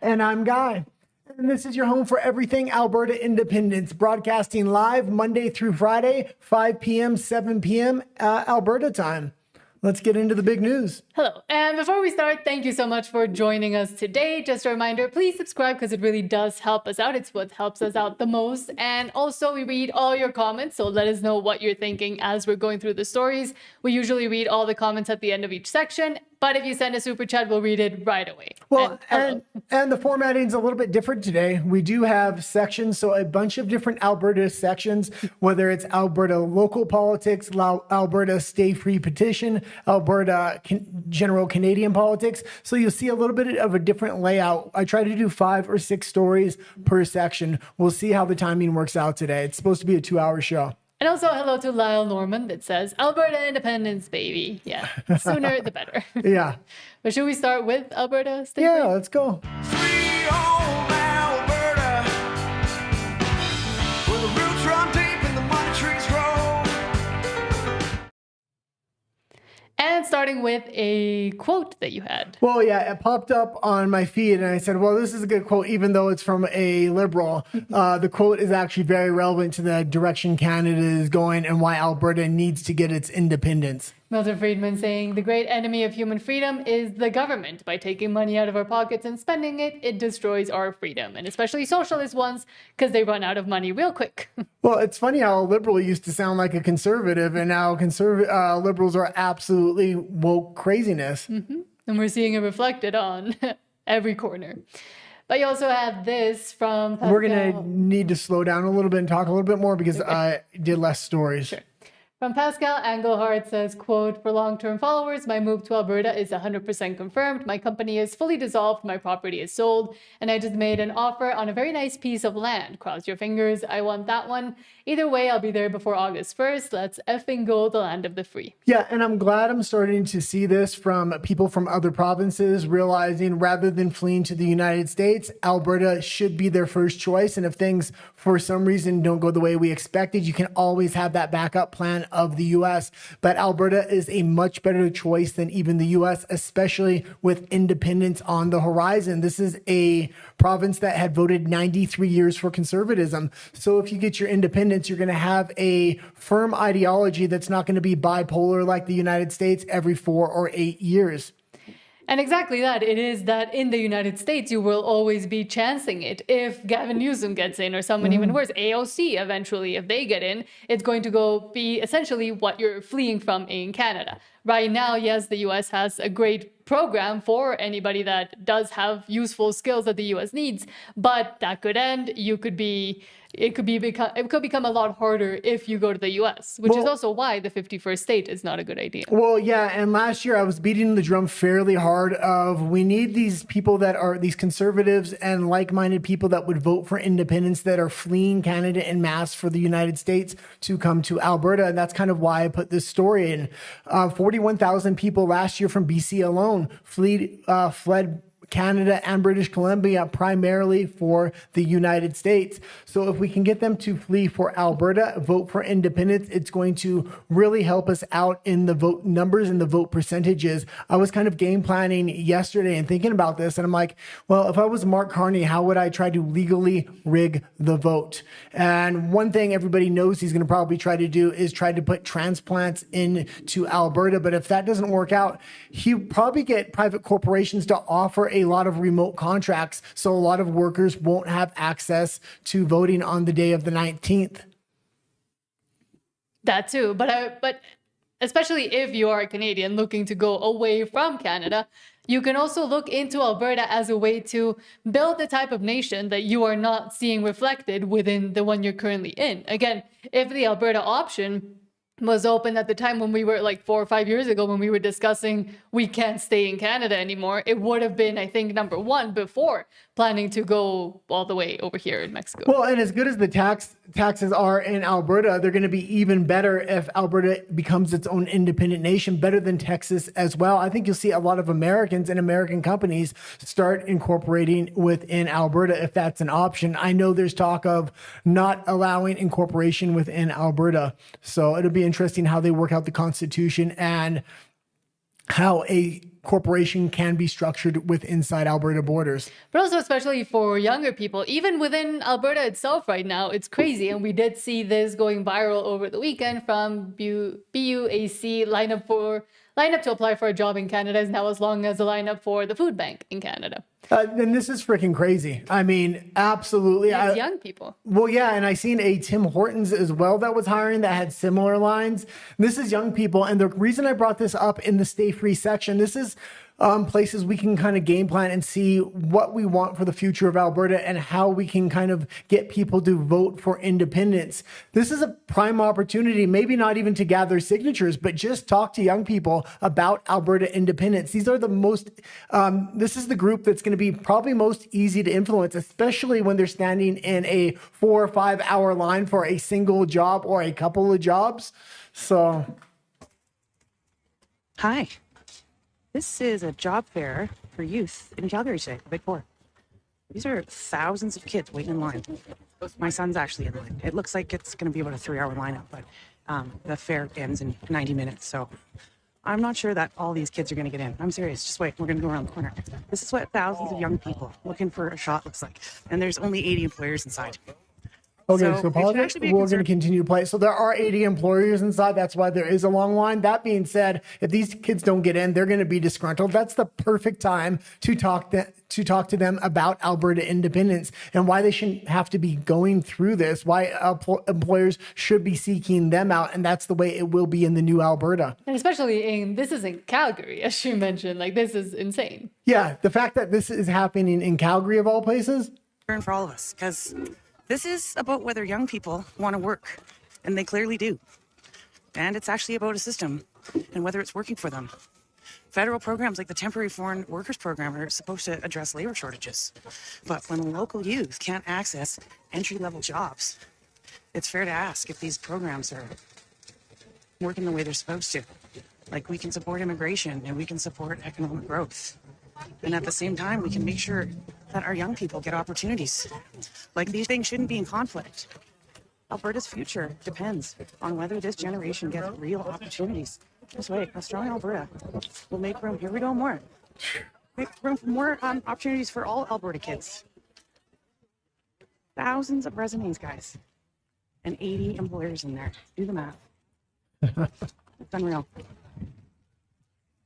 And I'm Guy. And this is your home for everything Alberta independence, broadcasting live Monday through Friday, 5 p.m., 7 p.m. Alberta time. Let's get into the big news. Hello. And before we start, thank you so much for joining us today. Just a reminder, please subscribe because it really does help us out. It's what helps us out the most. And also, we read all your comments, so let us know what you're thinking as we're going through the stories. We usually read all the comments at the end of each section, but if you send a super chat, we'll read it right away. Well, and the formatting is a little bit different today. We do have sections, so a bunch of different Alberta sections, whether it's Alberta local politics, Alberta stay free petition, Alberta general Canadian politics. So you'll see a little bit of a different layout. I try to do 5 or 6 stories per section. We'll see how the timing works out today. It's supposed to be a 2-hour show. And also hello to Lyle Norman that says, Alberta independence, baby. Yeah, sooner the better. Yeah. But should we start with Alberta stay free? Yeah, let's go. Free home Alberta, where the roots run deep and the money trees grow. And starting with a quote that you had. Well, yeah, it popped up on my feed and I said, well, this is a good quote, even though it's from a Liberal. The quote is actually very relevant to the direction Canada is going and why Alberta needs to get its independence. Milton Friedman saying, the great enemy of human freedom is the government. By taking money out of our pockets and spending it, it destroys our freedom, and especially socialist ones, because they run out of money real quick. Well, it's funny how a Liberal used to sound like a conservative, and now Liberals are absolutely woke craziness. Mm-hmm. And we're seeing it reflected on every corner. But you also have this from Pascal. We're going to need to slow down a little bit and talk a little bit more because I did less stories. Sure. From Pascal Engelhardt says, quote, for long-term followers, my move to Alberta is 100% confirmed. My company is fully dissolved. My property is sold. And I just made an offer on a very nice piece of land. Cross your fingers. I want that one. Either way, I'll be there before August 1st. Let's effing go, the land of the free. Yeah, and I'm glad I'm starting to see this from people from other provinces, realizing rather than fleeing to the United States, Alberta should be their first choice. And if things, for some reason, don't go the way we expected, you can always have that backup plan of the U.S. But Alberta is a much better choice than even the U.S., especially with independence on the horizon. This is a province that had voted 93 years for conservatism. So if you get your independence, you're going to have a firm ideology that's not going to be bipolar like the United States every 4 or 8 years. And exactly that. It is that in the United States, you will always be chancing it. If Gavin Newsom gets in or someone even worse, AOC eventually, if they get in, it's going to go be essentially what you're fleeing from in Canada. Right now, yes, the US has a great program for anybody that does have useful skills that the US needs, but that could end. It could become a lot harder if you go to the US, which is also why the 51st state is not a good idea. Well, yeah, and last year I was beating the drum fairly hard of we need these people that are these conservatives and like-minded people that would vote for independence that are fleeing Canada en masse for the United States to come to Alberta, and that's kind of why I put this story in. 41,000 people last year from BC alone fled Canada and British Columbia primarily for the United States. So if we can get them to flee for Alberta, vote for independence, it's going to really help us out in the vote numbers and the vote percentages. I was kind of game planning yesterday and thinking about this, and I'm like, well, if I was Mark Carney, how would I try to legally rig the vote? And one thing everybody knows he's going to probably try to do is try to put transplants into Alberta. But if that doesn't work out, he'll probably get private corporations to offer a lot of remote contracts, so a lot of workers won't have access to voting on the day of the 19th. That too, but especially if you are a Canadian looking to go away from Canada, you can also look into Alberta as a way to build the type of nation that you are not seeing reflected within the one you're currently in. Again, if the Alberta option was open at the time when we were like 4 or 5 years ago when we were discussing we can't stay in Canada anymore, it would have been, I think, number one before planning to go all the way over here in Mexico. Well, and as good as the taxes are in Alberta, they're going to be even better if Alberta becomes its own independent nation, better than Texas as well. I think you'll see a lot of Americans and American companies start incorporating within Alberta if that's an option. I know there's talk of not allowing incorporation within Alberta, so it'll be interesting how they work out the Constitution and how a corporation can be structured with inside Alberta borders. But also, especially for younger people, even within Alberta itself right now, it's crazy. And we did see this going viral over the weekend from BUAC lineup to apply for a job in Canada is now as long as the lineup for the food bank in Canada. And this is freaking crazy. I mean, absolutely. It's young people. Well, yeah, and I seen a Tim Hortons as well that was hiring that had similar lines. This is young people, and the reason I brought this up in the Stay Free section, this is places we can kind of game plan and see what we want for the future of Alberta and how we can kind of get people to vote for independence. This is a prime opportunity, maybe not even to gather signatures, but just talk to young people about Alberta independence. These are the most, this is the group that's going to be probably most easy to influence, especially when they're standing in a 4 or 5 hour line for a single job or a couple of jobs. So. Hi. This is a job fair for youth in Calgary today, the Big Four. These are thousands of kids waiting in line. My son's actually in line. It looks like it's going to be about a 3-hour lineup, but the fair ends in 90 minutes. So I'm not sure that all these kids are going to get in. I'm serious. Just wait. We're going to go around the corner. This is what thousands of young people looking for a shot looks like. And there's only 80 employers inside. Okay, so it should politics, actually be a we're going to concern. continue to play. So there are 80 employers inside. That's why there is a long line. That being said, if these kids don't get in, they're going to be disgruntled. That's the perfect time to talk to them about Alberta independence and why they shouldn't have to be going through this, why employers should be seeking them out. And that's the way it will be in the new Alberta. And especially this is in Calgary, as you mentioned, like this is insane. Yeah, the fact that this is happening in Calgary of all places. For all of us, because this is about whether young people want to work, and they clearly do. And it's actually about a system and whether it's working for them. Federal programs like the Temporary Foreign Workers Program are supposed to address labor shortages. But when local youth can't access entry-level jobs, it's fair to ask if these programs are working the way they're supposed to. Like, we can support immigration and we can support economic growth. And at the same time, we can make sure that our young people get opportunities. Like, these things shouldn't be in conflict. Alberta's future depends on whether this generation gets real opportunities. Just wait, a strong Alberta will make room. Here we go, more. Make room for more opportunities for all Alberta kids. Thousands of resumes, guys. And 80 employers in there. Do the math. It's unreal.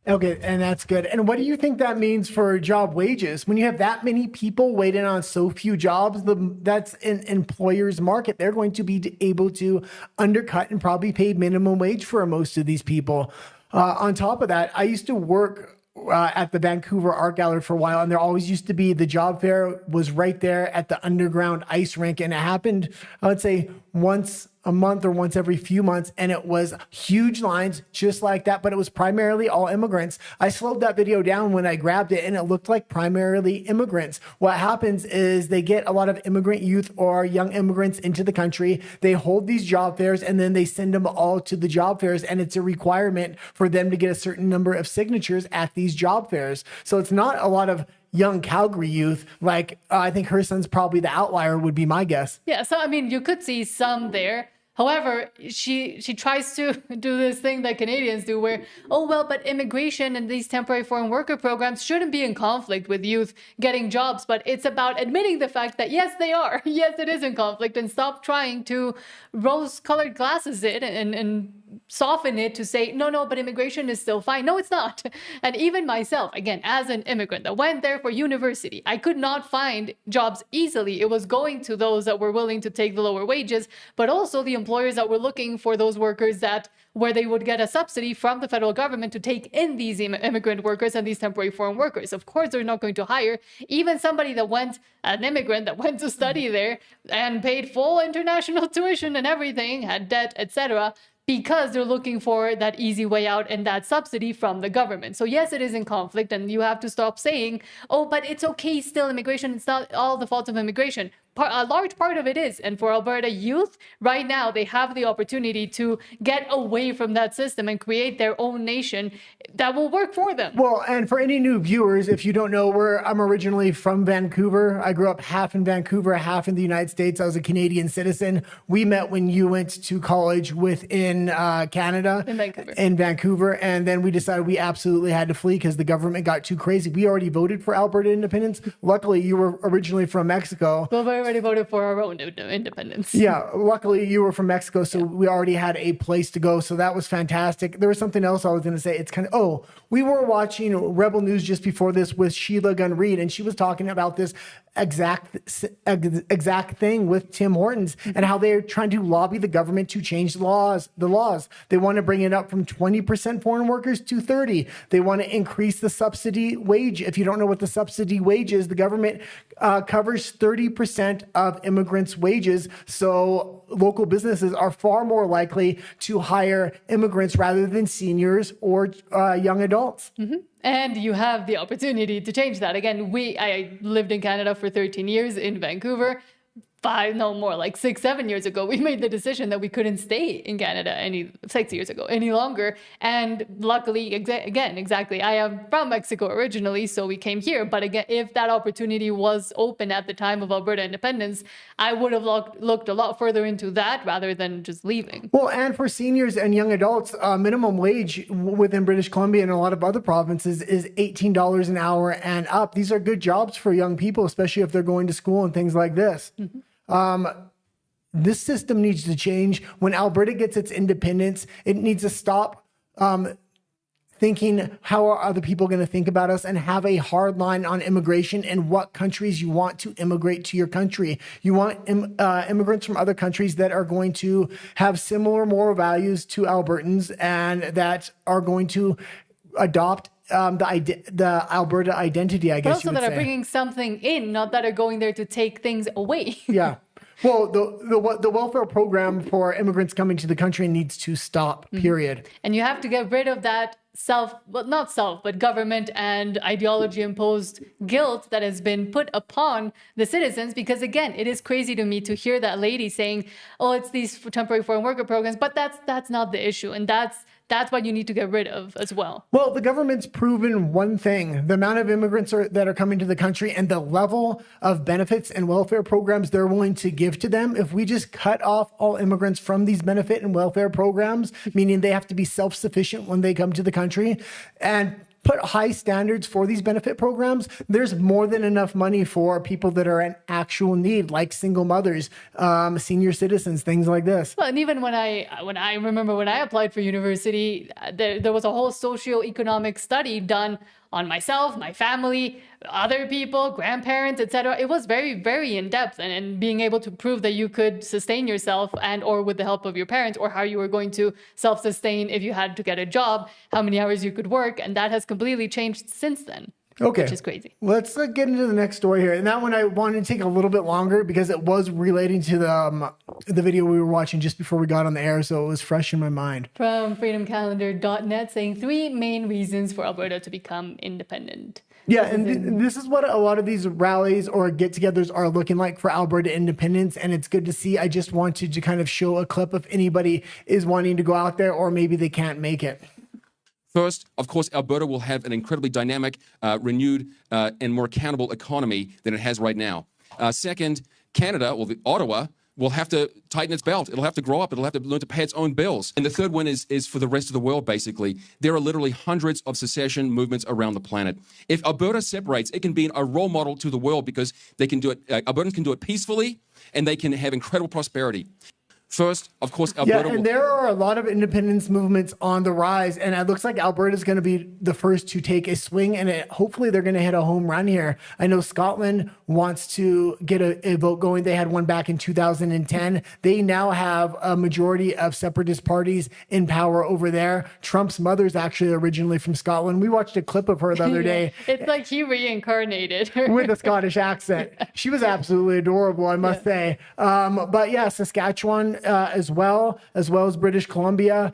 Okay, and that's good. And what do you think that means for job wages? When you have that many people waiting on so few jobs, that's an employer's market. They're going to be able to undercut and probably pay minimum wage for most of these people. On top of that, I used to work at the Vancouver Art Gallery for a while, and there always used to be the job fair was right there at the underground ice rink, and it happened, I would say, once a month or once every few months, and it was huge lines just like that, but it was primarily all immigrants. I slowed that video down when I grabbed it, and it looked like primarily immigrants. What happens is they get a lot of immigrant youth or young immigrants into the country, they hold these job fairs, and then they send them all to the job fairs, and it's a requirement for them to get a certain number of signatures at these job fairs. So it's not a lot of young Calgary youth. Like, I think her son's probably the outlier, would be my guess. Yeah, so I mean, you could see some there. However, she tries to do this thing that Canadians do where, oh, well, but immigration and these temporary foreign worker programs shouldn't be in conflict with youth getting jobs. But it's about admitting the fact that, yes, they are. Yes, it is in conflict. And stop trying to rose-colored glasses it and soften it to say, no, but immigration is still fine. No, it's not. And even myself, again, as an immigrant that went there for university, I could not find jobs easily. It was going to those that were willing to take the lower wages, but also the employers that were looking for those workers where they would get a subsidy from the federal government to take in these immigrant workers and these temporary foreign workers. Of course, they're not going to hire even somebody an immigrant that went to study there and paid full international tuition and everything, had debt, etc., because they're looking for that easy way out and that subsidy from the government. So yes, it is in conflict, and you have to stop saying, oh, but it's okay still, immigration, it's not all the fault of immigration. a large part of it is. And for Alberta youth, right now, they have the opportunity to get away from that system and create their own nation that will work for them. Well, and for any new viewers, if you don't know, I'm originally from Vancouver. I grew up half in Vancouver, half in the United States. I was a Canadian citizen. We met when you went to college within Canada. In Vancouver. And then we decided we absolutely had to flee because the government got too crazy. We already voted for Alberta independence. Luckily, you were originally from Mexico. Well, we already voted for our own independence. Yeah, luckily you were from Mexico, so we already had a place to go. So that was fantastic. There was something else I was going to say. It's kind of, we were watching Rebel News just before this with Sheila Gunn Reid, and she was talking about this exact thing with Tim Hortons and how they're trying to lobby the government to change the laws. They want to bring it up from 20% foreign workers to 30. They want to increase the subsidy wage. If you don't know what the subsidy wage is, the government covers 30% of immigrants' wages. So local businesses are far more likely to hire immigrants rather than seniors or young adults. Mm-hmm. And you have the opportunity to change that. Again, I lived in Canada for 13 years in Vancouver. 6, 7 years ago, we made the decision that we couldn't stay in Canada 6 years ago any longer. And luckily, exactly, I am from Mexico originally, so we came here. But again, if that opportunity was open at the time of Alberta independence, I would have looked a lot further into that rather than just leaving. Well, and for seniors and young adults, minimum wage within British Columbia and a lot of other provinces is $18 an hour and up. These are good jobs for young people, especially if they're going to school and things like this. Mm-hmm. This system needs to change. When Alberta gets its independence, it needs to stop thinking how are other people going to think about us and have a hard line on immigration and what countries you want to immigrate to your country. You want immigrants from other countries that are going to have similar moral values to Albertans and that are going to adopt the Alberta identity, I guess. But also that are bringing something in, not that are going there to take things away. Yeah. Well, the welfare program for immigrants coming to the country needs to stop, period. And you have to get rid of that but government and ideology imposed guilt that has been put upon the citizens. Because again, it is crazy to me to hear that lady saying, oh, it's these temporary foreign worker programs, but that's not the issue. And that's what you need to get rid of as well. Well, the government's proven one thing: the amount of immigrants that are coming to the country and the level of benefits and welfare programs they're willing to give to them. If we just cut off all immigrants from these benefit and welfare programs, meaning they have to be self-sufficient when they come to the country, and put high standards for these benefit programs, there's more than enough money for people that are in actual need, like single mothers, senior citizens, things like this. Well, and even when I remember when I applied for university, there was a whole socioeconomic study done on myself, my family, other people, grandparents, etc. It was very, very in-depth, and being able to prove that you could sustain yourself or with the help of your parents, or how you were going to self-sustain if you had to get a job, how many hours you could work, and that has completely changed since then. Okay. Which is crazy. Let's get into the next story here. And that one I wanted to take a little bit longer because it was relating to the video we were watching just before we got on the air, so it was fresh in my mind. From freedomcalendar.net saying 3 main reasons for Alberta to become independent. Yeah, and this is what a lot of these rallies or get-togethers are looking like for Alberta independence, and it's good to see. I just wanted to kind of show a clip if anybody is wanting to go out there or maybe they can't make it. First, of course, Alberta will have an incredibly dynamic, renewed, and more accountable economy than it has right now. Second, Canada, or Ottawa, will have to tighten its belt. It'll have to grow up. It'll have to learn to pay its own bills. And the third one is for the rest of the world, basically. There are literally hundreds of secession movements around the planet. If Alberta separates, it can be a role model to the world because they can do it. Albertans can do it peacefully, and they can have incredible prosperity. First, of course, Alberta. Yeah, and there are a lot of independence movements on the rise, and it looks like Alberta is going to be the first to take a swing, and hopefully they're going to hit a home run here. I know Scotland wants to get a vote going. They had one back in 2010. They now have a majority of separatist parties in power over there. Trump's mother's actually originally from Scotland. We watched a clip of her the other day. It's like he reincarnated with a Scottish accent. She was absolutely adorable, I must say. But yeah, Saskatchewan as well as British Columbia,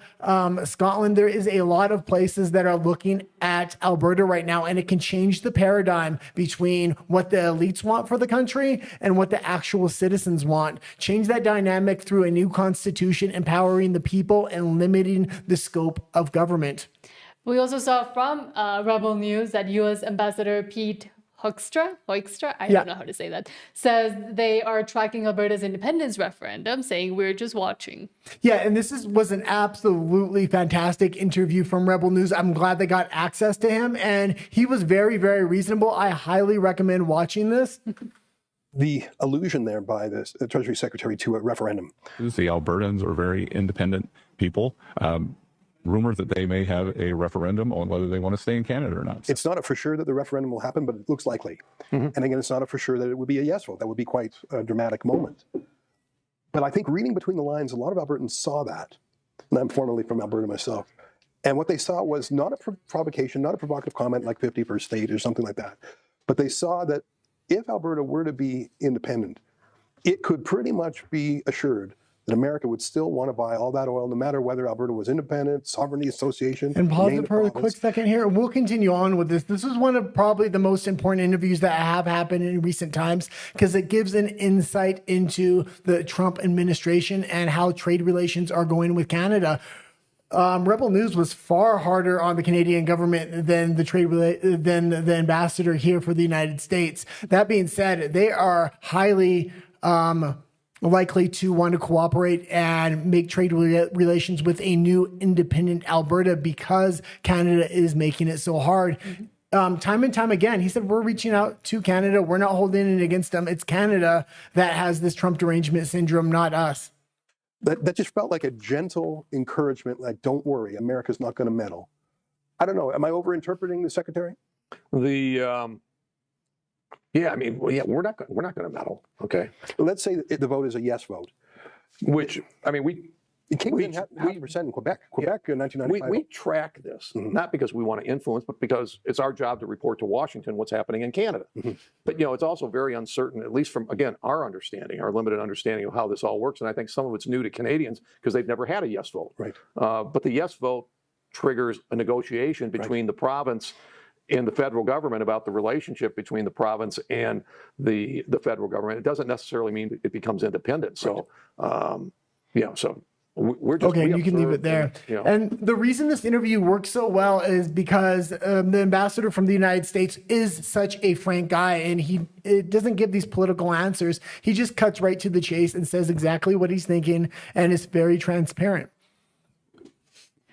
Scotland. There is a lot of places that are looking at Alberta right now, and it can change the paradigm between what the elites elites want for the country and what the actual citizens want. Change that dynamic through a new constitution, empowering the people and limiting the scope of government. We also saw from Rebel News that U.S. Ambassador Pete Hoekstra, I don't know how to say that, says they are tracking Alberta's independence referendum, saying we're just watching. Yeah, and this was an absolutely fantastic interview from Rebel News. I'm glad they got access to him, and he was very, very reasonable. I highly recommend watching this. The allusion there by the Treasury Secretary to a referendum. The Albertans are very independent people. Rumors that they may have a referendum on whether they want to stay in Canada or not. It's not a for sure that the referendum will happen, but it looks likely. And again, it's not a for sure that it would be a yes vote. That would be quite a dramatic moment. But I think reading between the lines, a lot of Albertans saw that. And I'm formerly from Alberta myself. And what they saw was not a provocation, not a provocative comment like 51st state or something like that. But they saw that if Alberta were to be independent, it could pretty much be assured that America would still want to buy all that oil, no matter whether Alberta was independent, sovereignty association. And pause it for a quick second here. We'll continue on with this. This is one of probably the most important interviews that have happened in recent times because it gives an insight into the Trump administration and how trade relations are going with Canada. Rebel News was far harder on the Canadian government than than the ambassador here for the United States. That being said, they are highly likely to want to cooperate and make trade relations with a new independent Alberta because Canada is making it so hard. Time and time again, he said, we're reaching out to Canada. We're not holding it against them. It's Canada that has this Trump derangement syndrome, not us. That just felt like a gentle encouragement, like, don't worry, America's not going to meddle. I don't know. Am I overinterpreting the Secretary? Yeah, I mean, we're not going to meddle. Okay. Let's say that the vote is a yes vote. Which, I mean, It came within 0.5% in Quebec. Quebec in 1995. we track this, not because we want to influence, but because it's our job to report to Washington what's happening in Canada. But, it's also very uncertain, at least from, again, our understanding, our limited understanding of how this all works. And I think some of it's new to Canadians because they've never had a yes vote. Right. But the yes vote triggers a negotiation between the province and the federal government about the relationship between the province and the federal government. It doesn't necessarily mean it becomes independent. So, so we're just... Okay, you can leave it there. And the reason this interview works so well is because the ambassador from the United States is such a frank guy, and he doesn't give these political answers. He just cuts right to the chase and says exactly what he's thinking, and is very transparent.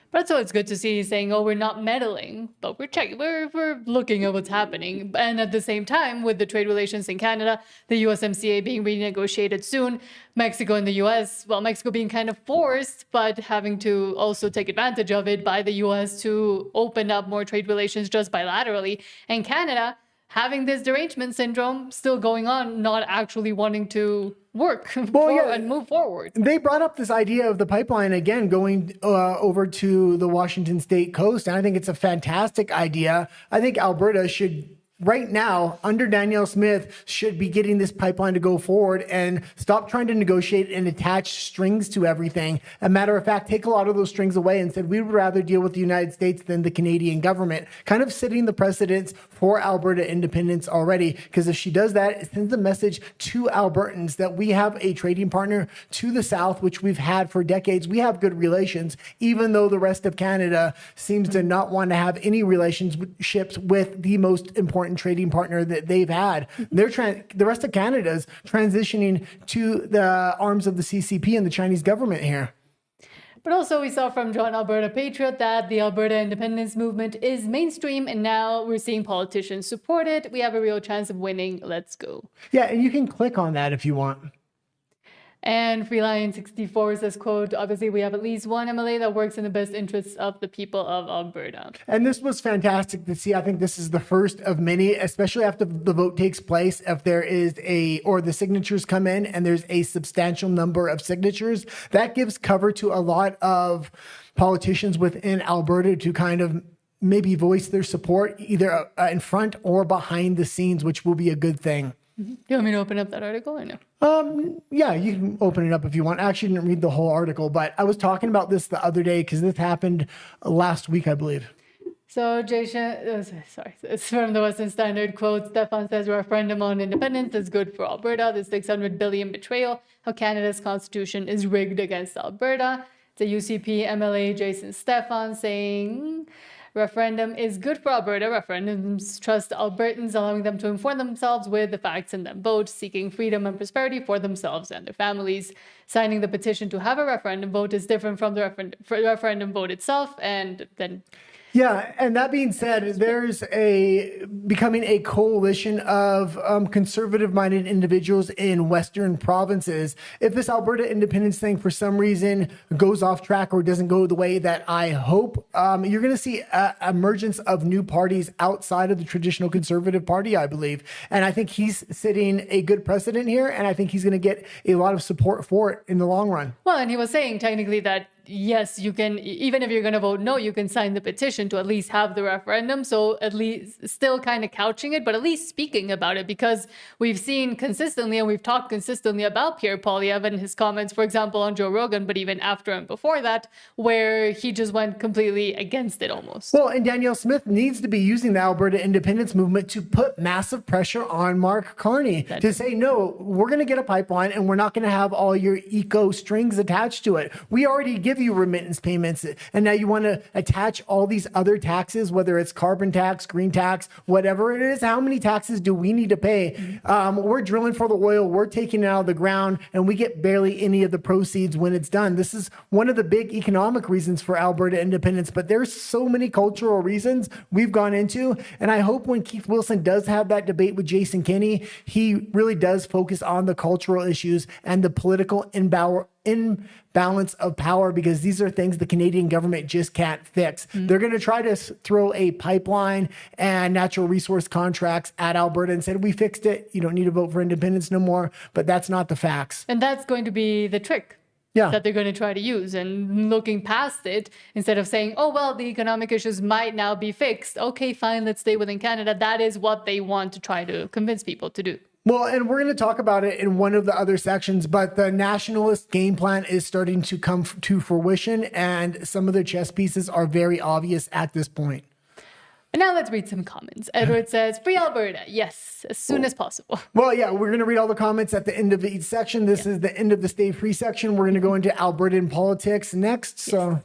But so it's good to see he's saying, "Oh, we're not meddling, but we're checking. We're looking at what's happening." And at the same time, with the trade relations in Canada, the USMCA being renegotiated soon, Mexico and the US, well, Mexico being kind of forced, but having to also take advantage of it by the US to open up more trade relations just bilaterally, and Canada having this derangement syndrome still going on, not actually wanting to work and move forward. They brought up this idea of the pipeline again going over to the Washington state coast, and I think it's a fantastic idea. I think Alberta should, right now, under Danielle Smith, should be getting this pipeline to go forward and stop trying to negotiate and attach strings to everything. A matter of fact, take a lot of those strings away and said, we would rather deal with the United States than the Canadian government, kind of setting the precedence for Alberta independence already. Because if she does that, it sends a message to Albertans that we have a trading partner to the south, which we've had for decades. We have good relations, even though the rest of Canada seems to not want to have any relationships with the most important trading partner that they've had. The rest of Canada is transitioning to the arms of the CCP and the Chinese government here. But also we saw from John Alberta Patriot that the Alberta independence movement is mainstream, and now we're seeing politicians support it. We have a real chance of winning. Let's go. Yeah, and you can click on that if you want. And Freelion64 says, quote, obviously we have at least one MLA that works in the best interests of the people of Alberta. And this was fantastic to see. I think this is the first of many, especially after the vote takes place. If there is the signatures come in and there's a substantial number of signatures, that gives cover to a lot of politicians within Alberta to kind of maybe voice their support either in front or behind the scenes, which will be a good thing. Do you want me to open up that article or no? Yeah, you can open it up if you want. I actually didn't read the whole article, but I was talking about this the other day because this happened last week, I believe. So Jason, sorry, it's from the Western Standard quote. Stefan says referendum on independence is good for Alberta. The 600 billion betrayal. How Canada's constitution is rigged against Alberta. It's a UCP MLA Jason Stefan saying referendum is good for Alberta. Referendums trust Albertans, allowing them to inform themselves with the facts and then vote, seeking freedom and prosperity for themselves and their families. Signing the petition to have a referendum vote is different from the referendum vote itself, and then. Yeah, and that being said, there's becoming a coalition of conservative-minded individuals in Western provinces. If this Alberta independence thing, for some reason, goes off track or doesn't go the way that I hope, you're going to see emergence of new parties outside of the traditional Conservative Party, I believe. And I think he's setting a good precedent here, and I think he's going to get a lot of support for it in the long run. Well, and he was saying technically that yes, you can, even if you're going to vote no, you can sign the petition to at least have the referendum. So at least still kind of couching it, but at least speaking about it, because we've seen consistently and we've talked consistently about Pierre Poilievre and his comments, for example, on Joe Rogan, but even after and before that, where he just went completely against it almost. Well, and Danielle Smith needs to be using the Alberta independence movement to put massive pressure on Mark Carney to say, no, we're going to get a pipeline and we're not going to have all your eco strings attached to it. We already give you remittance payments, and now you want to attach all these other taxes, whether it's carbon tax, green tax, whatever it is. How many taxes do we need to pay? We're drilling for the oil, we're taking it out of the ground, and we get barely any of the proceeds when it's done. This is one of the big economic reasons for Alberta independence, but there's so many cultural reasons we've gone into, and I hope when Keith Wilson does have that debate with Jason Kenney, he really does focus on the cultural issues and the political imbalance of power, because these are things the Canadian government just can't fix. They're going to try to throw a pipeline and natural resource contracts at Alberta and said, we fixed it. You don't need to vote for independence no more. But that's not the facts. And that's going to be the trick. Yeah. That they're going to try to use, and looking past it instead of saying, oh, well, the economic issues might now be fixed. Okay, fine, let's stay within Canada. That is what they want to try to convince people to do. Well, and we're going to talk about it in one of the other sections, but the nationalist game plan is starting to come to fruition, and some of the chess pieces are very obvious at this point. And now let's read some comments. Edward says, free Alberta. Yes, as soon as possible. Well, yeah, we're going to read all the comments at the end of each section. This is the end of the Stay Free section. We're going to go into Albertan politics next. So.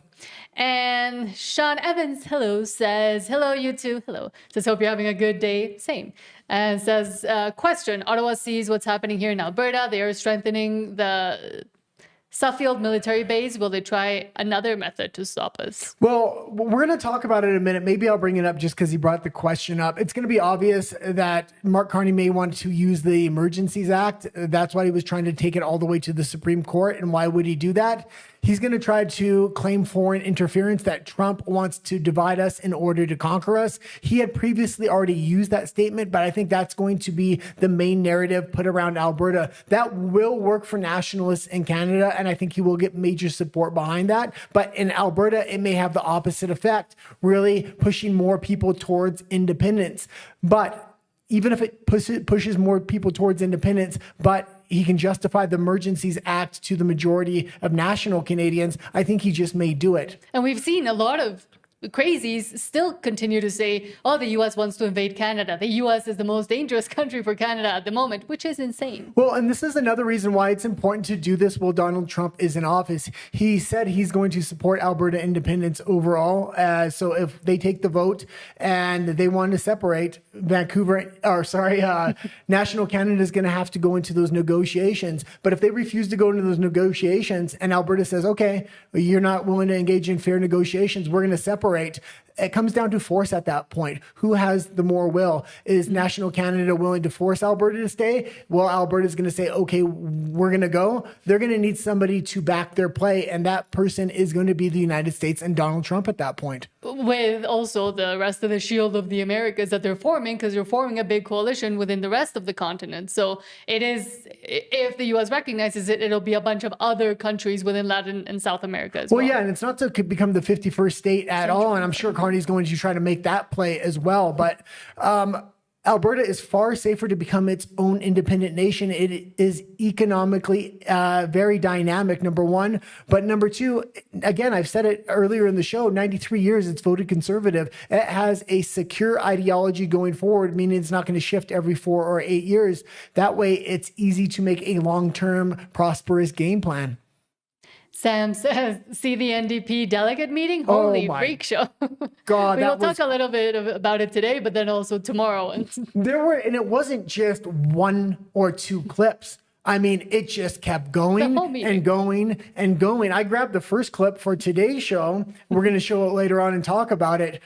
And Sean Evans, hello, says, hello, you two. Hello. Says, hope you're having a good day. Same. And says, question, Ottawa sees what's happening here in Alberta. They are strengthening the Suffield military base. Will they try another method to stop us? Well, we're going to talk about it in a minute. Maybe I'll bring it up just because he brought the question up. It's going to be obvious that Mark Carney may want to use the Emergencies Act. That's why he was trying to take it all the way to the Supreme Court. And why would he do that? He's going to try to claim foreign interference, that Trump wants to divide us in order to conquer us. He had previously already used that statement, but I think that's going to be the main narrative put around Alberta. That will work for nationalists in Canada, and I think he will get major support behind that. But in Alberta, it may have the opposite effect, really pushing more people towards independence. But even if it pushes more people towards independence, but he can justify the Emergencies Act to the majority of national Canadians, I think he just may do it. And we've seen a lot of crazies still continue to say, oh, the U.S. wants to invade Canada. The U.S. is the most dangerous country for Canada at the moment, which is insane. Well, and this is another reason why it's important to do this while Donald Trump is in office. He said he's going to support Alberta independence overall. So if they take the vote and they want to separate national Canada is going to have to go into those negotiations. But if they refuse to go into those negotiations and Alberta says, okay, you're not willing to engage in fair negotiations, we're going to separate. It comes down to force at that point. Who has the more will? Is national Canada willing to force Alberta to stay? Well, Alberta's going to say, okay, we're going to go. They're going to need somebody to back their play, and that person is going to be the United States and Donald Trump at that point. With also the rest of the shield of the Americas that they're forming, because they're forming a big coalition within the rest of the continent. So it is, if the U.S. recognizes it, it'll be a bunch of other countries within Latin and South America as well. Well, yeah, and it's not to become the 51st state at all, and I'm sure Carney's going to try to make that play as well. But Alberta is far safer to become its own independent nation. It is economically very dynamic, number one. But number two, again, I've said it earlier in the show, 93 years it's voted conservative. It has a secure ideology going forward, meaning it's not going to shift every 4 or 8 years. That way, it's easy to make a long-term, prosperous game plan. Sam says, see the NDP delegate meeting? Holy freak show. God, we will talk a little bit about it today, but then also tomorrow. And it wasn't just 1 or 2 clips. I mean, it just kept going and going and going. I grabbed the first clip for today's show. We're going to show it later on and talk about it.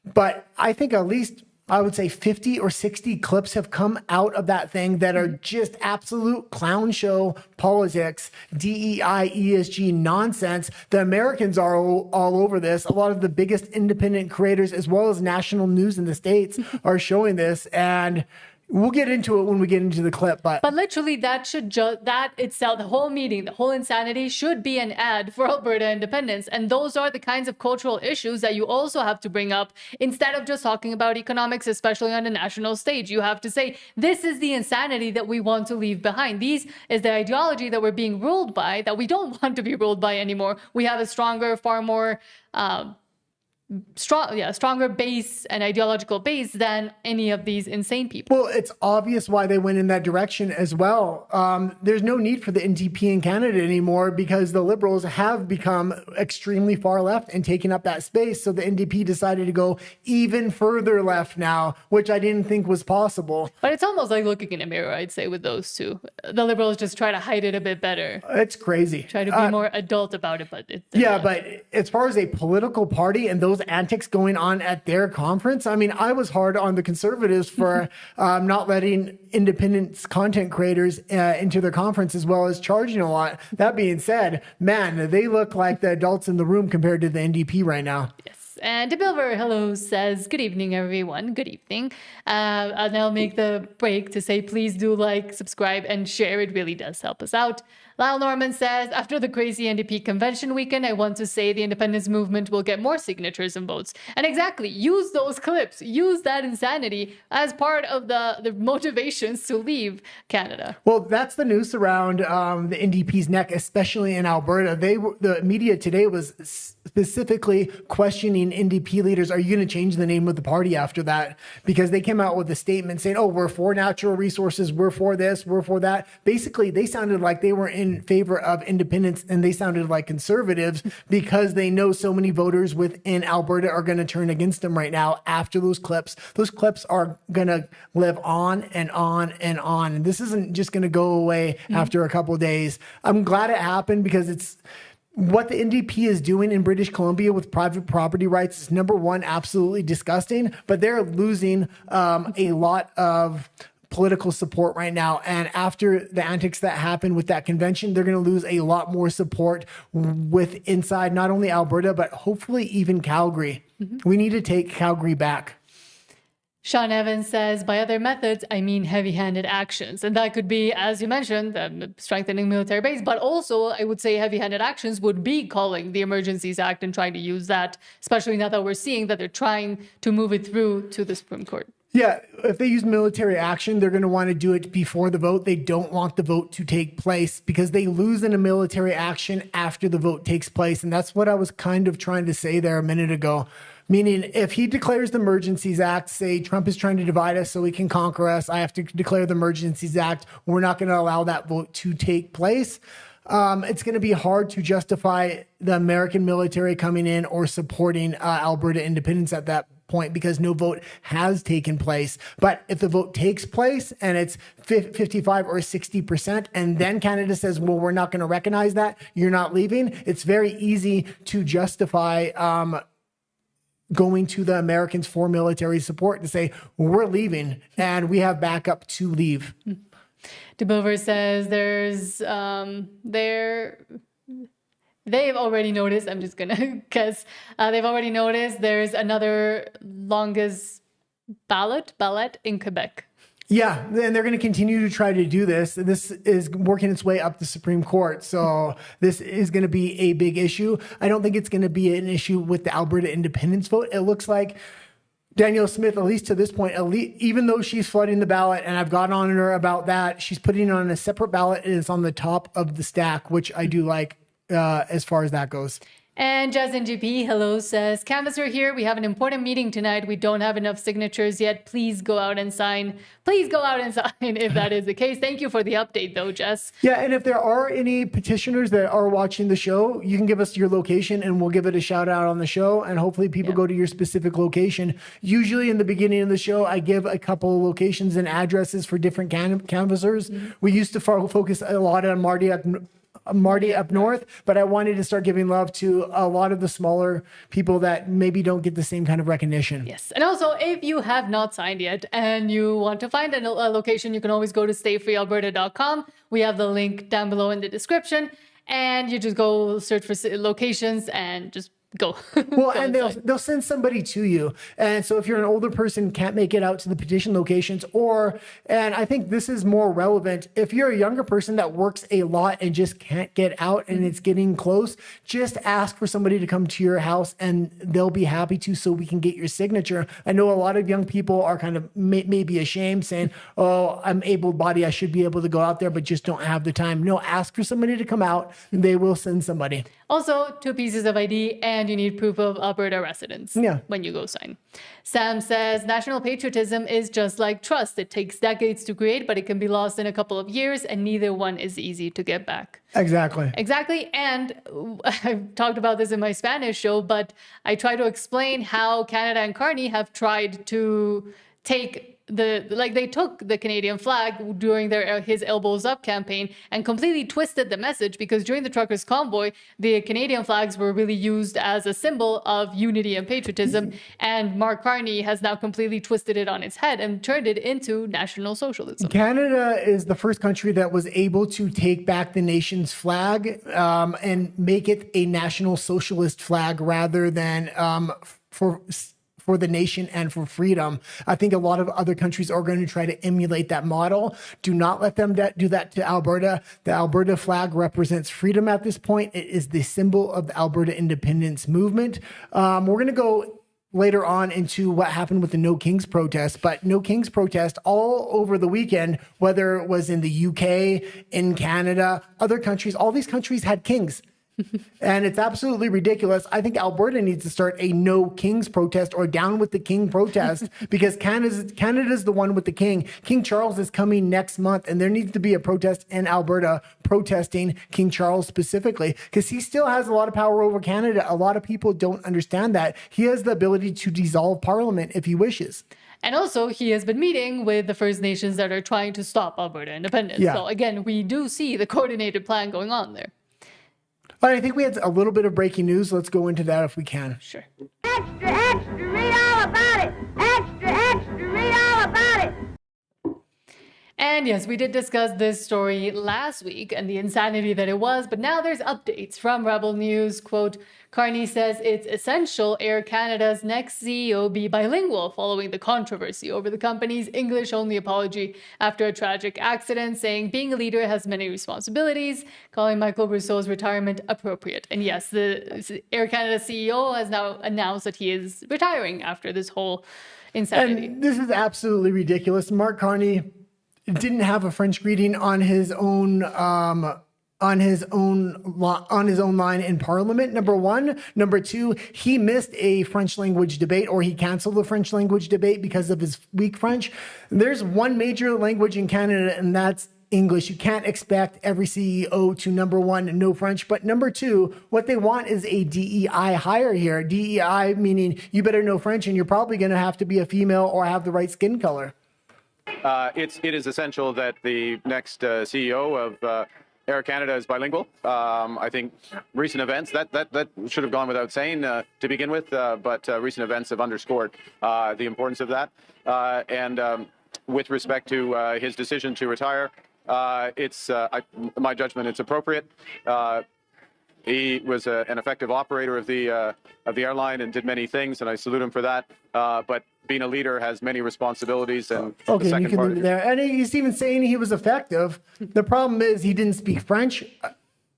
But I think at least, I would say 50 or 60 clips have come out of that thing that are just absolute clown show politics, DEI, ESG nonsense. The Americans are all over this. A lot of the biggest independent creators, as well as national news in the States, are showing this. And we'll get into it when we get into the clip, but literally that itself, the whole meeting, the whole insanity should be an ad for Alberta independence. And those are the kinds of cultural issues that you also have to bring up instead of just talking about economics, especially on the national stage. You have to say, this is the insanity that we want to leave behind. This is the ideology that we're being ruled by, that we don't want to be ruled by anymore. We have a stronger, far more stronger base and ideological base than any of these insane people. Well, it's obvious why they went in that direction as well. There's no need for the NDP in Canada anymore because the Liberals have become extremely far left and taken up that space. So the NDP decided to go even further left now, which I didn't think was possible. But it's almost like looking in a mirror, I'd say, with those two. The Liberals just try to hide it a bit better. It's crazy. Try to be more adult about it, but but as far as a political party and those antics going on at their conference, I mean, I was hard on the Conservatives for not letting independent content creators into their conference, as well as charging a lot. That being said, man, they look like the adults in the room compared to the NDP right now. Yes. And DeBilver, hello, says, good evening, everyone. Good evening. And I'll make the break to say, please do like, subscribe, and share. It really does help us out. Lyle Norman says, after the crazy NDP convention weekend, I want to say the independence movement will get more signatures and votes. And exactly, use those clips, use that insanity as part of the motivations to leave Canada. Well, that's the news around the NDP's neck, especially in Alberta. The media today was specifically questioning NDP leaders. Are you going to change the name of the party after that? Because they came out with a statement saying, oh, we're for natural resources, we're for this, we're for that. Basically, they sounded like they were in favor of independence and they sounded like conservatives because they know so many voters within Alberta are going to turn against them right now after those clips. Those clips are going to live on and on and on. And this isn't just going to go away after a couple of days. I'm glad it happened because it's what the NDP is doing in British Columbia with private property rights is, number one, absolutely disgusting, but they're losing a lot of political support right now. And after the antics that happened with that convention, they're going to lose a lot more support with inside not only Alberta, but hopefully even Calgary. We need to take Calgary back. Sean Evans says, by other methods, I mean heavy-handed actions. And that could be, as you mentioned, strengthening military base, but also I would say heavy-handed actions would be calling the Emergencies Act and trying to use that, especially now that we're seeing that they're trying to move it through to the Supreme Court. Yeah, if they use military action, they're going to want to do it before the vote. They don't want the vote to take place because they lose in a military action after the vote takes place. And that's what I was kind of trying to say there a minute ago. Meaning, if he declares the Emergencies Act, say Trump is trying to divide us so he can conquer us, I have to declare the Emergencies Act. We're not going to allow that vote to take place. It's going to be hard to justify the American military coming in or supporting Alberta independence at that point because no vote has taken place. But if the vote takes place and it's 55 or 60%, and then Canada says, well, we're not going to recognize that, you're not leaving, it's very easy to justify going to the Americans for military support to say, we're leaving and we have backup to leave. DeBilver says they've already noticed, I'm just going to guess, they've already noticed there's another longest ballot in Quebec. Yeah, and they're going to continue to try to do this. This is working its way up the Supreme Court. So this is going to be a big issue. I don't think it's going to be an issue with the Alberta independence vote. It looks like Danielle Smith, at least to this point, even though she's flooding the ballot, and I've gone on her about that, she's putting it on a separate ballot. It is on the top of the stack, which I do like as far as that goes. And Justin GP, hello, says, Canvasser here. We have an important meeting tonight. We don't have enough signatures yet. Please go out and sign. Please go out and sign if that is the case. Thank you for the update, though, Jess. Yeah, and if there are any petitioners that are watching the show, you can give us your location and we'll give it a shout out on the show. And hopefully people go to your specific location. Usually in the beginning of the show, I give a couple locations and addresses for different canvassers. We used to focus a lot on Marty up north, but I wanted to start giving love to a lot of the smaller people that maybe don't get the same kind of recognition. Yes. And also, if you have not signed yet and you want to find a location, you can always go to stayfreealberta.com. We have the link down below in the description, and you just go search for locations and just go. Well, and they'll send somebody to you. And so if you're an older person, can't make it out to the petition locations, and I think this is more relevant, if you're a younger person that works a lot and just can't get out and it's getting close, just ask for somebody to come to your house and they'll be happy to, so we can get your signature. I know a lot of young people are kind of maybe ashamed, saying, oh, I'm able-bodied, I should be able to go out there, but just don't have the time. No, ask for somebody to come out and they will send somebody. Also, 2 pieces of ID, and you need proof of Alberta residence when you go sign. Sam says, national patriotism is just like trust. It takes decades to create, but it can be lost in a couple of years, and neither one is easy to get back. Exactly. And I've talked about this in my Spanish show, but I try to explain how Canada and Carney have tried to take they took the Canadian flag during his Elbows Up campaign and completely twisted the message, because during the truckers' convoy, the Canadian flags were really used as a symbol of unity and patriotism, and Mark Carney has now completely twisted it on its head and turned it into National Socialism. Canada is the first country that was able to take back the nation's flag and make it a National Socialist flag rather than for the nation and for freedom. I think a lot of other countries are going to try to emulate that model. Do not let them do that to Alberta. The Alberta flag represents freedom at this point. It is the symbol of the Alberta independence movement. We're going to go later on into what happened with the No Kings protest, but No Kings protest all over the weekend, whether it was in the UK, in Canada, other countries, all these countries had kings. And it's absolutely ridiculous. I think Alberta needs to start a No Kings protest or Down with the King protest, because Canada's the one with the king. King Charles is coming next month, and there needs to be a protest in Alberta protesting King Charles specifically, because he still has a lot of power over Canada. A lot of people don't understand that. He has the ability to dissolve Parliament if he wishes. And also, he has been meeting with the First Nations that are trying to stop Alberta independence. Yeah. So again, we do see the coordinated plan going on there. But I think we had a little bit of breaking news. Let's go into that if we can. Sure. Extra, extra, read all about it. Extra, extra, read all about it. And yes, we did discuss this story last week and the insanity that it was, but now there's updates from Rebel News. Quote, Carney says it's essential Air Canada's next CEO be bilingual following the controversy over the company's English-only apology after a tragic accident, saying being a leader has many responsibilities, calling Michael Rousseau's retirement appropriate. And yes, the Air Canada CEO has now announced that he is retiring after this whole insanity. And this is absolutely ridiculous. Mark Carney didn't have a French greeting on his own line in Parliament. Number one. Number two, he missed a French language debate, or he canceled the French language debate because of his weak French. There's one major language in Canada, and that's English. You can't expect every CEO to, number one, know French, but number two, what they want is a DEI hire here. DEI meaning you better know French, and you're probably going to have to be a female or have the right skin color. It is essential that the next CEO of Air Canada is bilingual. I think recent events, that should have gone without saying to begin with, but recent events have underscored the importance of that. And with respect to his decision to retire, my judgment, it's appropriate. He was an effective operator of the airline and did many things, and I salute him for that. But being a leader has many responsibilities. And okay, you can leave it there. And he's even saying he was effective. The problem is he didn't speak French.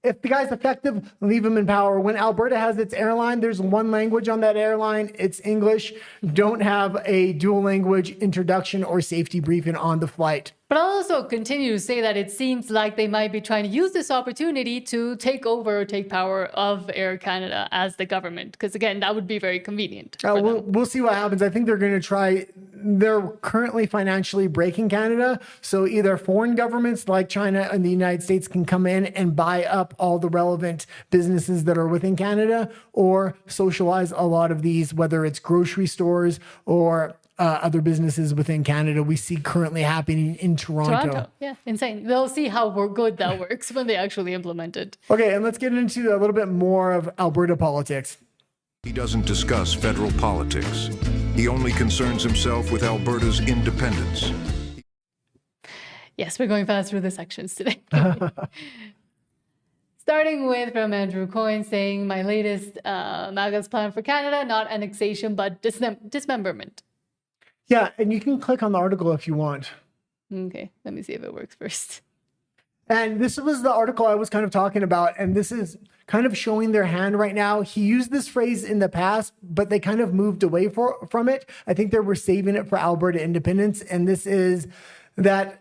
if the guy's effective, leave him in power. When Alberta has its airline, there's one language on that airline. It's English. Don't have a dual language introduction or safety briefing on the flight. But I'll also continue to say that it seems like they might be trying to use this opportunity to take over or take power of Air Canada as the government. Because again, that would be very convenient. We'll see what happens. I think they're going to try. They're currently financially breaking Canada. So either foreign governments like China and the United States can come in and buy up all the relevant businesses that are within Canada, or socialize a lot of these, whether it's grocery stores or other businesses within Canada we see currently happening in Toronto. Yeah, insane. They'll see how good that works when they actually implement it. Okay, and let's get into a little bit more of Alberta politics. He doesn't discuss federal politics. He only concerns himself with Alberta's independence. Yes, we're going fast through the sections today. Starting with from Andrew Coyne saying, my latest MAGA's plan for Canada, not annexation, but dismemberment. Yeah, and you can click on the article if you want. Okay, let me see if it works first. And this was the article I was kind of talking about, and this is kind of showing their hand right now. He used this phrase in the past, but they kind of moved away from it. I think they were saving it for Alberta independence, and this is going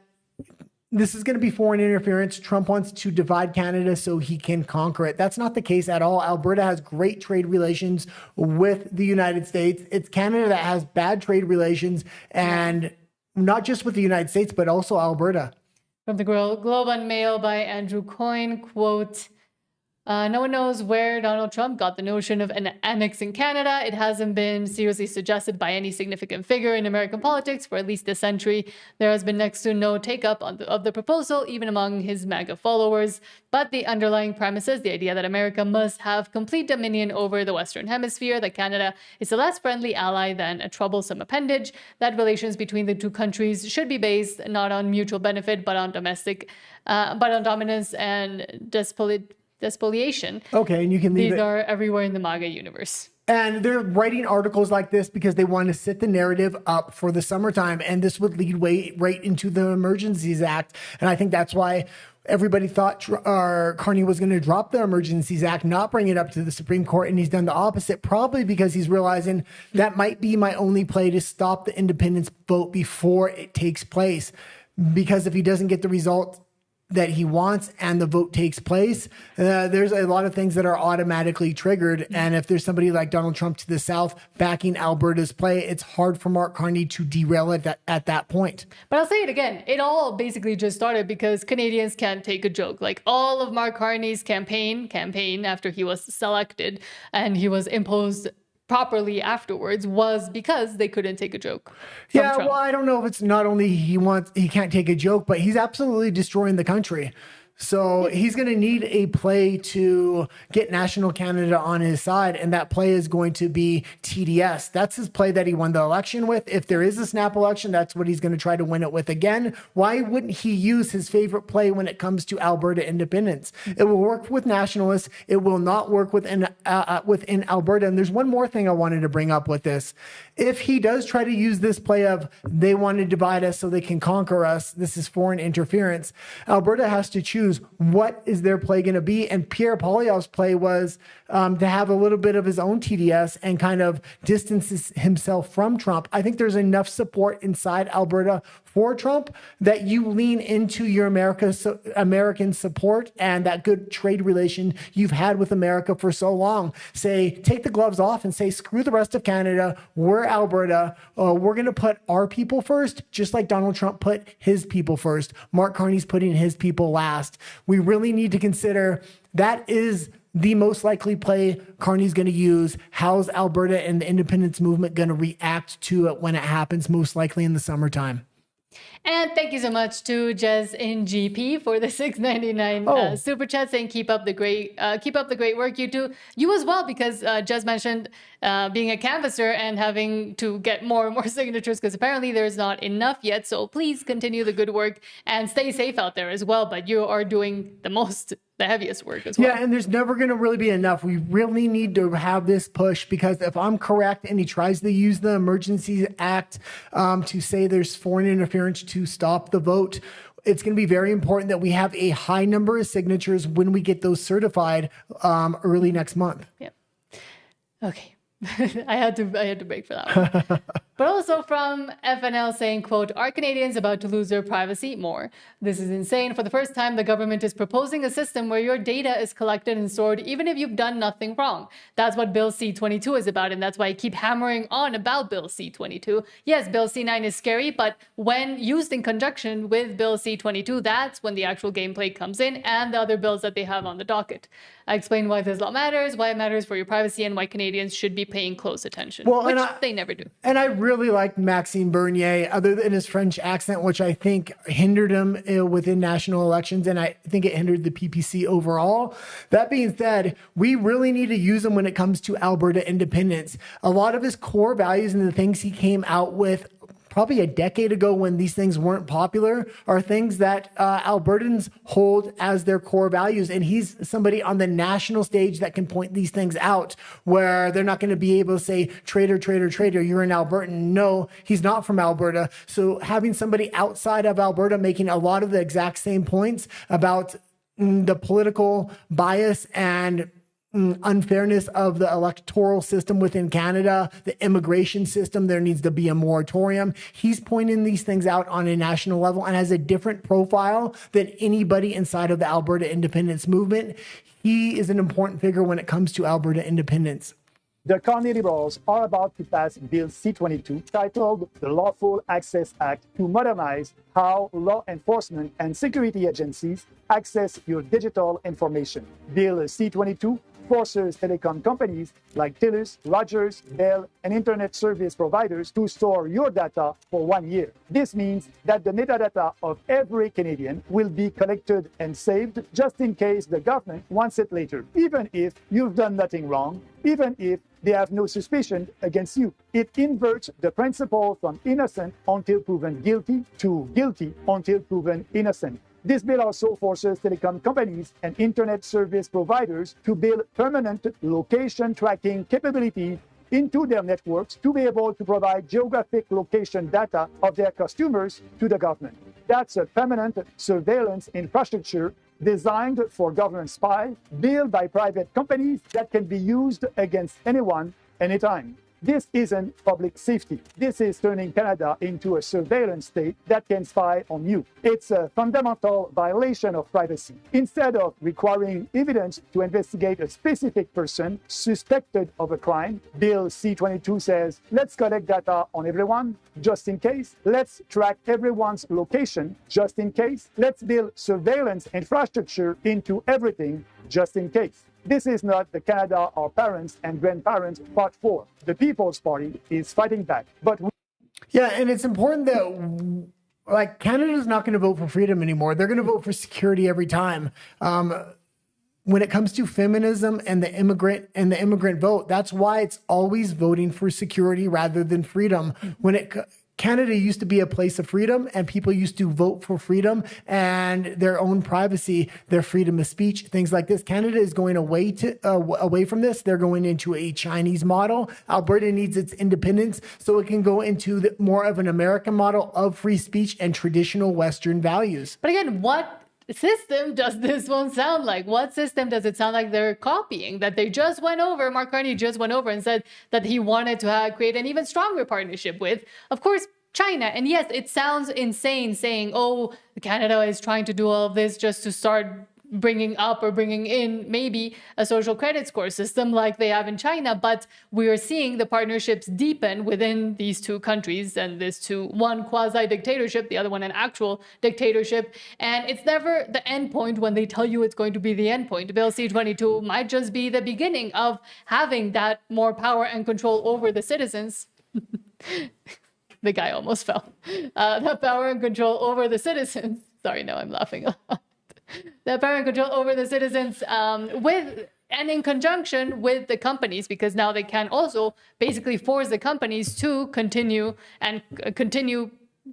to be foreign interference. Trump wants to divide Canada so he can conquer it. That's not the case at all. Alberta has great trade relations with the United States. It's Canada that has bad trade relations, and not just with the United States, but also Alberta. From the Globe and Mail by Andrew Coyne, quote, no one knows where Donald Trump got the notion of annexing Canada. It hasn't been seriously suggested by any significant figure in American politics for at least a century. There has been next to no take-up of the proposal, even among his MAGA followers. But the underlying premises, the idea that America must have complete dominion over the Western Hemisphere, that Canada is a less friendly ally than a troublesome appendage, that relations between the two countries should be based not on mutual benefit, but on dominance and despoliation. Okay, and you can leave These are everywhere in the MAGA universe. And they're writing articles like this because they want to set the narrative up for the summertime, and this would lead right into the Emergencies Act. And I think that's why everybody thought Carney was going to drop the Emergencies Act, not bring it up to the Supreme Court, and he's done the opposite, probably because he's realizing that might be my only play to stop the independence vote before it takes place. Because if he doesn't get the result that he wants and the vote takes place, there's a lot of things that are automatically triggered. And if there's somebody like Donald Trump to the south backing Alberta's play, it's hard for Mark Carney to derail it at that point. But I'll say it again, it all basically just started because Canadians can't take a joke. Like all of Mark Carney's campaign after he was selected and he was imposed properly afterwards was because they couldn't take a joke. Yeah, Trump. well, I don't know if it's not only he can't take a joke, but he's absolutely destroying the country. So he's going to need a play to get National Canada on his side, and that play is going to be TDS. That's his play that he won the election with. If there is a snap election, that's what he's going to try to win it with again. Why wouldn't he use his favorite play when it comes to Alberta independence? It will work with nationalists. It will not work within Alberta. And there's one more thing I wanted to bring up with this. If he does try to use this play of they want to divide us so they can conquer us, this is foreign interference, Alberta has to choose what is their play going to be. And Pierre Poilievre's play was to have a little bit of his own TDS and kind of distance himself from Trump. I think there's enough support inside Alberta for Trump that you lean into your American support and that good trade relation you've had with America for so long. Say, take the gloves off and say, screw the rest of Canada. We're Alberta. We're going to put our people first, just like Donald Trump put his people first. Mark Carney's putting his people last. We really need to consider that is the most likely play Carney's going to use. How's Alberta and the independence movement going to react to it when it happens, most likely in the summertime? And thank you so much to Jez in GP for the $6.99 super chat, saying keep up the great work you do. You as well, because Jez mentioned being a canvasser and having to get more and more signatures because apparently there's not enough yet. So please continue the good work and stay safe out there as well. But you are doing the heaviest work as well. Yeah, and there's never going to really be enough. We really need to have this push because if I'm correct and he tries to use the Emergencies Act to say there's foreign interference to stop the vote, it's going to be very important that we have a high number of signatures when we get those certified early next month. Yeah. Okay. I had to break for that one. But also from FNL saying, quote, "Are Canadians about to lose their privacy more? This is insane. For the first time, the government is proposing a system where your data is collected and stored even if you've done nothing wrong. That's what Bill C-22 is about, and that's why I keep hammering on about Bill C-22. Yes, Bill C-9 is scary, but when used in conjunction with Bill C-22, that's when the actual gameplay comes in and the other bills that they have on the docket. I explain why this law matters, why it matters for your privacy, and why Canadians should be paying close attention," which they never do. And I really like Maxime Bernier, other than his French accent, which I think hindered him within national elections, and I think it hindered the PPC overall. That being said, we really need to use him when it comes to Alberta independence. A lot of his core values and the things he came out with probably a decade ago when these things weren't popular are things that Albertans hold as their core values. And he's somebody on the national stage that can point these things out, where they're not going to be able to say, traitor, traitor, traitor, you're an Albertan. No, he's not from Alberta. So having somebody outside of Alberta making a lot of the exact same points about the political bias and unfairness of the electoral system within Canada, the immigration system, there needs to be a moratorium. He's pointing these things out on a national level and has a different profile than anybody inside of the Alberta independence movement. He is an important figure when it comes to Alberta independence. The Carney Liberals are about to pass Bill C-22, titled the Lawful Access Act, to modernize how law enforcement and security agencies access your digital information. Bill C-22 forces telecom companies like TELUS, Rogers, Bell, and internet service providers to store your data for 1 year. This means that the metadata of every Canadian will be collected and saved just in case the government wants it later, even if you've done nothing wrong, even if they have no suspicion against you. It inverts the principle from innocent until proven guilty to guilty until proven innocent. This bill also forces telecom companies and internet service providers to build permanent location tracking capabilities into their networks to be able to provide geographic location data of their customers to the government. That's a permanent surveillance infrastructure designed for government spies, built by private companies that can be used against anyone, anytime. This isn't public safety. This is turning Canada into a surveillance state that can spy on you. It's a fundamental violation of privacy. Instead of requiring evidence to investigate a specific person suspected of a crime, Bill C-22 says, let's collect data on everyone, just in case. Let's track everyone's location, just in case. Let's build surveillance infrastructure into everything, just in case. This is not the Canada our parents and grandparents fought for. The People's Party is fighting back. But yeah, and it's important that like Canada's not going to vote for freedom anymore. They're going to vote for security every time. When it comes to feminism and the immigrant vote, that's why it's always voting for security rather than freedom. Canada used to be a place of freedom, and people used to vote for freedom and their own privacy, their freedom of speech, things like this. Canada is going away from this. They're going into a Chinese model. Alberta needs its independence so it can go into more of an American model of free speech and traditional Western values. But again, what system does this one sound like? What system does it sound like they're copying? That they just went over, Mark Carney just went over and said that he wanted to create an even stronger partnership with, of course, China. And yes, it sounds insane saying, oh, Canada is trying to do all of this just to start bringing up or bringing in maybe a social credit score system like they have in China, but we are seeing the partnerships deepen within these two countries, and this to one quasi-dictatorship, the other one an actual dictatorship, and it's never the end point when they tell you it's going to be the end point. Bill C-22 might just be the beginning of having that more power and control over the citizens. The guy almost fell. The power and control over the citizens. Sorry, no, I'm laughing a lot. The power and control over the citizens and in conjunction with the companies, because now they can also basically force the companies to continue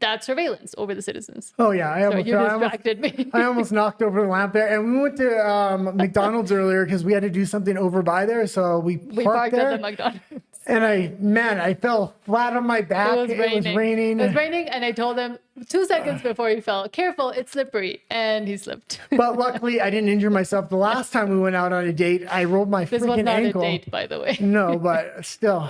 that surveillance over the citizens. Oh yeah, I almost knocked over the lamp there. And we went to McDonald's earlier because we had to do something over by there, so we parked there. At the McDonald's. And I fell flat on my back. It was raining, and I told them, 2 seconds before he fell. Careful, it's slippery. And he slipped. But luckily, I didn't injure myself. The last time we went out on a date, I rolled my This was freaking not ankle. a date, by the way. No, but still.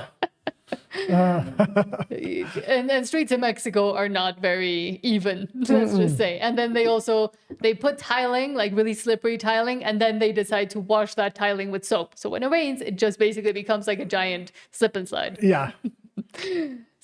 And streets in Mexico are not very even, let's just say. And then they put tiling, like really slippery tiling, and then they decide to wash that tiling with soap. So when it rains, it just basically becomes like a giant slip and slide. Yeah.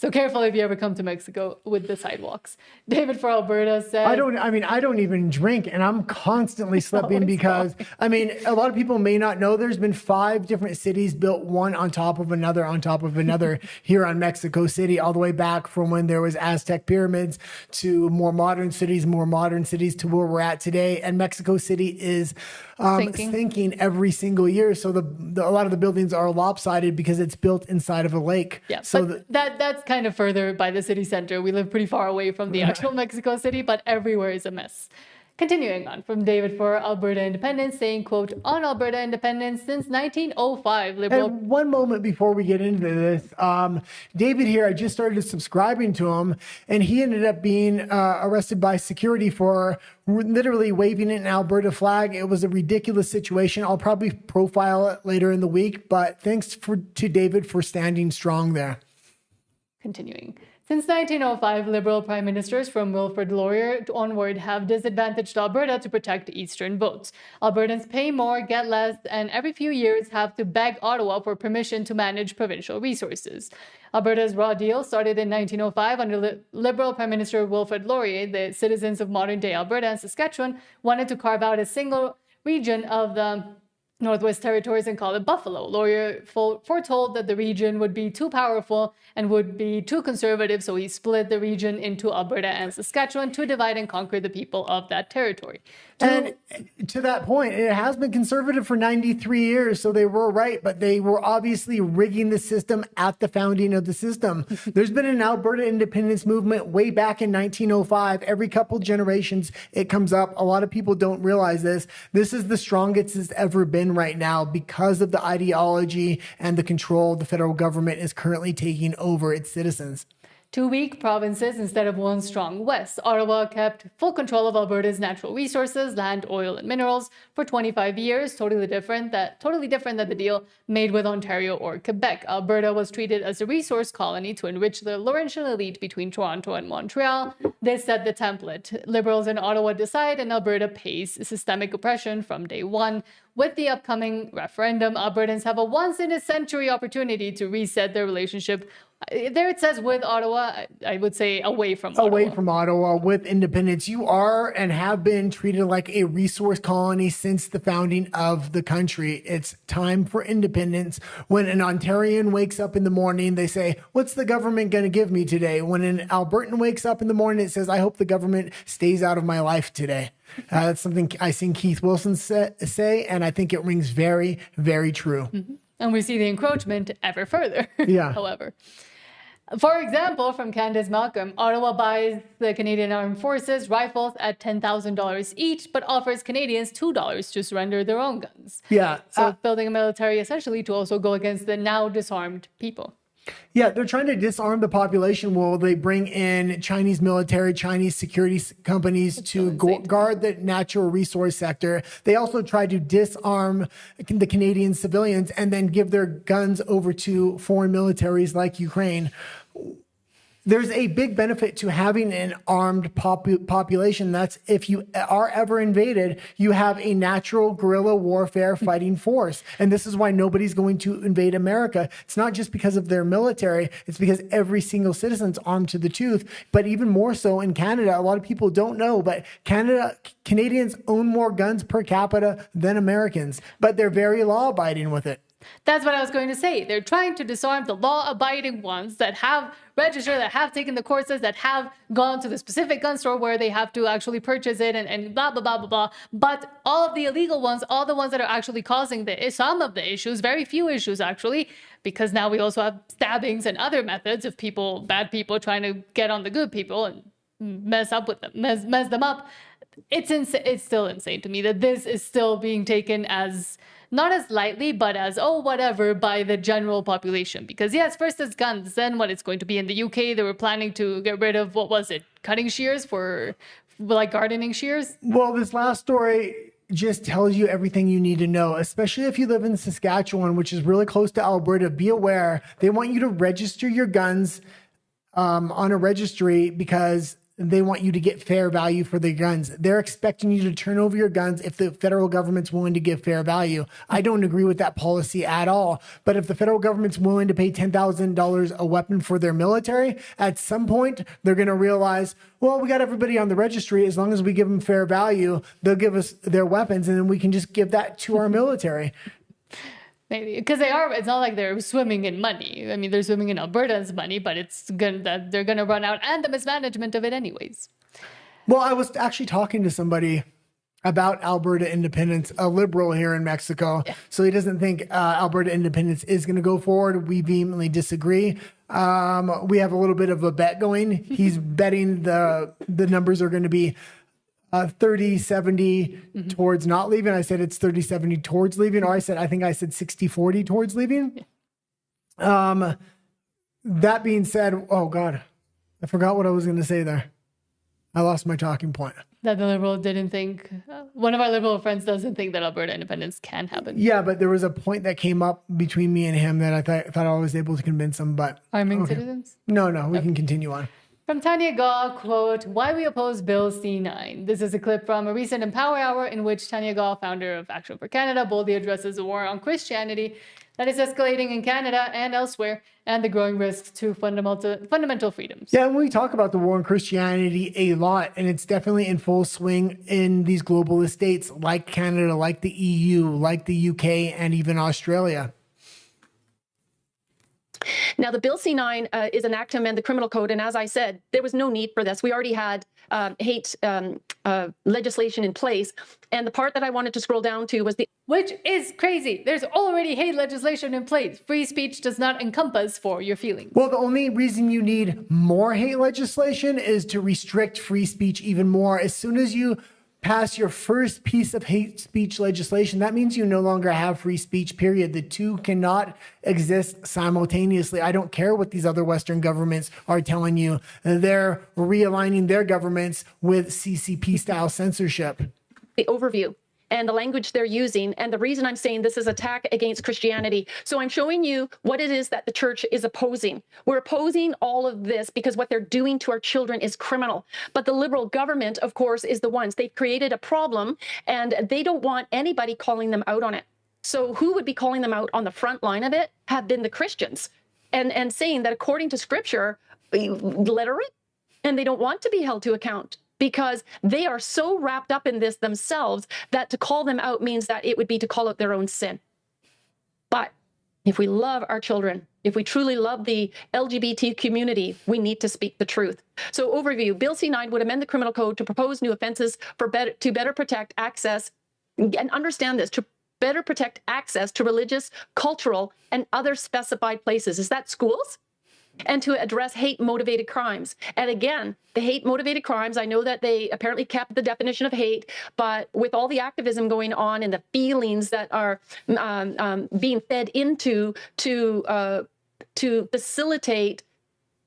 So careful if you ever come to Mexico with the sidewalks. David for Alberta says, I don't even drink, and I'm constantly slipping because, a lot of people may not know there's been 5 different cities built one on top of another here on Mexico City, all the way back from when there was Aztec pyramids to more modern cities to where we're at today. And Mexico City is sinking every single year. So a lot of the buildings are lopsided because it's built inside of a lake. Yeah, so but that's kind of further by the city center. We live pretty far away from the actual Mexico City, but everywhere is a mess. Continuing on from David for Alberta Independence, saying, quote, on Alberta Independence since 1905, Liberal... And one moment before we get into this, David here, I just started subscribing to him, and he ended up being arrested by security for literally waving an Alberta flag. It was a ridiculous situation. I'll probably profile it later in the week, but thanks to David for standing strong there. Continuing. Since 1905, Liberal Prime Ministers from Wilfrid Laurier onward have disadvantaged Alberta to protect Eastern votes. Albertans pay more, get less, and every few years have to beg Ottawa for permission to manage provincial resources. Alberta's Raw Deal started in 1905 under Liberal Prime Minister Wilfrid Laurier. The citizens of modern-day Alberta and Saskatchewan wanted to carve out a single region of the Northwest Territories and call it Buffalo. Laurier foretold that the region would be too powerful and would be too conservative, so he split the region into Alberta and Saskatchewan to divide and conquer the people of that territory. And to that point, it has been conservative for 93 years, so they were right, but they were obviously rigging the system at the founding of the system. There's been an Alberta independence movement way back in 1905. Every couple generations, it comes up. A lot of people don't realize this. This is the strongest it's ever been right now because of the ideology and the control the federal government is currently taking over its citizens. 2 weak provinces instead of one strong West. Ottawa kept full control of Alberta's natural resources, land, oil, and minerals for 25 years, totally different than the deal made with Ontario or Quebec. Alberta was treated as a resource colony to enrich the Laurentian elite between Toronto and Montreal. This set the template. Liberals in Ottawa decide, and Alberta pays systemic oppression from day one. With the upcoming referendum, Albertans have a once-in-a-century opportunity to reset their relationship. There it says with Ottawa, I would say away from Ottawa. Away from Ottawa, with independence. You are and have been treated like a resource colony since the founding of the country. It's time for independence. When an Ontarian wakes up in the morning, they say, what's the government going to give me today? When an Albertan wakes up in the morning, it says, I hope the government stays out of my life today. That's something I seen Keith Wilson say, and I think it rings very, very true. Mm-hmm. And we see the encroachment ever further, yeah. However. For example, from Candace Malcolm, Ottawa buys the Canadian Armed Forces rifles at $10,000 each, but offers Canadians $2 to surrender their own guns. Yeah. So building a military essentially to also go against the now disarmed people. Yeah, they're trying to disarm the population. Well, they bring in Chinese military, Chinese security companies to guard the natural resource sector. They also try to disarm the Canadian civilians and then give their guns over to foreign militaries like Ukraine. There's a big benefit to having an armed population. That's if you are ever invaded, you have a natural guerrilla warfare fighting force. And this is why nobody's going to invade America. It's not just because of their military. It's because every single citizen's armed to the tooth. But even more so in Canada, a lot of people don't know, but Canadians own more guns per capita than Americans, but they're very law-abiding with it. That's what I was going to say. They're trying to disarm the law-abiding ones that have registered, that have taken the courses, that have gone to the specific gun store where they have to actually purchase it and blah, blah, blah, blah, blah. But all of the illegal ones, all the ones that are actually causing some of the issues, very few issues actually, because now we also have stabbings and other methods of people, bad people trying to get on the good people and mess up with them, mess them up. it's still insane to me that this is still being taken as not as lightly, but as, oh, whatever, by the general population. Because yes, first it's guns, then what it's going to be in the UK, they were planning to get rid of, what was it, cutting shears for like gardening shears? Well, this last story just tells you everything you need to know, especially if you live in Saskatchewan, which is really close to Alberta. Be aware, they want you to register your guns on a registry because they want you to get fair value for the guns. They're expecting you to turn over your guns if the federal government's willing to give fair value. I don't agree with that policy at all. But if the federal government's willing to pay $10,000 a weapon for their military, at some point, they're going to realize, well, we got everybody on the registry. As long as we give them fair value, they'll give us their weapons, and then we can just give that to our military. Maybe because it's not like they're swimming in money. I mean, they're swimming in Alberta's money, but they're gonna run out, and the mismanagement of it anyways. Well, I was actually talking to somebody about Alberta independence, a liberal here in Mexico. Yeah. So he doesn't think Alberta independence is going to go forward. We vehemently disagree. We have a little bit of a bet going. He's betting the numbers are going to be 30-70 towards not leaving. I said it's 30-70 towards leaving, or I think I said 60-40 towards leaving. Yeah. That being said, oh God, I forgot what I was going to say there. I lost my talking point. That the Liberal didn't think, one of our Liberal friends doesn't think that Alberta independence can happen. Yeah, but there was a point that came up between me and him that I thought I was able to convince him, but... Arming citizens? No, we can continue on. From Tanya Gaw, quote, "Why we oppose Bill C9." This is a clip from a recent Empower Hour in which Tanya Gaw, founder of Action for Canada, boldly addresses the war on Christianity that is escalating in Canada and elsewhere, and the growing risks to fundamental freedoms. Yeah, and we talk about the war on Christianity a lot, and it's definitely in full swing in these globalist states like Canada, like the EU, like the UK, and even Australia. Now, the Bill C9 is an act to amend the criminal code. And as I said, there was no need for this. We already had hate legislation in place. And the part that I wanted to scroll down to was which is crazy. There's already hate legislation in place. Free speech does not encompass for your feelings. Well, the only reason you need more hate legislation is to restrict free speech even more. As soon as you pass your first piece of hate speech legislation, that means you no longer have free speech, period. The two cannot exist simultaneously. I don't care what these other Western governments are telling you. They're realigning their governments with CCP-style censorship. The overview and the language they're using. And the reason I'm saying this is attack against Christianity. So I'm showing you what it is that the church is opposing. We're opposing all of this because what they're doing to our children is criminal. But the Liberal government, of course, is the ones. They've created a problem and they don't want anybody calling them out on it. So who would be calling them out on the front line of it have been the Christians and saying that according to Scripture, let her rip. And they don't want to be held to account, because they are so wrapped up in this themselves that to call them out means that it would be to call out their own sin. But if we love our children, if we truly love the LGBT community, we need to speak the truth. So overview, Bill C9 would amend the criminal code to propose new offenses to better protect access, and understand this, to better protect access to religious, cultural, and other specified places. Is that schools? And to address hate-motivated crimes. And again, the hate-motivated crimes, I know that they apparently kept the definition of hate, but with all the activism going on and the feelings that are being fed into to facilitate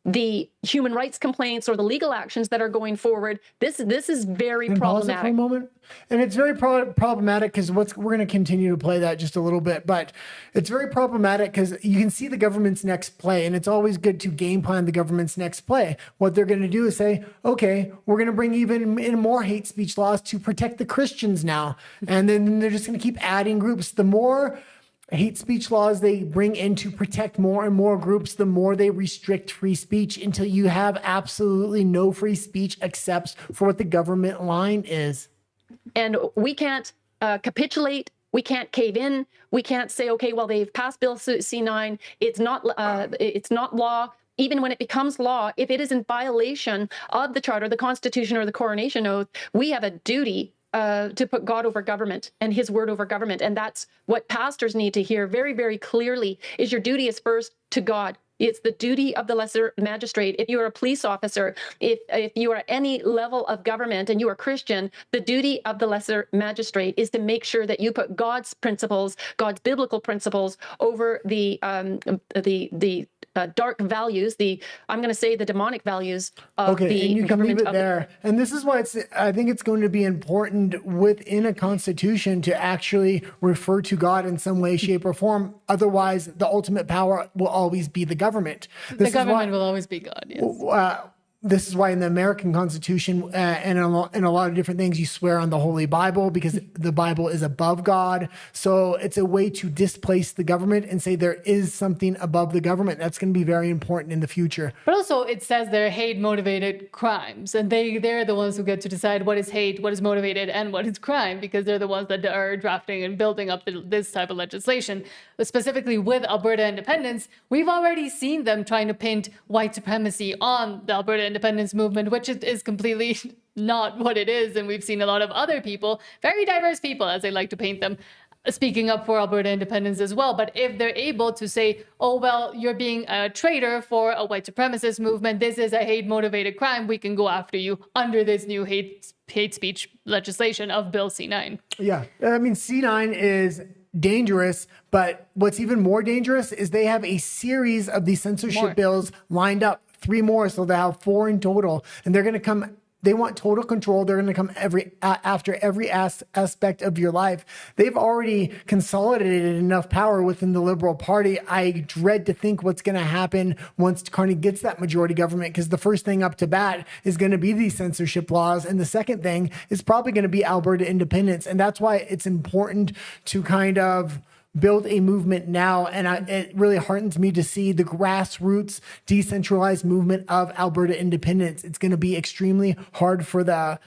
the human rights complaints or the legal actions that are going forward, this is very problematic. Pause it for a moment. And it's very problematic because we're going to continue to play that just a little bit, but it's very problematic because you can see the government's next play, and it's always good to game plan the government's next play. What they're going to do is say, okay, we're going to bring even in more hate speech laws to protect the Christians now. And then they're just going to keep adding groups. The more hate speech laws they bring in to protect more and more groups, the more they restrict free speech until you have absolutely no free speech except for what the government line is. And we can't capitulate. We can't cave in. We can't say, okay, well, they've passed Bill C9. It's not law. Even when it becomes law, if it is in violation of the Charter, the Constitution, or the Coronation Oath, we have a duty to put God over government and his word over government. And that's what pastors need to hear very, very clearly, is your duty is first to God. It's the duty of the lesser magistrate. If you're a police officer, if you are any level of government and you are Christian, the duty of the lesser magistrate is to make sure that you put God's principles, God's biblical principles, over the dark values, I'm going to say the demonic values of okay, the and you can government. leave it there. And this is why I think it's going to be important within a constitution to actually refer to God in some way, shape, or form. Otherwise, the ultimate power will always be the government. The government will always be God, yes. This is why in the American Constitution and in a lot of different things, you swear on the Holy Bible because the Bible is above God. So it's a way to displace the government and say there is something above the government. That's going to be very important in the future. But also it says they're hate-motivated crimes, and they're the ones who get to decide what is hate, what is motivated, and what is crime, because they're the ones that are drafting and building up this type of legislation. But specifically with Alberta independence, we've already seen them trying to paint white supremacy on the Alberta independence movement, which is completely not what it is. And we've seen a lot of other people, very diverse people, as they like to paint them, speaking up for Alberta independence as well. But if they're able to say, oh, well, you're being a traitor for a white supremacist movement, this is a hate-motivated crime, we can go after you under this new hate speech legislation of Bill C9. Yeah, I mean, C9 is dangerous, but what's even more dangerous is they have a series of these censorship bills lined up, 3 more, so they'll have 4 in total, and they're going to come. They want total control. They're going to come after every aspect of your life. They've already consolidated enough power within the Liberal Party. I dread to think what's going to happen once Carney gets that majority government, because the first thing up to bat is going to be these censorship laws, and the second thing is probably going to be Alberta independence. And that's why it's important to kind of build a movement now. And it really heartens me to see the grassroots decentralized movement of Alberta independence. It's going to be extremely hard for the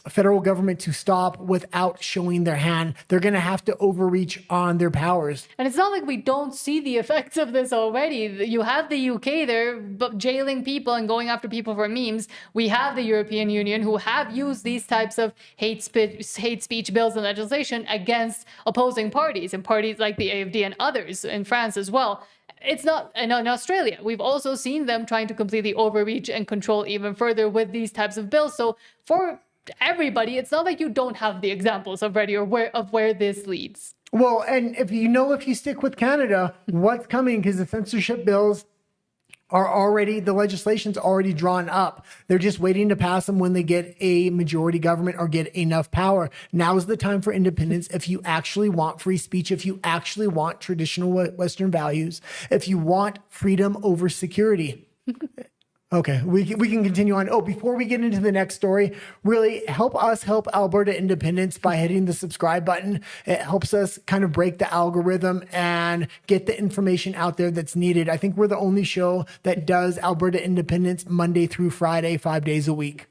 federal government to stop without showing their hand. They're going to have to overreach on their powers. And it's not like we don't see the effects of this already. You have the UK there jailing people and going after people for memes. We have the European Union who have used these types of hate speech bills and legislation against opposing parties, and parties like the AFD and others in France as well. It's not in Australia. We've also seen them trying to completely overreach and control even further with these types of bills. So for everybody, it's not like you don't have the examples already or where this leads. Well, and if you stick with Canada, what's coming, because the censorship bills are already, the legislation's already drawn up. They're just waiting to pass them when they get a majority government or get enough power. Now's the time for independence. If you actually want free speech, if you actually want traditional Western values, if you want freedom over security. Okay, we can continue on. Oh, before we get into the next story, really help us help Alberta independence by hitting the subscribe button. It helps us kind of break the algorithm and get the information out there that's needed. I think we're the only show that does Alberta independence Monday through Friday, 5 days a week.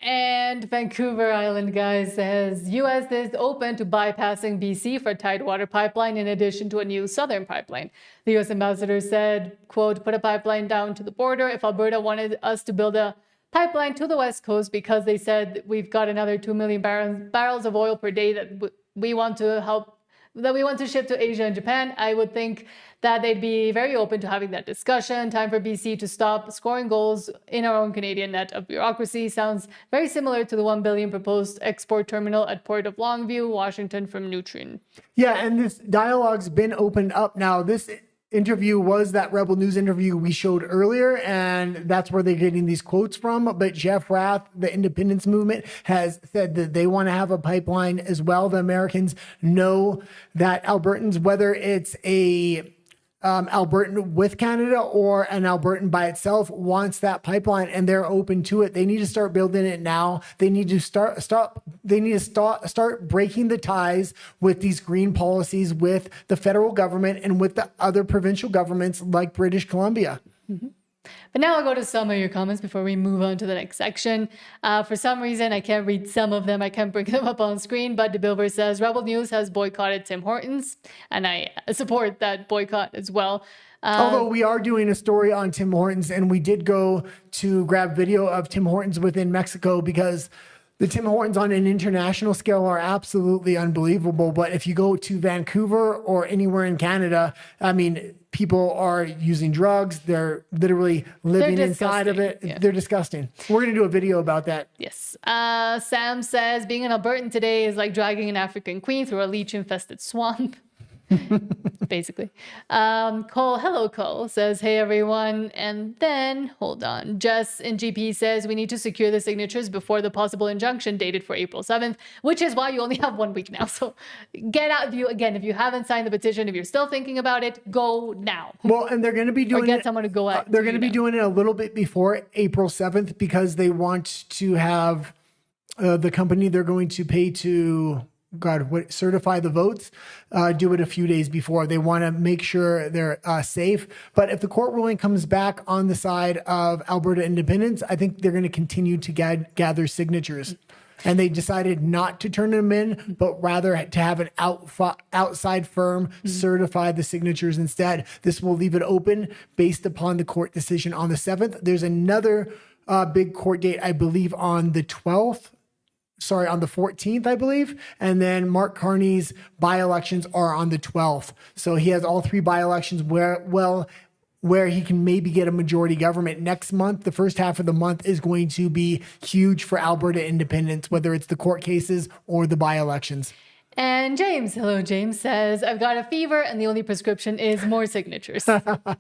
And Vancouver Island, guys, says U.S. is open to bypassing BC for Tidewater pipeline in addition to a new southern pipeline. The U.S. ambassador said, quote, put a pipeline down to the border. If Alberta wanted us to build a pipeline to the west coast because they said we've got another 2 million barrels of oil per day that we want to ship to Asia and Japan, I would think that they'd be very open to having that discussion. Time for BC to stop scoring goals in our own Canadian net of bureaucracy. Sounds very similar to the $1 billion proposed export terminal at Port of Longview, Washington from Nutrien. Yeah, and this dialogue's been opened up now. This interview was that Rebel News interview we showed earlier, and that's where they're getting these quotes from. But Jeff Rath, the independence movement, has said that they want to have a pipeline as well. The Americans know that Albertans, whether it's a Albertan with Canada or an Albertan by itself, wants that pipeline, and they're open to it. They need to start building it now. They need to start breaking the ties with these green policies with the federal government and with the other provincial governments like British Columbia. Mm-hmm. But now I'll go to some of your comments before we move on to the next section. For some reason, I can't read some of them. I can't bring them up on screen. But DeBilver says, Rebel News has boycotted Tim Hortons. And I support that boycott as well. Although we are doing a story on Tim Hortons, and we did go to grab video of Tim Hortons within Mexico, because the Tim Hortons on an international scale are absolutely unbelievable. But if you go to Vancouver or anywhere in Canada, I mean, people are using drugs. They're literally living inside of it. Yeah. They're disgusting. We're going to do a video about that. Yes. Sam says, being an Albertan today is like dragging an African queen through a leech-infested swamp. Basically. Hello Cole says, hey everyone. And then, hold on. Jess in GP says, we need to secure the signatures before the possible injunction dated for April 7th, which is why you only have 1 week now. So get out if you haven't signed the petition, if you're still thinking about it, go now. Well, and they're going to be doing get someone to go out. They're going to be doing it a little bit before April 7th because they want to have the company they're going to pay to certify the votes, do it a few days before. They want to make sure they're safe. But if the court ruling comes back on the side of Alberta independence, I think they're going to continue to gather signatures. And they decided not to turn them in, but rather to have an outside firm certify the signatures instead. This will leave it open based upon the court decision on the 7th. There's another big court date, I believe, on the 12th. Sorry, on the 14th, I believe. And then Mark Carney's by-elections are on the 12th. So he has all 3 by-elections where he can maybe get a majority government. Next month, the first half of the month is going to be huge for Alberta independence, whether it's the court cases or the by-elections. And James, hello, James says, I've got a fever and the only prescription is more signatures.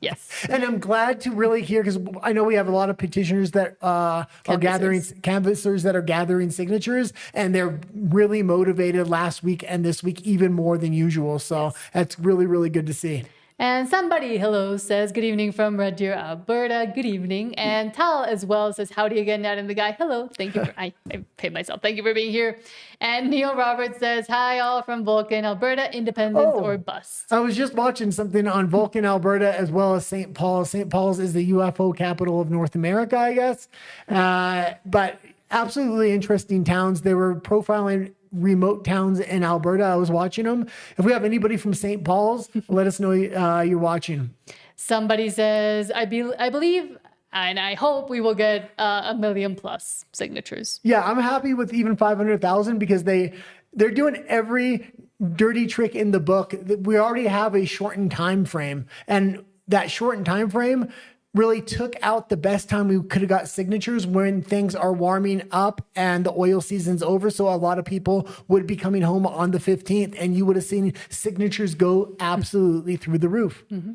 Yes. And I'm glad to really hear, because I know we have a lot of petitioners that are canvassers that are gathering signatures, and they're really motivated last week and this week even more than usual. So that's really, really good to see. And somebody, hello, says, good evening from Red Deer, Alberta. Good evening. And Tal as well says, howdy again, Nat and the guy. Hello. Thank you. I paid myself. Thank you for being here. And Neil Roberts says, hi, all from Vulcan, Alberta, independence or bust. I was just watching something on Vulcan, Alberta, as well as St. Paul's. St. Paul's is the UFO capital of North America, I guess. But absolutely interesting towns. They were profiling remote towns in Alberta. I was watching them. If we have anybody from St. Paul's, let us know you're watching. Somebody says, I believe and I hope we will get 1 million plus signatures. Yeah, I'm happy with even 500,000 because they're doing every dirty trick in the book. We already have a shortened time frame, and that shortened time frame really took out the best time we could have got signatures when things are warming up and the oil season's over. So a lot of people would be coming home on the 15th, and you would have seen signatures go absolutely through the roof. Mm-hmm.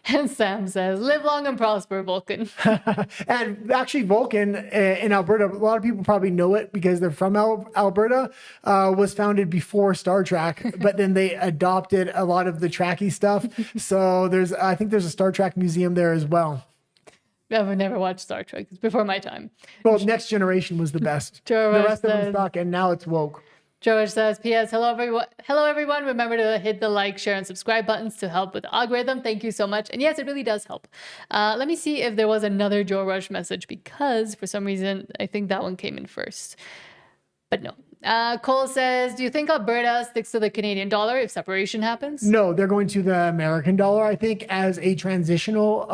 And Sam says, live long and prosper, Vulcan. And actually, Vulcan in Alberta, a lot of people probably know it because they're from Alberta, was founded before Star Trek, but then they adopted a lot of the Trekkie stuff. So I think there's a Star Trek museum there as well. I've never watched Star Trek. It's before my time. Well, Next Generation was the best. The rest of them suck, and now it's woke. George says, P.S. Hello, everyone. Remember to hit the like, share, and subscribe buttons to help with the algorithm. Thank you so much. And yes, it really does help. Let me see if there was another Joe Rush message, because for some reason, I think that one came in first. But no. Cole says, do you think Alberta sticks to the Canadian dollar if separation happens? No, they're going to the American dollar, I think, as a transitional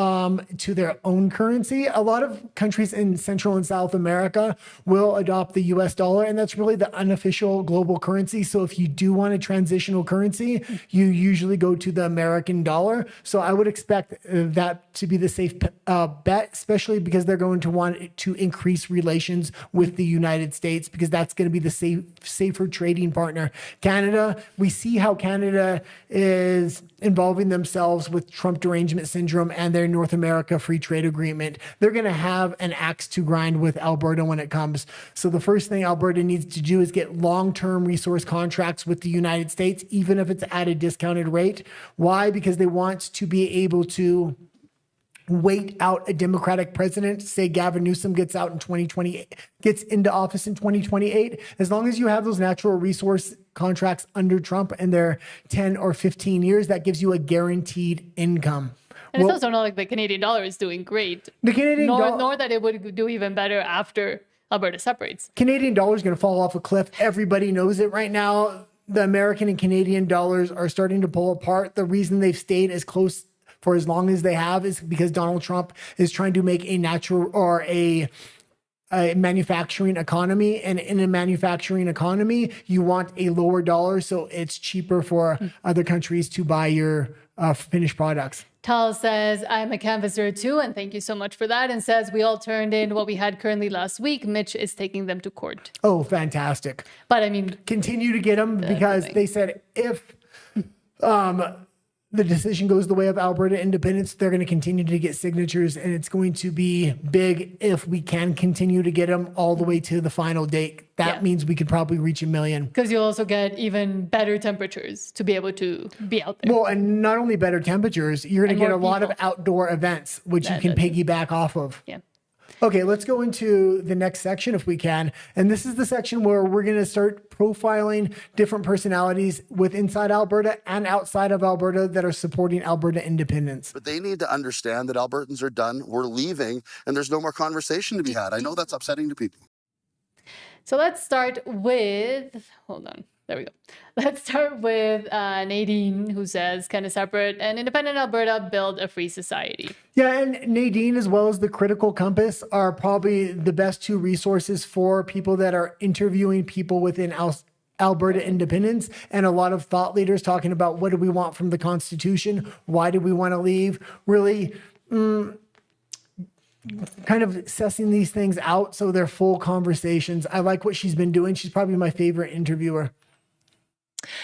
to their own currency. A lot of countries in Central and South America will adopt the US dollar, and that's really the unofficial global currency. So if you do want a transitional currency, you usually go to the American dollar. So I would expect that to be the safe bet, especially because they're going to want to increase relations with the United States, because that's going to be the safer trading partner. Canada, we see how Canada is involving themselves with Trump derangement syndrome and their North America free trade agreement. They're going to have an axe to grind with Alberta when it comes. So the first thing Alberta needs to do is get long-term resource contracts with the United States, even if it's at a discounted rate. Why? Because they want to be able to wait out a Democratic president. Say Gavin Newsom gets into office in 2028. As long as you have those natural resource contracts under Trump and they're 10 or 15 years, that gives you a guaranteed income. And it's also not like the Canadian dollar is doing great. The Canadian nor that it would do even better after Alberta separates. Canadian dollar is going to fall off a cliff. Everybody knows it right now. The American and Canadian dollars are starting to pull apart. The reason they've stayed as close for as long as they have is because Donald Trump is trying to make a natural or a a manufacturing economy, and in a manufacturing economy, you want a lower dollar, so it's cheaper for other countries to buy your finished products. Tal says, I'm a canvasser too, and thank you so much for that, and says, we all turned in what we had currently last week. Mitch is taking them to court. Oh, fantastic. But I mean, continue to get them because they said if the decision goes the way of Alberta independence, they're going to continue to get signatures, and it's going to be big if we can continue to get them all the way to the final date. That means we could probably reach 1 million. Because you'll also get even better temperatures to be able to be out there. Well, and not only better temperatures, you're going to get a lot of outdoor events, which you can piggyback off of. Yeah. Okay, let's go into the next section if we can. And this is the section where we're going to start profiling different personalities with inside Alberta and outside of Alberta that are supporting Alberta independence. But they need to understand that Albertans are done, we're leaving, and there's no more conversation to be had. I know that's upsetting to people. So let's start with, hold on, there we go. Let's start with Nadine, who says, can a separate and independent Alberta build a free society? Yeah, and Nadine, as well as the Critical Compass, are probably the best two resources for people that are interviewing people within Alberta independence, and a lot of thought leaders talking about what do we want from the Constitution, why do we want to leave, really kind of sussing these things out so they're full conversations. I like what she's been doing. She's probably my favorite interviewer.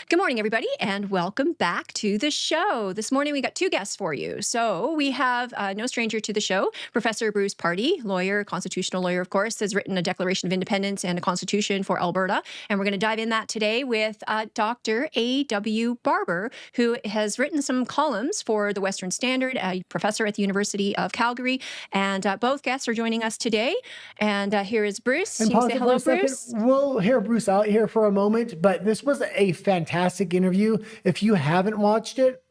Good morning, everybody, and welcome back to the show. This morning, we got two guests for you. So we have no stranger to the show, Professor Bruce Pardy, lawyer, constitutional lawyer, of course, has written a Declaration of Independence and a Constitution for Alberta. And we're going to dive in that today with Dr. A.W. Barber, who has written some columns for the Western Standard, a professor at the University of Calgary. And both guests are joining us today. And here is Bruce. And Can you say hello, Bruce? We'll hear Bruce out here for a moment, but this was a fantastic interview. If you haven't watched it,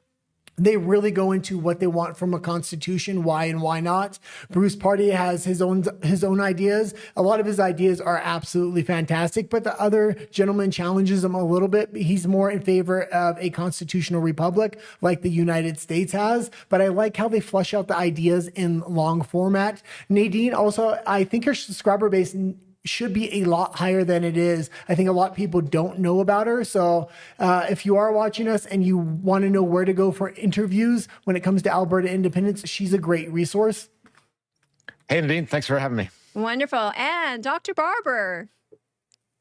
they really go into what they want from a constitution, why and why not. Bruce Pardy has his own ideas. A lot of his ideas are absolutely fantastic, but the other gentleman challenges him a little bit. He's more in favor of a constitutional republic like the United States has, but I like how they flush out the ideas in long format. Nadine also, I think her subscriber base should be a lot higher than it is. I think a lot of people don't know about her. So if you are watching us and you want to know where to go for interviews when it comes to Alberta independence, she's a great resource. Hey, Nadine, thanks for having me. Wonderful. And Dr. Barber.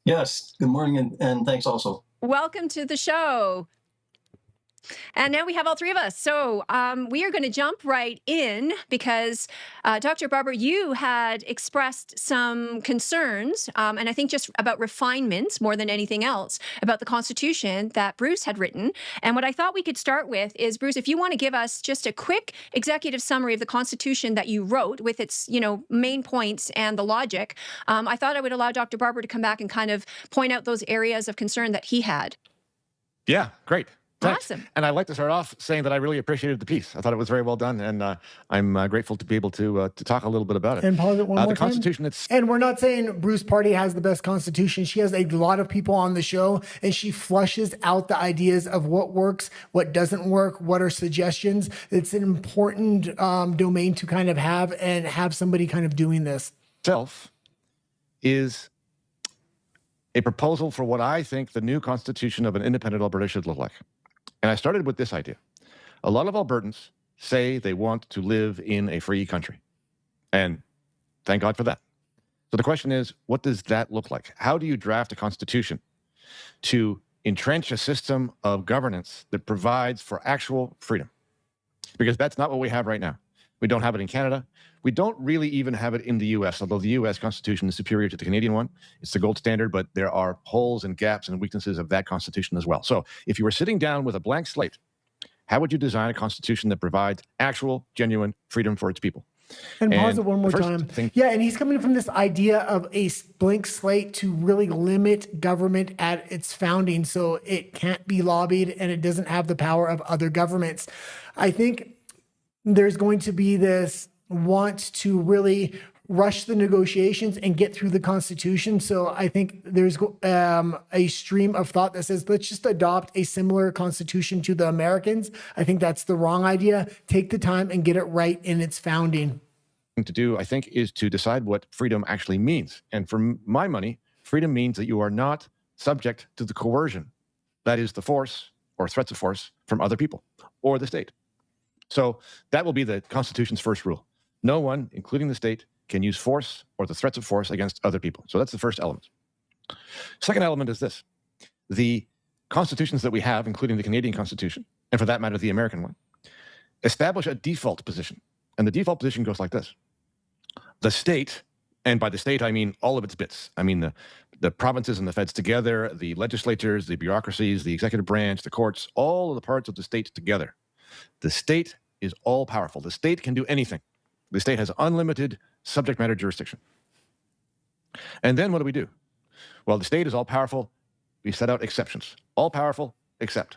Yes, good morning, and thanks also. Welcome to the show. And now we have all three of us. So we are going to jump right in because, Dr. Barber, you had expressed some concerns, and I think just about refinements more than anything else, about the Constitution that Bruce had written. And what I thought we could start with is, Bruce, if you want to give us just a quick executive summary of the Constitution that you wrote with its, main points and the logic, I thought I would allow Dr. Barber to come back and kind of point out those areas of concern that he had. Yeah, great. Thanks. Awesome. And I'd like to start off saying that I really appreciated the piece. I thought it was very well done, and I'm grateful to be able to talk a little bit about it. And pause it one more the time. Constitution, it's... And we're not saying Bruce Pardy has the best Constitution. She has a lot of people on the show, and she flushes out the ideas of what works, what doesn't work, what are suggestions. It's an important domain to kind of have and have somebody kind of doing this. Itself is a proposal for what I think the new Constitution of an independent Alberta should look like. And I started with this idea. A lot of Albertans say they want to live in a free country. And thank God for that. So the question is, what does that look like? How do you draft a constitution to entrench a system of governance that provides for actual freedom? Because that's not what we have right now. We don't have it in Canada. We don't really even have it in the U.S., although the U.S. Constitution is superior to the Canadian one. It's the gold standard, but there are holes and gaps and weaknesses of that Constitution as well. So if you were sitting down with a blank slate, how would you design a Constitution that provides actual, genuine freedom for its people? And pause it one more time. Yeah, and he's coming from this idea of a blank slate to really limit government at its founding so it can't be lobbied and it doesn't have the power of other governments. I think there's going to be this want to really rush the negotiations and get through the Constitution. So I think there's a stream of thought that says, let's just adopt a similar Constitution to the Americans. I think that's the wrong idea. Take the time and get it right in its founding. to do, I think, is to decide what freedom actually means. And for my money, freedom means that you are not subject to the coercion, that is the force or threats of force from other people or the state. So that will be the Constitution's first rule. No one, including the state, can use force or the threats of force against other people. So that's the first element. Second element is this. The constitutions that we have, including the Canadian Constitution, and for that matter, the American one, establish a default position. And the default position goes like this. The state, and by the state, I mean all of its bits. I mean the provinces and the feds together, the legislatures, the bureaucracies, the executive branch, the courts, all of the parts of the state together. The state is all powerful. The state can do anything. The state has unlimited subject matter jurisdiction. And then what do? Well, the state is all powerful. We set out exceptions. All powerful, except.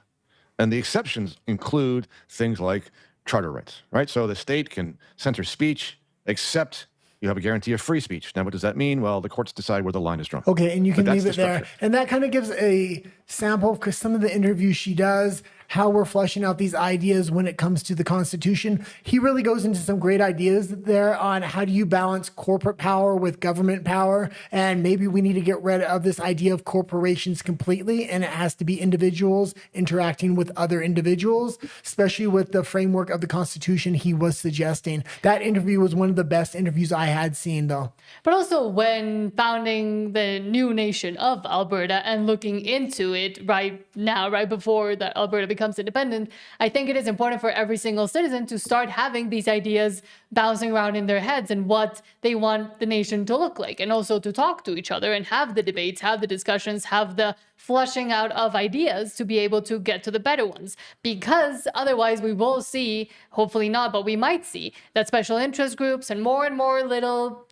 And the exceptions include things like charter rights, right? So the state can censor speech, except you have a guarantee of free speech. Now, what does that mean? Well, the courts decide where the line is drawn. Okay, and you can leave it there. Structure. And that kind of gives a sample, because some of the interviews she does, how we're fleshing out these ideas when it comes to the Constitution. He really goes into some great ideas there on how do you balance corporate power with government power. And maybe we need to get rid of this idea of corporations completely, and it has to be individuals interacting with other individuals, especially with the framework of the Constitution he was suggesting. That interview was one of the best interviews I had seen, though. But also when founding the new nation of Alberta and looking into it right now, right before that Alberta becomes independent, I think it is important for every single citizen to start having these ideas bouncing around in their heads and what they want the nation to look like, and also to talk to each other and have the debates, have the discussions, have the flushing out of ideas to be able to get to the better ones. Because otherwise we will see, hopefully not, but we might see that special interest groups and more little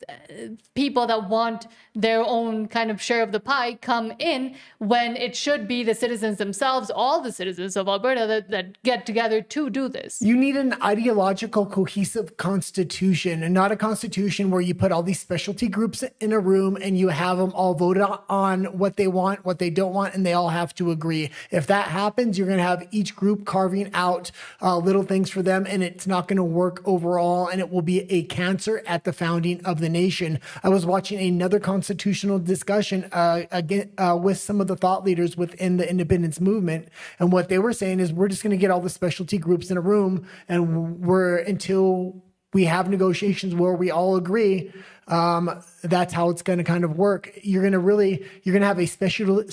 people that want their own kind of share of the pie come in, when it should be the citizens themselves, all the citizens of Alberta that get together to do this. You need an ideological, cohesive constitution, and not a constitution where you put all these specialty groups in a room and you have them all vote on what they want, what they don't want, and they all have to agree. If that happens, you're going to have each group carving out little things for them, and it's not going to work overall, and it will be a cancer at the founding of the nation. I was watching another constitutional discussion again with some of the thought leaders within the independence movement, and what they were saying is we're just going to get all the specialty groups in a room, and until we have negotiations where we all agree, that's how it's going to kind of work. You're going to have a special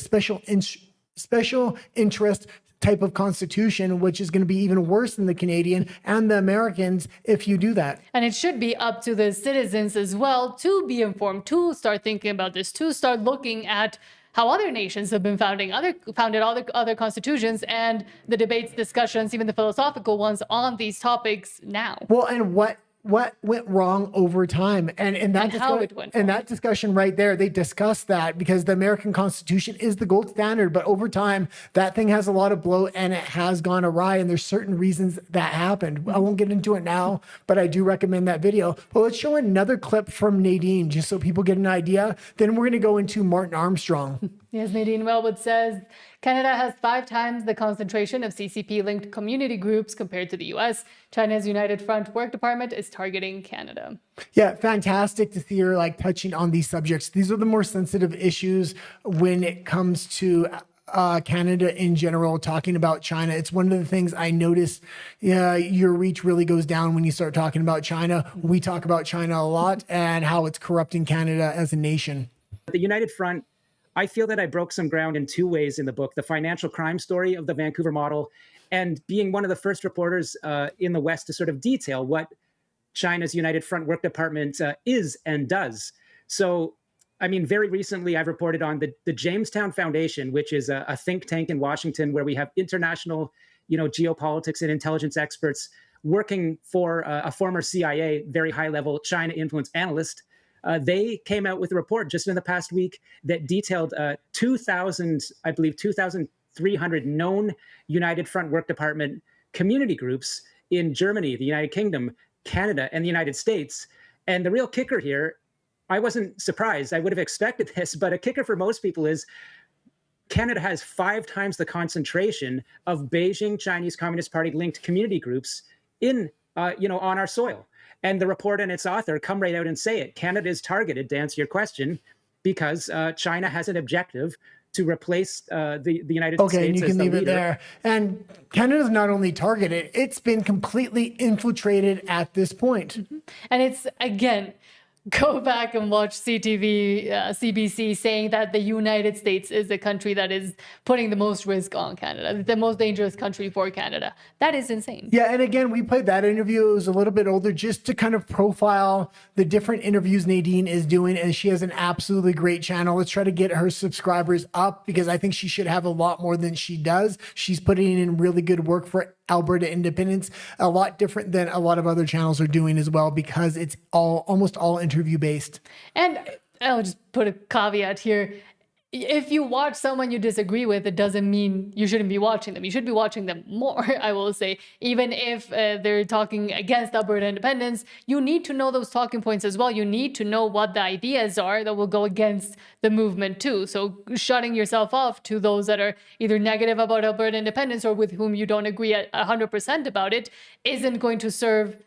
interest type of constitution, which is going to be even worse than the Canadian and the Americans if you do that. And it should be up to the citizens as well to be informed, to start thinking about this, to start looking at how other nations have been founded other constitutions, and the debates, discussions, even the philosophical ones on these topics now. Well, and what went wrong over time, and how it went wrong. And that discussion right there, they discussed that, because the American Constitution is the gold standard, but over time that thing has a lot of bloat and it has gone awry, and there's certain reasons that happened. I won't get into it now, but I do recommend that video. But let's show another clip from Nadine just so people get an idea. Then we're going to go into Martin Armstrong. Yes, Nadine Wellwood says Canada has 5 times the concentration of CCP-linked community groups compared to the U.S. China's United Front Work Department is targeting Canada. Yeah, fantastic to see her touching on these subjects. These are the more sensitive issues when it comes to Canada in general, talking about China. It's one of the things I notice. Your reach really goes down when you start talking about China. We talk about China a lot and how it's corrupting Canada as a nation. The United Front, I feel that I broke some ground in 2 ways in the book: the financial crime story of the Vancouver model, and being one of the first reporters in the West to sort of detail what China's United Front Work Department is and does. So, I mean, very recently I've reported on the Jamestown Foundation, which is a think tank in Washington where we have international, geopolitics and intelligence experts working for a former CIA, very high-level China influence analyst. They came out with a report just in the past week that detailed 2,300 known United Front Work Department community groups in Germany, the United Kingdom, Canada, and the United States. And the real kicker here, I wasn't surprised. I would have expected this, but a kicker for most people is Canada has 5 times the concentration of Beijing Chinese Communist Party linked community groups in, on our soil. And the report and its author come right out and say it. Canada is targeted, to answer your question, because China has an objective to replace the United States. Okay, and you as can the leave it leader. there. And Canada's not only targeted, it's been completely infiltrated at this point. And it's, again, go back and watch CTV, CBC saying that the United States is the country that is putting the most risk on Canada, the most dangerous country for Canada. That is insane. Yeah, and again, we played that interview. It was a little bit older just to kind of profile the different interviews Nadine is doing. And she has an absolutely great channel. Let's try to get her subscribers up because I think she should have a lot more than she does. She's putting in really good work for Alberta independence, a lot different than a lot of other channels are doing as well because it's almost all interview based. And I'll just put a caveat here. If you watch someone you disagree with, it doesn't mean you shouldn't be watching them. You should be watching them more, I will say. Even if they're talking against Alberta independence, you need to know those talking points as well. You need to know what the ideas are that will go against the movement too. So shutting yourself off to those that are either negative about Alberta independence or with whom you don't agree 100% about it isn't going to serve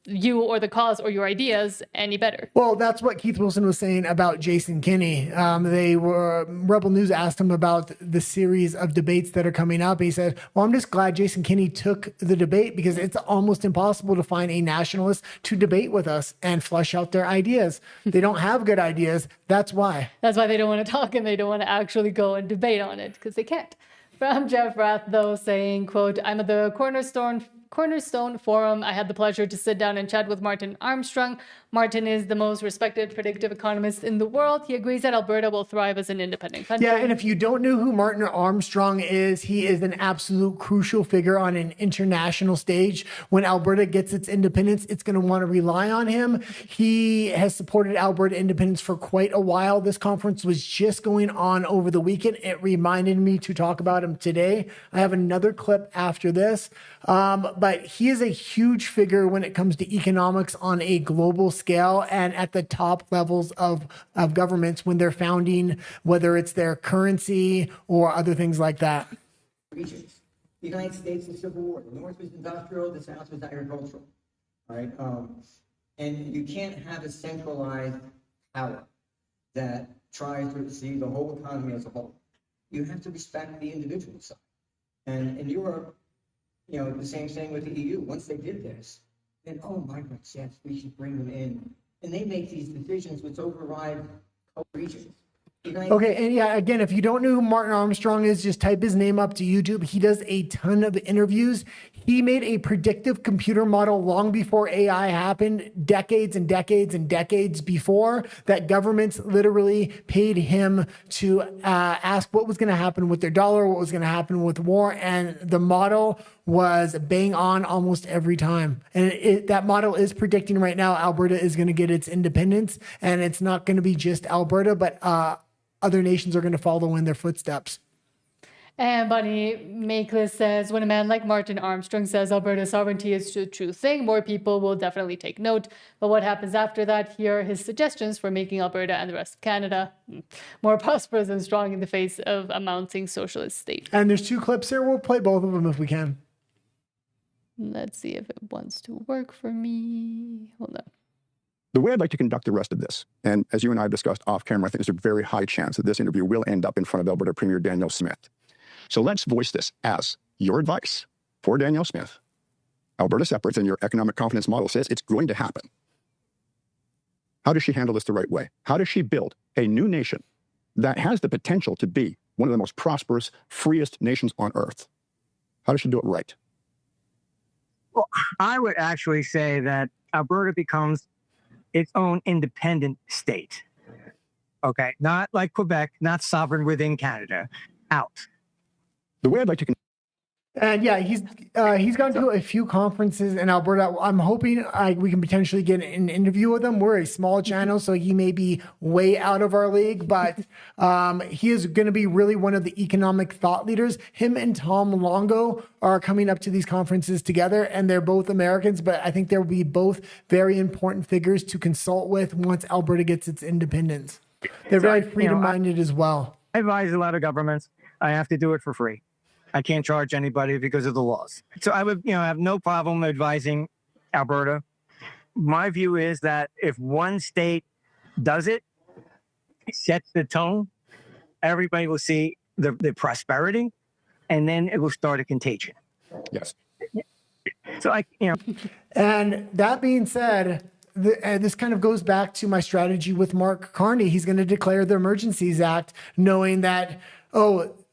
you or the cause or your ideas any better. Well, that's what Keith Wilson was saying about Jason Kenney. Rebel News asked him about the series of debates that are coming up. He said, well, I'm just glad Jason Kenney took the debate because it's almost impossible to find a nationalist to debate with us and flesh out their ideas. They don't have good ideas. That's why. That's why they don't want to talk and they don't want to actually go and debate on it because they can't. From Jeff Rath, though, saying, quote, I'm at the Cornerstone Forum. I had the pleasure to sit down and chat with Martin Armstrong. Martin is the most respected predictive economist in the world. He agrees that Alberta will thrive as an independent country. Yeah, and if you don't know who Martin Armstrong is, he is an absolute crucial figure on an international stage. When Alberta gets its independence, it's going to want to rely on him. He has supported Alberta independence for quite a while. This conference was just going on over the weekend. It reminded me to talk about him today. I have another clip after this. But he is a huge figure when it comes to economics on a global scale and at the top levels of governments when they're founding, whether it's their currency or other things like that. Regions. The United States, the Civil War. The North was industrial, the South was agricultural. All right. And you can't have a centralized power that tries to see the whole economy as a whole. You have to respect the individual side. And in Europe, you know, the same thing with the EU. Once they did this, then, oh, migrants, yes, we should bring them in. And they make these decisions which override regions. Okay, and yeah, again, if you don't know who Martin Armstrong is, just type his name up to YouTube. He does a ton of interviews. He made a predictive computer model long before AI happened, decades and decades and decades before, that governments literally paid him to ask what was going to happen with their dollar, what was going to happen with war, and the model was bang on almost every time. And that model is predicting right now Alberta is going to get its independence, and it's not going to be just Alberta, but other nations are going to follow in their footsteps. And Bonnie Makeless says, when a man like Martin Armstrong says Alberta sovereignty is a true thing, more people will definitely take note. But what happens after that? Here are his suggestions for making Alberta and the rest of Canada more prosperous and strong in the face of a mounting socialist state. And there's 2 clips here. We'll play both of them if we can. Let's see if it wants to work for me. Hold on. The way I'd like to conduct the rest of this, and as you and I have discussed off camera, I think there's a very high chance that this interview will end up in front of Alberta Premier Danielle Smith. So let's voice this as your advice for Danielle Smith. Alberta separates and your economic confidence model says it's going to happen. How does she handle this the right way? How does she build a new nation that has the potential to be one of the most prosperous, freest nations on earth? How does she do it right? Well, I would actually say that Alberta becomes its own independent state. Okay, not like Quebec, not sovereign within Canada, out. The way I'd like to... And yeah, he's gone to a few conferences in Alberta. I'm hoping we can potentially get an interview with him. We're a small channel, so he may be way out of our league, but he is going to be really one of the economic thought leaders. Him and Tom Longo are coming up to these conferences together, and they're both Americans, but I think they'll be both very important figures to consult with once Alberta gets its independence. They're very freedom-minded as well. I advise a lot of governments. I have to do it for free. I can't charge anybody because of the laws. So I would, have no problem advising Alberta my view is that if one state does it, sets the tone, everybody will see the prosperity, and then it will start a contagion. Yes. So And that being said, this kind of goes back to my strategy with Mark Carney. He's going to declare the Emergencies Act, knowing that,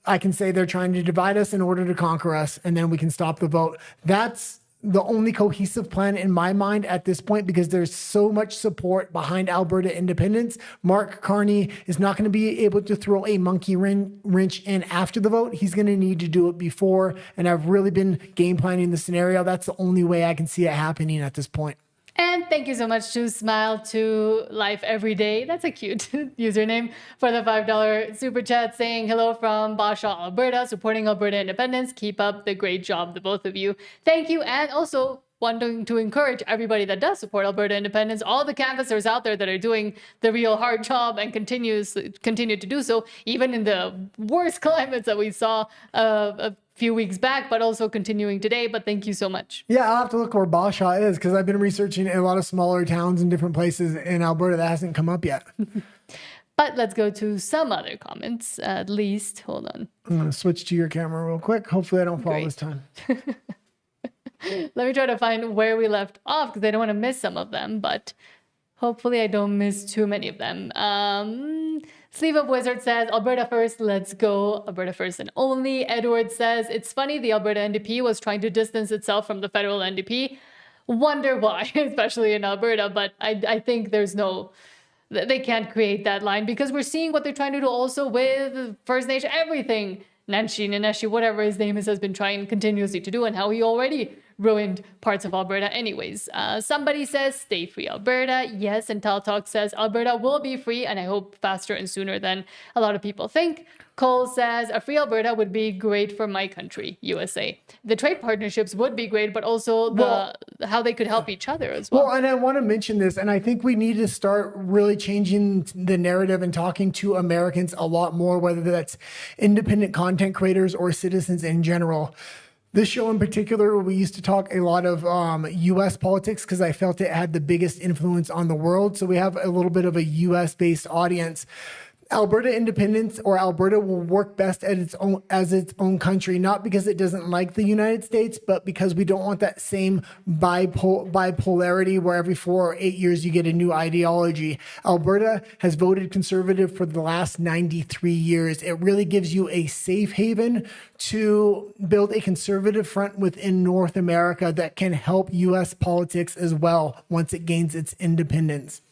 I can say they're trying to divide us in order to conquer us, and then we can stop the vote. That's the only cohesive plan in my mind at this point, because there's so much support behind Alberta independence. Mark Carney is not going to be able to throw a monkey wrench in after the vote. He's going to need to do it before. And I've really been game planning the scenario. That's the only way I can see it happening at this point. And thank you so much to Smile to Life Every Day. That's a cute username for the $5 super chat, saying hello from Bashaw, Alberta, supporting Alberta independence. Keep up the great job, the both of you. Thank you. And also wanting to encourage everybody that does support Alberta independence, all the canvassers out there that are doing the real hard job and continue to do so, even in the worst climates that we saw a few weeks back, but also continuing today. But thank you so much. Yeah, I'll have to look where Bashaw is, because I've been researching a lot of smaller towns and different places in Alberta that hasn't come up yet. But let's go to some other comments, at least. Hold on. I'm going to switch to your camera real quick. Hopefully I don't fall this time. Let me try to find where we left off, because I don't want to miss some of them, but hopefully I don't miss too many of them. Sleeve Up Wizard says, Alberta first, let's go. Alberta first and only. Edward says, it's funny the Alberta NDP was trying to distance itself from the federal NDP. Wonder why, especially in Alberta, but I think they can't create that line, because we're seeing what they're trying to do also with First Nation, everything. Naneshi, whatever his name is, has been trying continuously to do, and how he already ruined parts of Alberta anyways. Somebody says, stay free Alberta. Yes, and Tal Talk says, Alberta will be free, and I hope faster and sooner than a lot of people think. Cole says, a free Alberta would be great for my country, USA. The trade partnerships would be great, but also how they could help each other as well. Well, and I want to mention this, and I think we need to start really changing the narrative and talking to Americans a lot more, whether that's independent content creators or citizens in general. This show in particular, we used to talk a lot of U.S. politics, because I felt it had the biggest influence on the world. So we have a little bit of a U.S.-based audience. Alberta independence, or Alberta, will work best as its own country, not because it doesn't like the United States, but because we don't want that same bipolarity where every 4 or 8 years you get a new ideology. Alberta has voted conservative for the last 93 years. It really gives you a safe haven to build a conservative front within North America that can help U.S. politics as well once it gains its independence.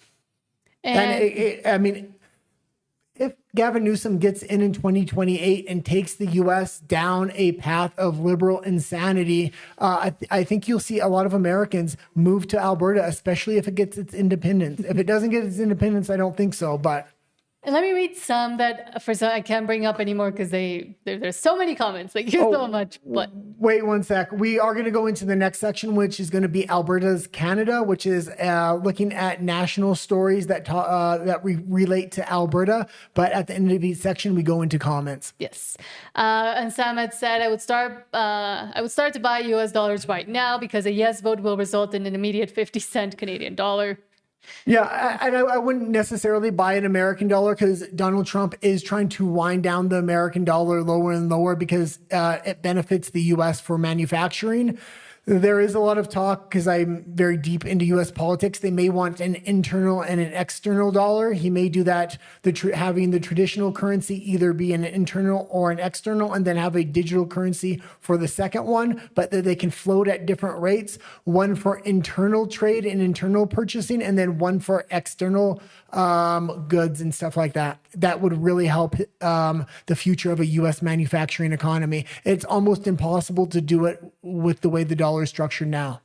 If Gavin Newsom gets in 2028 and takes the U.S. down a path of liberal insanity, I think you'll see a lot of Americans move to Alberta, especially if it gets its independence. If it doesn't get its independence, I don't think so, but... And let me read some that for some I can't bring up anymore, because there's so many comments. Thank you so much. But wait one sec. We are going to go into the next section, which is going to be Alberta's Canada, which is looking at national stories that relate to Alberta. But at the end of each section, we go into comments. Yes. And Sam had said, I would start to buy US dollars right now, because a yes vote will result in an immediate 50-cent Canadian dollar. Yeah, and I wouldn't necessarily buy an American dollar, because Donald Trump is trying to wind down the American dollar lower and lower, because it benefits the U.S. for manufacturing. There is a lot of talk, because I'm very deep into U.S. politics. They may want an internal and an external dollar. He may do that, having the traditional currency either be an internal or an external, and then have a digital currency for the second one, but that they can float at different rates, one for internal trade and internal purchasing, and then one for external goods and stuff like that. That would really help the future of a U.S. manufacturing economy. It's almost impossible to do it with the way the dollar is structured now.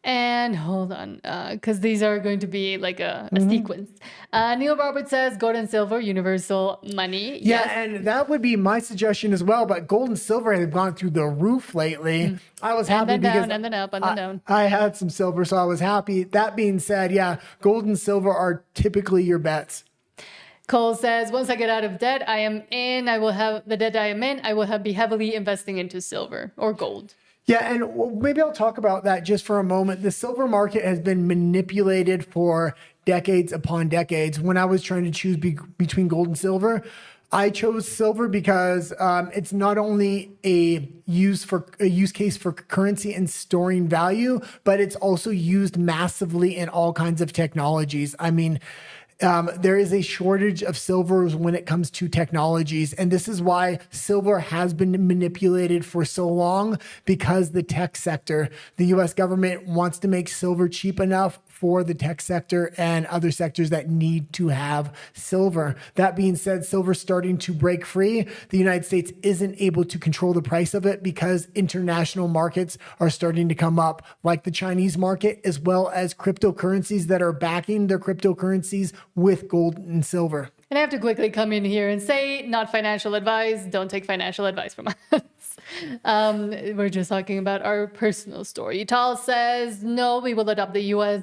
And hold on, because these are going to be like a sequence. Neil Robert says gold and silver, universal money. Yeah, Yes. and that would be my suggestion as well. But gold and silver have gone through the roof lately. I was happy and then because down, and then up, and then down. I had some silver, so I was happy. That being said, yeah, gold and silver are typically your bets. Cole says, once I get out of debt, I will be heavily investing into silver or gold. Yeah, and maybe I'll talk about that just for a moment. The silver market has been manipulated for decades upon decades. When I was trying to choose between gold and silver, I chose silver because it's not only a use case for currency and storing value, but it's also used massively in all kinds of technologies. I mean, there is a shortage of silvers when it comes to technologies. And this is why silver has been manipulated for so long, because the tech sector, the US government wants to make silver cheap enough for the tech sector and other sectors that need to have silver. That being said, silver's starting to break free. The United States isn't able to control the price of it because international markets are starting to come up, like the Chinese market, as well as cryptocurrencies that are backing their cryptocurrencies with gold and silver. And I have to quickly come in here and say, not financial advice. Don't take financial advice from us. We're just talking about our personal story. Tal says, no, we will adopt the US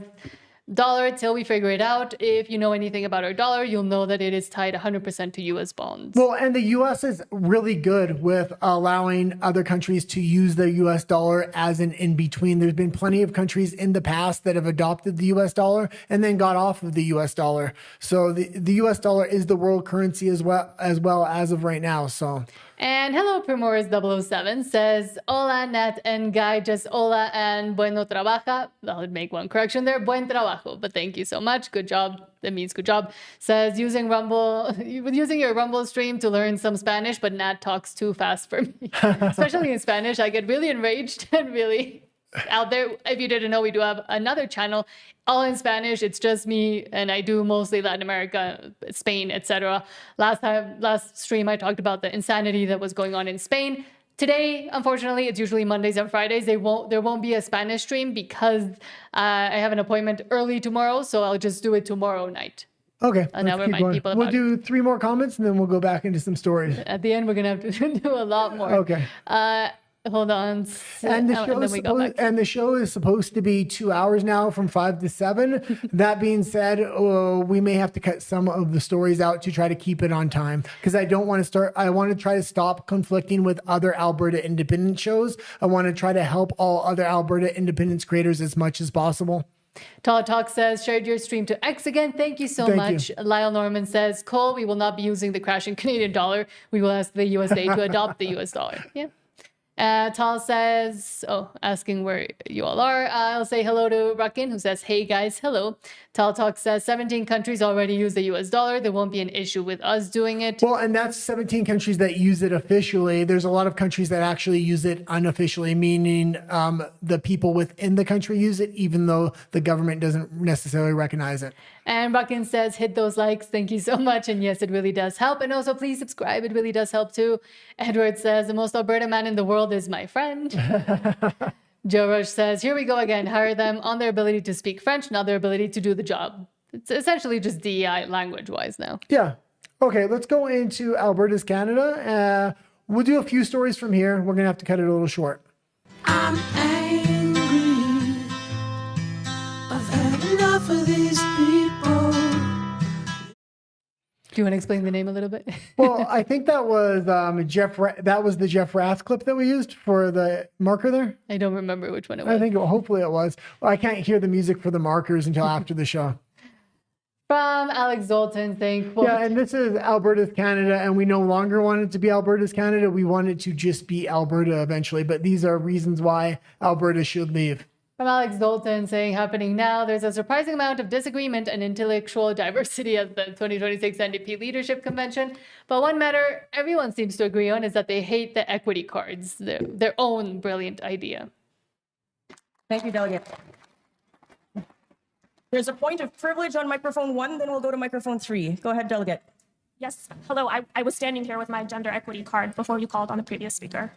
dollar till we figure it out. If you know anything about our dollar, you'll know that it is tied 100% to US bonds. Well, and the US is really good with allowing other countries to use the US dollar as an in-between. There's been plenty of countries in the past that have adopted the US dollar and then got off of the US dollar. So the US dollar is the world currency as well as of right now. So. And hello, Primoris007 says, hola, Nat and Guy, just hola and bueno trabaja. I'll make one correction there, buen trabajo, but thank you so much. Good job. That means good job. Says, using your Rumble stream to learn some Spanish, but Nat talks too fast for me. Especially in Spanish, I get really enraged and really out there. If you didn't know, we do have another channel all in Spanish. It's just me, and I do mostly Latin America, Spain, etc. Last stream I talked about the insanity that was going on in Spain. Today, unfortunately, it's usually Mondays and Fridays. There won't be a Spanish stream because I have an appointment early tomorrow, so I'll just do it tomorrow night. Okay. And I'll remind people about We'll do 3 more comments and then we'll go back into some stories. At the end, we're gonna have to do a lot more. Okay. Hold on. And the show is supposed to be 2 hours now, from 5 to 7. That being said, we may have to cut some of the stories out to try to keep it on time, because I don't want to start. I want to try to stop conflicting with other Alberta independent shows. I want to try to help all other Alberta independence creators as much as possible. Tall Talk says, shared your stream to X again. Thank you so much. Lyle Norman says, Cole, we will not be using the crashing Canadian dollar. We will ask the USA to adopt the US dollar. Yeah. Tal says, asking where you all are. I'll say hello to Rakin, who says, hey guys, hello. Tal Talk says 17 countries already use the US dollar. There won't be an issue with us doing it. Well, and that's 17 countries that use it officially. There's a lot of countries that actually use it unofficially, meaning the people within the country use it, even though the government doesn't necessarily recognize it. And Rakin says, hit those likes. Thank you so much. And yes, it really does help. And also, please subscribe. It really does help too. Edward says, the most Alberta man in the world is my friend. Joe Rush says, here we go again. Hire them on their ability to speak French, not their ability to do the job. It's essentially just DEI language-wise now. Yeah. Okay, let's go into Alberta's Canada. We'll do a few stories from here. We're going to have to cut it a little short. I'm angry. I've had enough of these people. Do you want to explain the name a little bit? Well, I think that was that was the Jeff Rath clip that we used for the marker there. I don't remember which one it was. I think hopefully it was. I can't hear the music for the markers until after the show. From Alex Zoltan saying, quote, yeah, and this is Alberta's Canada, and we no longer want it to be Alberta's Canada. We want it to just be Alberta eventually, but these are reasons why Alberta should leave. From Alex Zoltan saying, happening now, there's a surprising amount of disagreement and intellectual diversity at the 2026 NDP Leadership Convention. But one matter everyone seems to agree on is that they hate the equity cards, their own brilliant idea. Thank you, Delegate. There's a point of privilege on microphone 1, then we'll go to microphone 3. Go ahead, Delegate. Yes, hello. I was standing here with my gender equity card before you called on the previous speaker.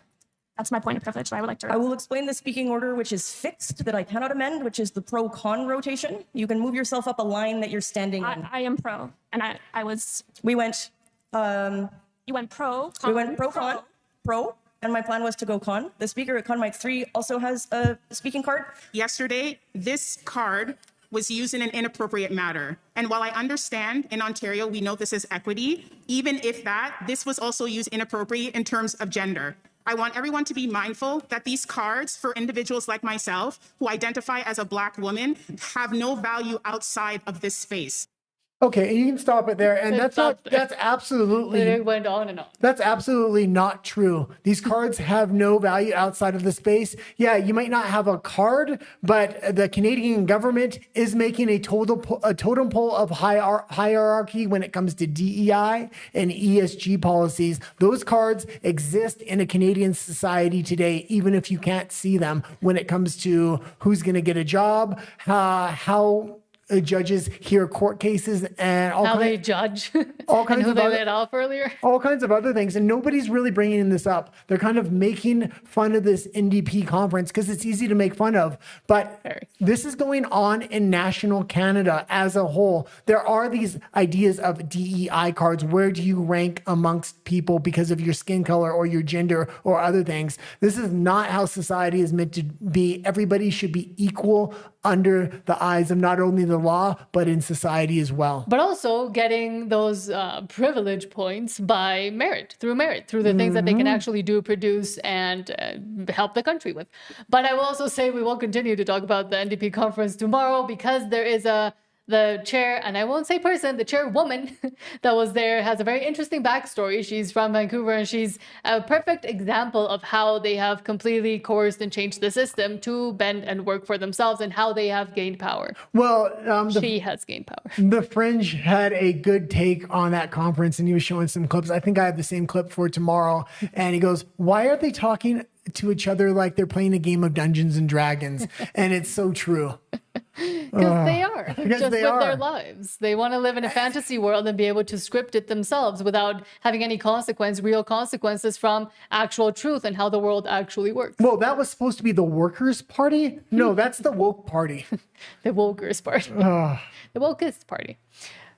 That's my point of privilege that I would like to... I will explain the speaking order, which is fixed, that I cannot amend, which is the pro-con rotation. You can move yourself up a line that you're standing in. I am pro, and I was... We went... you went pro, con, we went pro-con, pro, and my plan was to go con. The speaker at con mic 3 also has a speaking card. Yesterday, this card was used in an inappropriate manner. And while I understand in Ontario, we know this is equity, even if this was also used inappropriately in terms of gender. I want everyone to be mindful that these cards for individuals like myself who identify as a Black woman have no value outside of this space. Okay, you can stop it there. And that's absolutely, It went on and on. that's absolutely not true. These cards have no value outside of the space. Yeah, you might not have a card, but the Canadian government is making a totem pole of hierarchy when it comes to DEI and ESG policies. Those cards exist in a Canadian society today, even if you can't see them when it comes to who's going to get a job, how judges hear court cases, and how they judge, all kinds and who of they other, let off earlier. all kinds of other things. And nobody's really bringing this up. They're kind of making fun of this NDP conference because it's easy to make fun of. But this is going on in national Canada as a whole. There are these ideas of DEI cards. Where do you rank amongst people because of your skin color or your gender or other things? This is not how society is meant to be. Everybody should be equal under the eyes of not only the law, but in society as well. But also getting those privilege points by merit, through the things that they can actually do, produce, and help the country with. But I will also say we will continue to talk about the NDP conference tomorrow because there is the chair, and I won't say person, the chairwoman that was there has a very interesting backstory. She's from Vancouver, and she's a perfect example of how they have completely coerced and changed the system to bend and work for themselves and how they have gained power. Well, she has gained power. The Fringe had a good take on that conference, and he was showing some clips. I think I have the same clip for tomorrow. And he goes, why are they talking to each other like they're playing a game of Dungeons and Dragons? And it's so true. Because they are. Because just they with are. their lives. They want to live in a fantasy world and be able to script it themselves without having any real consequences from actual truth and how the world actually works. Well, that was supposed to be the Workers' Party? No, that's the Woke Party. The Wokers Party. The Wokest Party.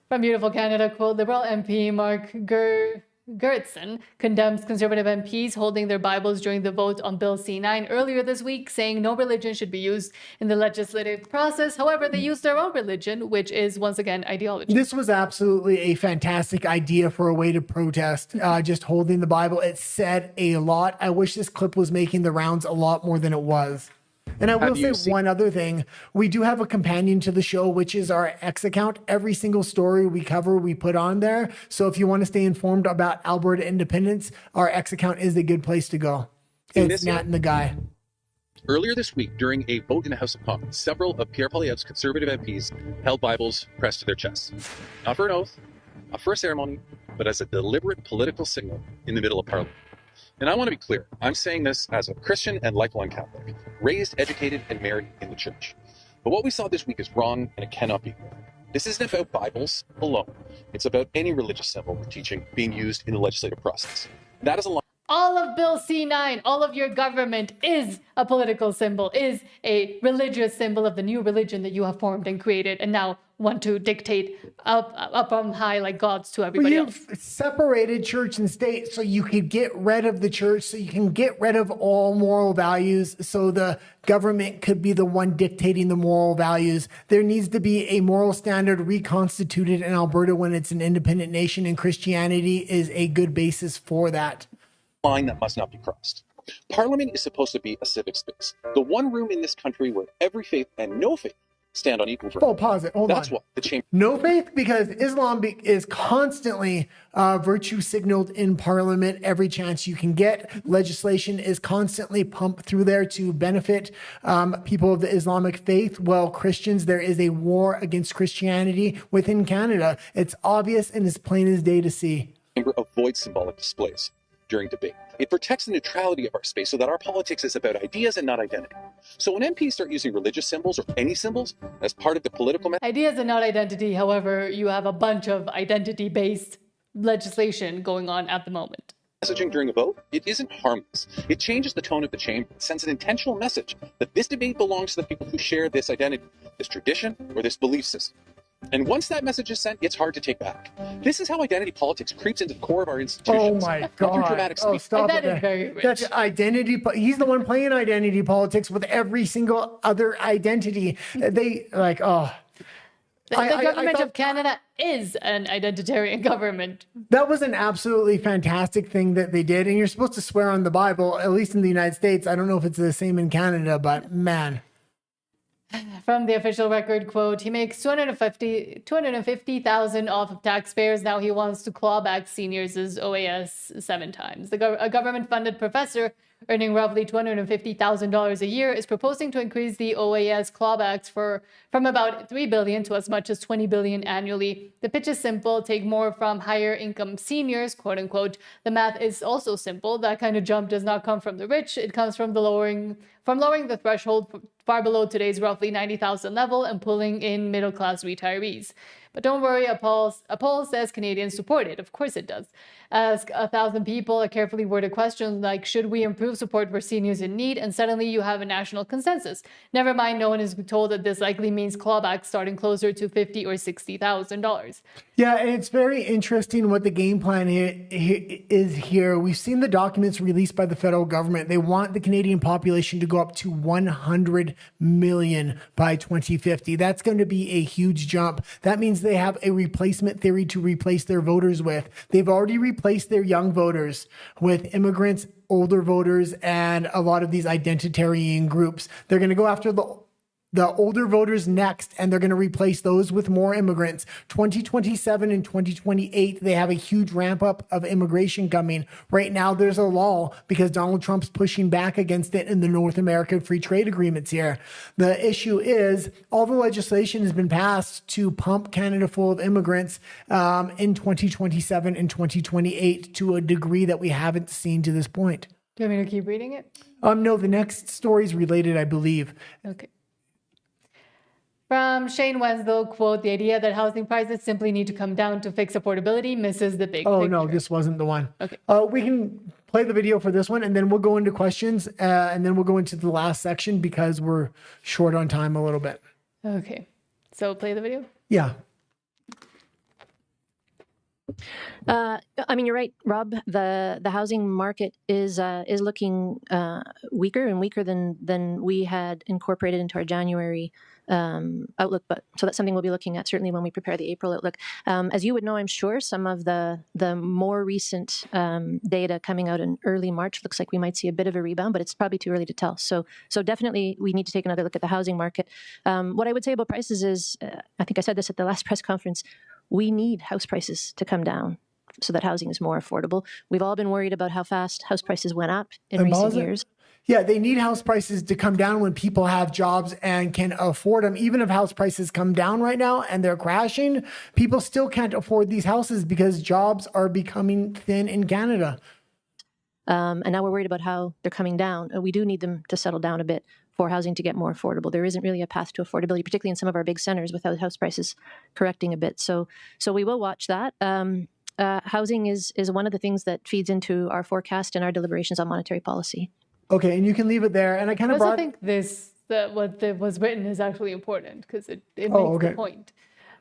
From beautiful Canada, quote, Liberal MP Mark Gerritsen condemns Conservative MPs holding their Bibles during the vote on Bill C9 earlier this week, saying no religion should be used in the legislative process. However, they used their own religion, which is, once again, ideology. This was absolutely a fantastic idea for a way to protest, just holding the Bible. It said a lot. I wish this clip was making the rounds a lot more than it was. And I will say one other thing. We do have a companion to the show, which is our X account. Every single story we cover, we put on there. So if you want to stay informed about Alberta independence, our X account is a good place to go. It's Nat and the guy. Earlier this week, during a vote in the House of Commons, several of Pierre Poilievre's Conservative MPs held Bibles pressed to their chests. Not for an oath, not for a ceremony, but as a deliberate political signal in the middle of Parliament. And I want to be clear, I'm saying this as a Christian and lifelong Catholic, raised, educated, and married in the church. But what we saw this week is wrong, and it cannot be ignored. This isn't about Bibles alone. It's about any religious symbol or teaching being used in the legislative process. That is a line. All of Bill C9, all of your government is a political symbol, is a religious symbol of the new religion that you have formed and created, and now want to dictate up on high like gods to everybody else. You've separated church and state so you could get rid of the church, so you can get rid of all moral values, so the government could be the one dictating the moral values. There needs to be a moral standard reconstituted in Alberta when it's an independent nation, and Christianity is a good basis for that. Line that must not be crossed. Parliament is supposed to be a civic space, the one room in this country where every faith and no faith stand on equal ground. Oh, pause it. Hold on. That's what the chamber. No faith, because Islam is constantly virtue signaled in Parliament every chance you can get. Legislation is constantly pumped through there to benefit people of the Islamic faith. Well, Christians, there is a war against Christianity within Canada. It's obvious and as plain as day to see. Chamber avoids symbolic displays during debate. It protects the neutrality of our space so that our politics is about ideas and not identity. So when MPs start using religious symbols or any symbols as part of the political ideas and not identity, however, you have a bunch of identity-based legislation going on at the moment. Messaging during a vote, it isn't harmless. It changes the tone of the chamber. It sends an intentional message that this debate belongs to the people who share this identity, this tradition, or this belief system. And once that message is sent, it's hard to take back. This is how identity politics creeps into the core of our institutions. Oh my God. Oh, stop that it. is very rich. That's identity. He's the one playing identity politics with every single other identity. They The government of Canada is an identitarian government. That was an absolutely fantastic thing that they did. And you're supposed to swear on the Bible, at least in the United States. I don't know if it's the same in Canada, but man. From the official record, quote, he makes $250,000 off of taxpayers. Now he wants to claw back seniors' OAS 7 times. A government-funded professor earning roughly $250,000 a year is proposing to increase the OAS clawbacks from about $3 billion to as much as $20 billion annually. The pitch is simple: take more from higher income seniors, quote unquote. The math is also simple. That kind of jump does not come from the rich. It comes from lowering the threshold far below today's roughly $90,000 level and pulling in middle class retirees. But don't worry, a poll says Canadians support it. Of course it does. Ask 1,000 people a carefully worded question like, should we improve support for seniors in need? And suddenly you have a national consensus. Never mind, no one is told that this likely means clawbacks starting closer to $50,000 or $60,000. Yeah, and it's very interesting what the game plan is here. We've seen the documents released by the federal government. They want the Canadian population to go up to 100 million by 2050. That's going to be a huge jump. That means they have a replacement theory to replace their voters with. They've already replaced their young voters with immigrants, older voters, and a lot of these identitarian groups. They're going to go after the older voters next, and they're going to replace those with more immigrants. 2027 and 2028, they have a huge ramp up of immigration coming. Right now, there's a lull because Donald Trump's pushing back against it in the North American free trade agreements here. The issue is all the legislation has been passed to pump Canada full of immigrants in 2027 and 2028 to a degree that we haven't seen to this point. Do you want me to keep reading it? No, the next story is related, I believe. Okay. From Shane Wenslow, quote, the idea that housing prices simply need to come down to fix affordability misses the big picture. No, this wasn't the one. Okay. We can play the video for this one, and then we'll go into questions, and then we'll go into the last section because we're short on time a little bit. Okay. So play the video? Yeah. I mean, you're right, Rob. The housing market is looking weaker and weaker than we had incorporated into our January outlook. But so that's something we'll be looking at certainly when we prepare the April outlook. As you would know, I'm sure some of the more recent data coming out in early March looks like we might see a bit of a rebound, but it's probably too early to tell. So definitely we need to take another look at the housing market. What I would say about prices is, I think I said this at the last press conference, we need house prices to come down so that housing is more affordable. We've all been worried about how fast house prices went up in recent years. Yeah, they need house prices to come down when people have jobs and can afford them. Even if house prices come down right now and they're crashing, people still can't afford these houses because jobs are becoming thin in Canada. And now we're worried about how they're coming down. We do need them to settle down a bit for housing to get more affordable. There isn't really a path to affordability, particularly in some of our big centers, without house prices correcting a bit. So we will watch that. Housing is one of the things that feeds into our forecast and our deliberations on monetary policy. Okay, and you can leave it there. And I kind of I think what was written is actually important because it makes the point.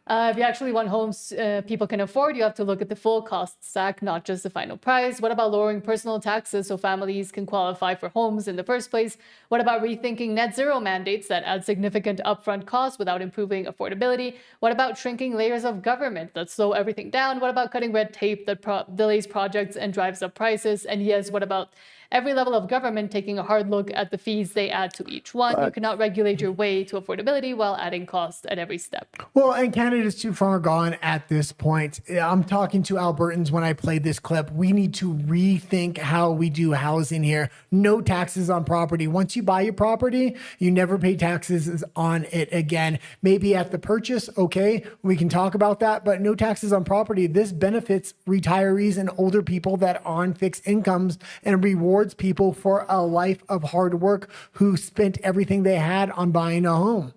If you actually want homes people can afford, you have to look at the full cost stack, not just the final price. What about lowering personal taxes so families can qualify for homes in the first place? What about rethinking net zero mandates that add significant upfront costs without improving affordability? What about shrinking layers of government that slow everything down? What about cutting red tape that delays projects and drives up prices? And yes, what about every level of government taking a hard look at the fees they add to each one? You cannot regulate your way to affordability while adding cost at every step. Well, and Canada's too far gone at this point. I'm talking to Albertans when I played this clip. We need to rethink how we do housing here. No taxes on property. Once you buy your property, you never pay taxes on it again. Maybe at the purchase, okay, we can talk about that, but no taxes on property. This benefits retirees and older people that are on fixed incomes and rewards people for a life of hard work who spent everything they had on buying a home.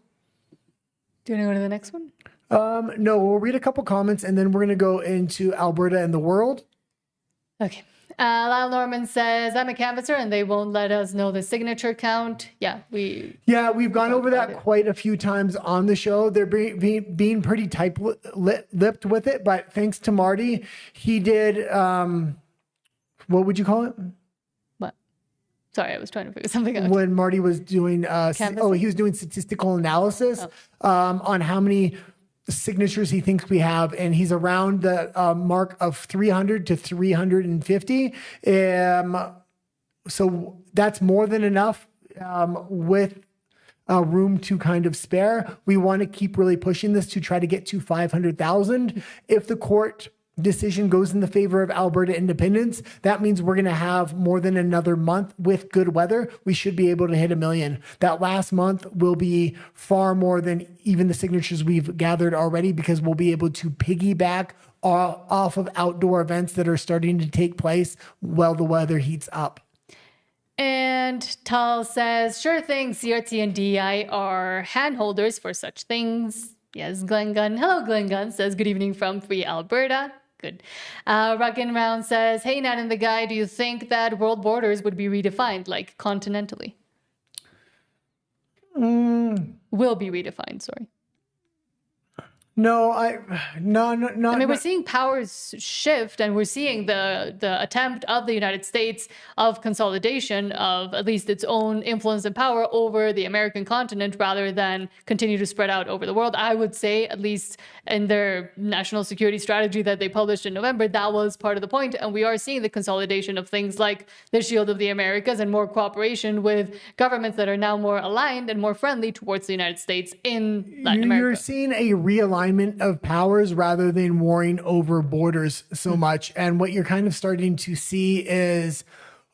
Do you want to go to the next one? No, we'll read a couple comments and then we're going to go into Alberta and the world. Okay. Lyle Norman says, I'm a canvasser and they won't let us know the signature count. We've gone over that quite a few times on the show. They're being pretty tight-lipped with it, but thanks to Marty, he did, what would you call it? What? Sorry, I was trying to figure something out. When Marty was doing, he was doing statistical analysis on how many signatures he thinks we have, and he's around the mark of 300 to 350. So that's more than enough with room to kind of spare. We want to keep really pushing this to try to get to 500,000. If the court decision goes in the favor of Alberta independence, that means we're going to have more than another month with good weather. We should be able to hit 1 million. That last month will be far more than even the signatures we've gathered already, because we'll be able to piggyback off of outdoor events that are starting to take place while the weather heats up. And Tal says, sure thing, CRT and DI are handholders for such things. Yes, Glenn Gunn. Hello, Glenn Gunn says, good evening from Free Alberta. Good. Rockin' Round says, hey, Nat and the guy, do you think that world borders would be redefined, like continentally? Will be redefined, sorry. No. I mean, we're seeing powers shift, and we're seeing the attempt of the United States of consolidation of at least its own influence and power over the American continent, rather than continue to spread out over the world. I would say, at least in their national security strategy that they published in November, that was part of the point. And we are seeing the consolidation of things like the Shield of the Americas and more cooperation with governments that are now more aligned and more friendly towards the United States in Latin America. You're seeing a realignment of powers rather than warring over borders so much. And what you're kind of starting to see is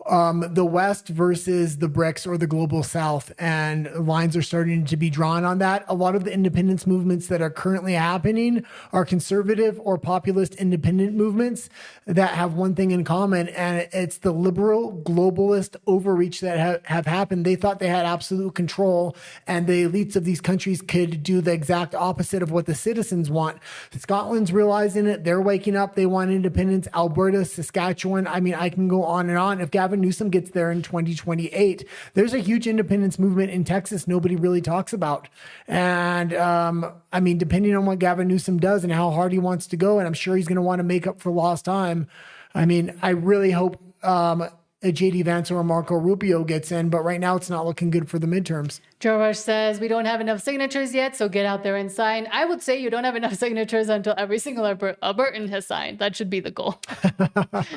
the West versus the BRICS or the global South, and lines are starting to be drawn on that. A lot of the independence movements that are currently happening are conservative or populist independent movements that have one thing in common, and it's the liberal globalist overreach that have happened. They thought they had absolute control, and the elites of these countries could do the exact opposite of what the citizens want. Scotland's realizing it. They're waking up. They want independence. Alberta, Saskatchewan. I mean, I can go on and on. If Gavin Newsom gets there in 2028, there's a huge independence movement in Texas nobody really talks about. And I mean, depending on what Gavin Newsom does and how hard he wants to go, and I'm sure he's going to want to make up for lost time. I mean, I really hope a JD Vance or a Marco Rubio gets in, but right now it's not looking good for the midterms. Joe Rush says, we don't have enough signatures yet, so get out there and sign. I would say you don't have enough signatures until every single Albertan has signed. That should be the goal.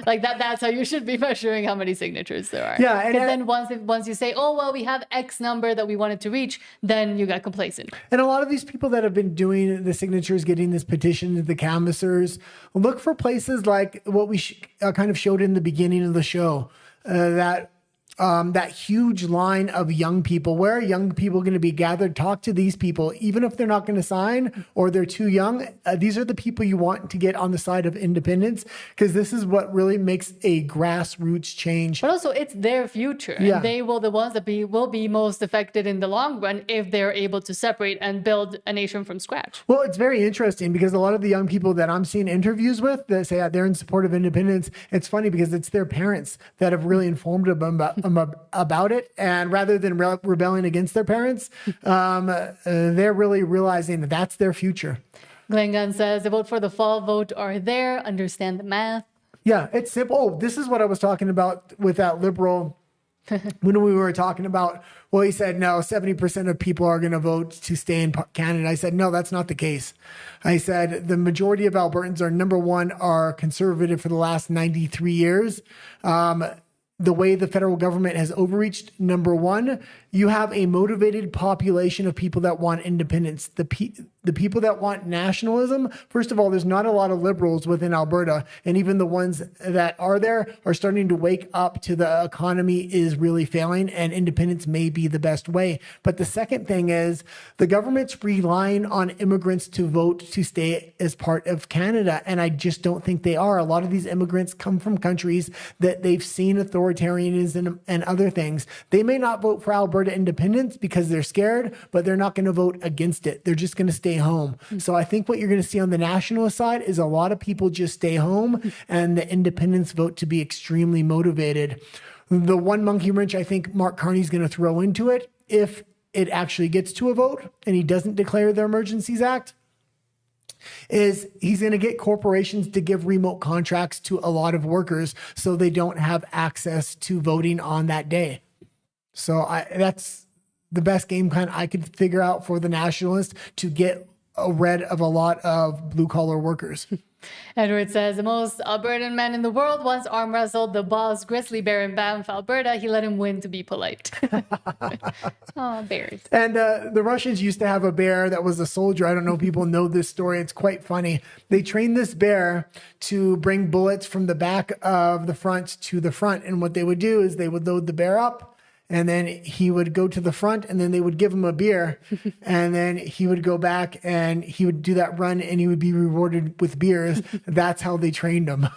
Like that's how you should be measuring how many signatures there are. Yeah. And then once you say, oh, well, we have X number that we wanted to reach, then you got complacent. And a lot of these people that have been doing the signatures, getting this petition, the canvassers, look for places like what we kind of showed in the beginning of the show. That huge line of young people. Where are young people going to be gathered? Talk to these people, even if they're not going to sign or they're too young. These are the people you want to get on the side of independence, because this is what really makes a grassroots change. But also, it's their future. Yeah. And they will the ones that will be most affected in the long run if they're able to separate and build a nation from scratch. Well, it's very interesting because a lot of the young people that I'm seeing interviews with that say they're in support of independence, it's funny because it's their parents that have really informed them about it, and rather than rebelling against their parents, they're really realizing that that's their future. Glenn Gunn says the vote for the fall vote are there. Understand the math. Yeah, it's simple. Oh, this is what I was talking about with that liberal when we were talking about, well, he said, no, 70% of people are going to vote to stay in Canada. I said, no, that's not the case. I said, the majority of Albertans are, number one, are conservative for the last 93 years. The way the federal government has overreached, number one, you have a motivated population of people that want independence. The people that want nationalism, first of all, there's not a lot of liberals within Alberta, and even the ones that are there are starting to wake up to the economy is really failing, and independence may be the best way. But the second thing is the government's relying on immigrants to vote to stay as part of Canada, and I just don't think they are. A lot of these immigrants come from countries that they've seen authoritarianism and other things. They may not vote for Alberta independence because they're scared, but they're not going to vote against it. They're just going to stay home. So I think what you're going to see on the nationalist side is a lot of people just stay home and the independence vote to be extremely motivated. The one monkey wrench I think Mark Carney's going to throw into it, if it actually gets to a vote and he doesn't declare the Emergencies Act, is he's going to get corporations to give remote contracts to a lot of workers so they don't have access to voting on that day. So that's the best game plan I could figure out for the nationalists to get rid of a lot of blue collar workers. Edward says the most Albertan man in the world once arm wrestled the boss grizzly bear in Banff, Alberta. He let him win to be polite. Oh, bears. And the Russians used to have a bear that was a soldier. I don't know if people know this story. It's quite funny. They trained this bear to bring bullets from the back of the front to the front. And what they would do is they would load the bear up, and then he would go to the front, and then they would give him a beer, and then he would go back and he would do that run, and he would be rewarded with beers. That's how they trained him.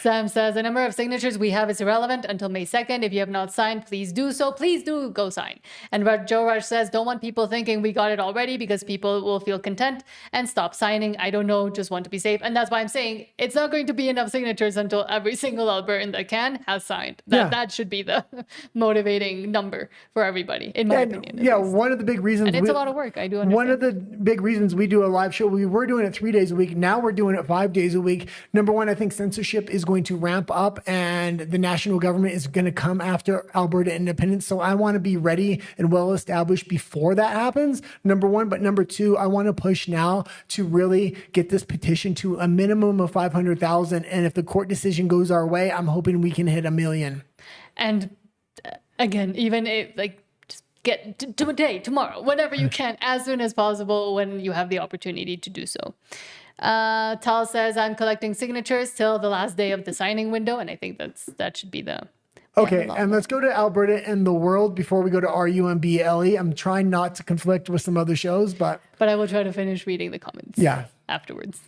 Sam says the number of signatures we have is irrelevant until May 2nd. If you have not signed, please do so. Please do go sign. And Joe Rush says, don't want people thinking we got it already because people will feel content and stop signing. I don't know, just want to be safe. And that's why I'm saying it's not going to be enough signatures until every single Albertan that can has signed. That should be the motivating number for everybody, in my opinion. Yeah, one of the big reasons. And it's a lot of work. I do understand. One of the big reasons we do a live show, we were doing it 3 days a week. Now we're doing it 5 days a week. Number one, I think censorship is going to ramp up and the national government is going to come after Alberta independence. So I want to be ready and well established before that happens. Number one. But number two, I want to push now to really get this petition to a minimum of 500,000. And if the court decision goes our way, I'm hoping we can hit 1 million. And again, even if just get today, tomorrow, whenever you can, as soon as possible when you have the opportunity to do so. Tal says, I'm collecting signatures till the last day of the signing window. And I think that should be the... Okay, and let's go to Alberta and the World before we go to RUMBLE. I'm trying not to conflict with some other shows, but I will try to finish reading the comments afterwards.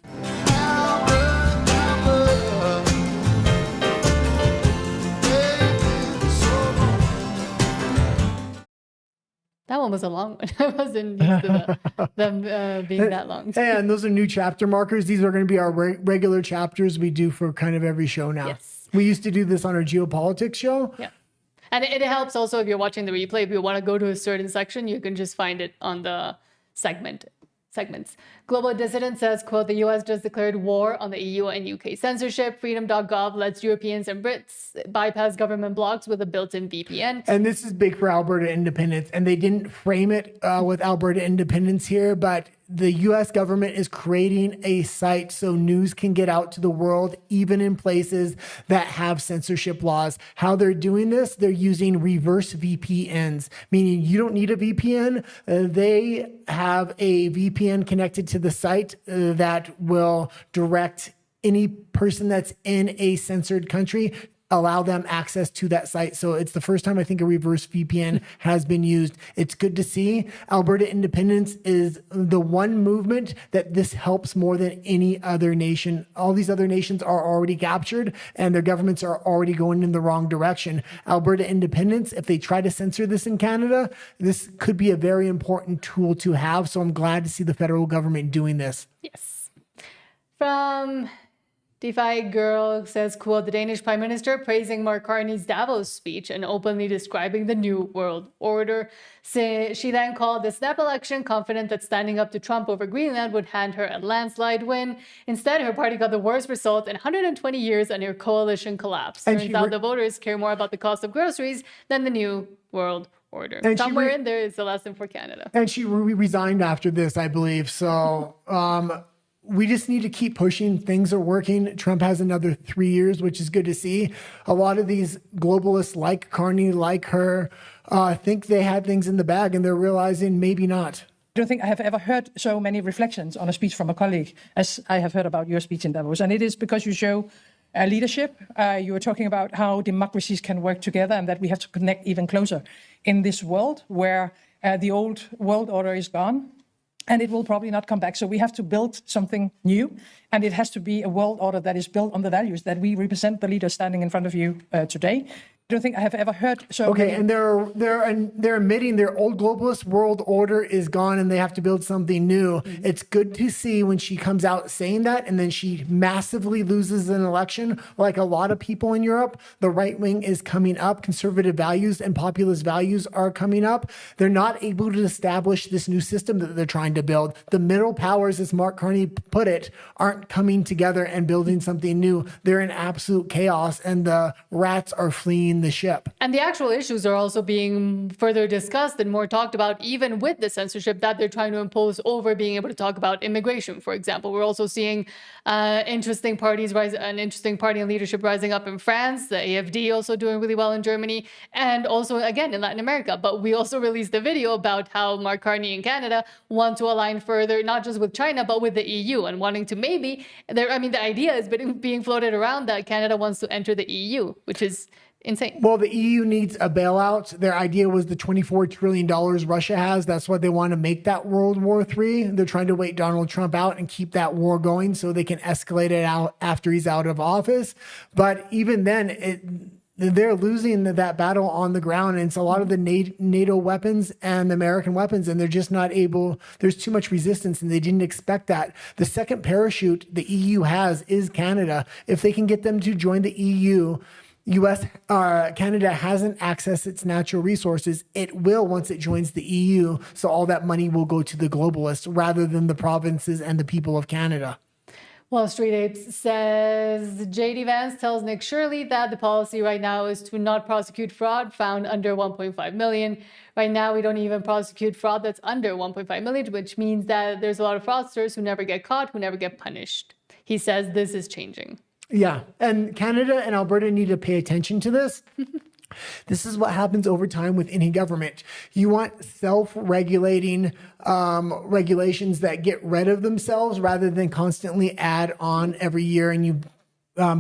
That one was a long one. I wasn't used to them being that long. And those are new chapter markers. These are going to be our regular chapters we do for kind of every show now. Yes. We used to do this on our geopolitics show. Yeah. And it helps also if you're watching the replay. If you want to go to a certain section, you can just find it on the segments. Global Dissident says, quote, the US just declared war on the EU and UK censorship. Freedom.gov lets Europeans and Brits bypass government blocks with a built-in VPN. And this is big for Alberta independence. And they didn't frame it with Alberta independence here, but the US government is creating a site so news can get out to the world, even in places that have censorship laws. How they're doing this, they're using reverse VPNs, meaning you don't need a VPN. They have a VPN connected to the site that will direct any person that's in a censored country, allow them access to that site. So it's the first time I think a reverse VPN has been used. It's good to see. Alberta independence is the one movement that this helps more than any other nation. All these other nations are already captured and their governments are already going in the wrong direction. Alberta independence, if they try to censor this in Canada, this could be a very important tool to have. So I'm glad to see the federal government doing this. Yes. From DeFi Girl says, quote, the Danish Prime Minister praising Mark Carney's Davos speech and openly describing the New World Order. She then called the snap election, confident that standing up to Trump over Greenland would hand her a landslide win. Instead, her party got the worst result in 120 years and her coalition collapsed. Turns out the voters care more about the cost of groceries than the New World Order. And somewhere in there is a lesson for Canada. And she resigned after this, I believe. So we just need to keep pushing. Things are working. Trump has another 3 years, which is good to see. A lot of these globalists like Carney, like her, think they had things in the bag and they're realizing maybe not. I don't think I have ever heard so many reflections on a speech from a colleague as I have heard about your speech in Davos. And it is because you show leadership. You were talking about how democracies can work together and that we have to connect even closer in this world where the old world order is gone. And it will probably not come back. So we have to build something new. And it has to be a world order that is built on the values that we represent, the leaders standing in front of you today. I don't think I have ever heard so. Okay, and they're admitting their old globalist world order is gone and they have to build something new. Mm-hmm. It's good to see when she comes out saying that and then she massively loses an election. Like a lot of people in Europe, the right wing is coming up. Conservative values and populist values are coming up. They're not able to establish this new system that they're trying to build. The middle powers, as Mark Carney put it, aren't coming together and building something new. They're in absolute chaos and the rats are fleeing the ship. And the actual issues are also being further discussed and more talked about, even with the censorship that they're trying to impose over being able to talk about immigration, for example. We're also seeing interesting parties rise, an interesting party and leadership rising up in France, the AFD also doing really well in Germany, and also, again, in Latin America. But we also released a video about how Mark Carney in Canada want to align further, not just with China, but with the EU, and wanting to maybe, the idea is being floated around that Canada wants to enter the EU, which is insane. Well, the EU needs a bailout. Their idea was the $24 trillion Russia has. That's why they want to make that World War III. They're trying to wait Donald Trump out and keep that war going so they can escalate it out after he's out of office. But even then, they're losing that battle on the ground. And it's a lot of the NATO weapons and the American weapons, and they're just not able. There's too much resistance, and they didn't expect that. The second parachute the EU has is Canada. If they can get them to join the EU, Canada hasn't accessed its natural resources. It will once it joins the EU. So all that money will go to the globalists rather than the provinces and the people of Canada. Wall Street Apes says J.D. Vance tells Nick Shirley that the policy right now is to not prosecute fraud found under 1.5 million. Right now, we don't even prosecute fraud that's under 1.5 million, which means that there's a lot of fraudsters who never get caught, who never get punished. He says this is changing. Yeah, and Canada and Alberta need to pay attention to this. This is what happens over time with any government. You want self-regulating regulations that get rid of themselves rather than constantly add on every year, and you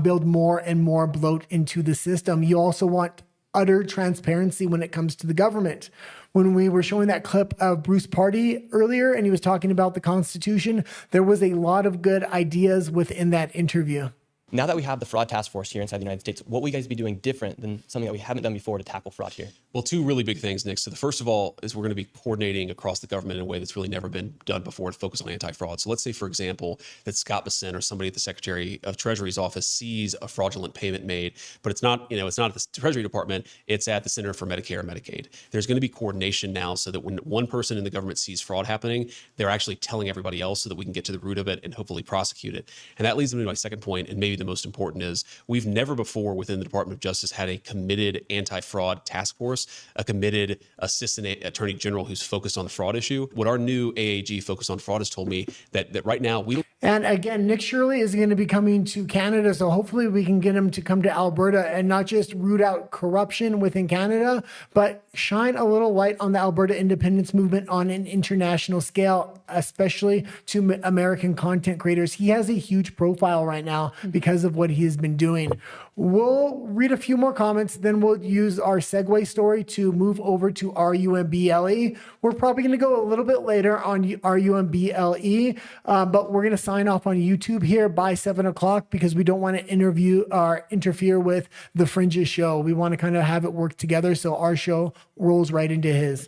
build more and more bloat into the system. You also want utter transparency when it comes to the government. When we were showing that clip of Bruce Party earlier and he was talking about the Constitution, there was a lot of good ideas within that interview. Now that we have the fraud task force here inside the United States, what will you guys be doing different than something that we haven't done before to tackle fraud here? Well, two really big things, Nick. So the first of all is we're going to be coordinating across the government in a way that's really never been done before to focus on anti-fraud. So let's say, for example, that Scott Bessent or somebody at the Secretary of Treasury's office sees a fraudulent payment made, but it's not at the Treasury Department, it's at the Center for Medicare and Medicaid. There's going to be coordination now so that when one person in the government sees fraud happening, they're actually telling everybody else so that we can get to the root of it and hopefully prosecute it. And that leads me to my second point, and maybe the most important is we've never before within the Department of Justice had a committed anti-fraud task force, a committed assistant attorney general who's focused on the fraud issue. What our new AAG focus on fraud has told me that right now we don't. And again, Nick Shirley is going to be coming to Canada, so hopefully we can get him to come to Alberta and not just root out corruption within Canada, but shine a little light on the Alberta independence movement on an international scale, especially to American content creators. He has a huge profile right now because of what he has been doing. We'll read a few more comments, then we'll use our segue story to move over to RUMBLE. We're probably going to go a little bit later on RUMBLE, but we're going to sign off on YouTube here by 7 o'clock because we don't want to interfere with the Fringe's show. We want to kind of have it work together so our show rolls right into his.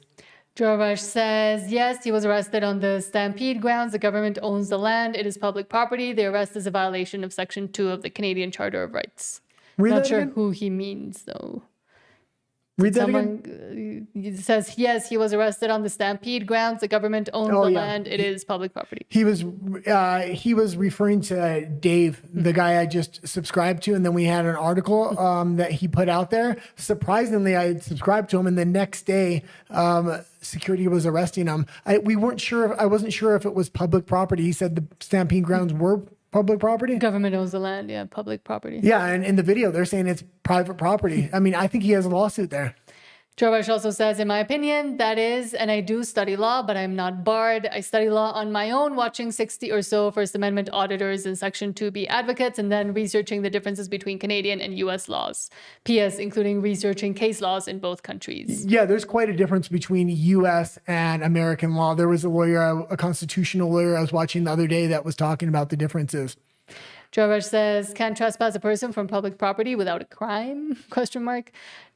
Jorvash says, yes, he was arrested on the stampede grounds. The government owns the land. It is public property. The arrest is a violation of Section 2 of the Canadian Charter of Rights. Not sure who he means, though. Read that again. It says, yes, he was arrested on the stampede grounds. The government owns the land. It is public property. He was referring to Dave, the guy I just subscribed to, and then we had an article that he put out there. Surprisingly, I had subscribed to him, and the next day, security was arresting him. I wasn't sure if it was public property. He said the stampede grounds were public property. Government owns the land, yeah, public property. Yeah, and in the video, they're saying it's private property. I mean, I think he has a lawsuit there. Jorvash also says, in my opinion, that is, and I do study law, but I'm not barred. I study law on my own, watching 60 or so First Amendment auditors and Section 2B advocates, and then researching the differences between Canadian and U.S. laws. P.S., including researching case laws in both countries. Yeah, there's quite a difference between U.S. and American law. There was a lawyer, a constitutional lawyer I was watching the other day that was talking about the differences. Jorvash says, can't trespass a person from public property without a crime? ?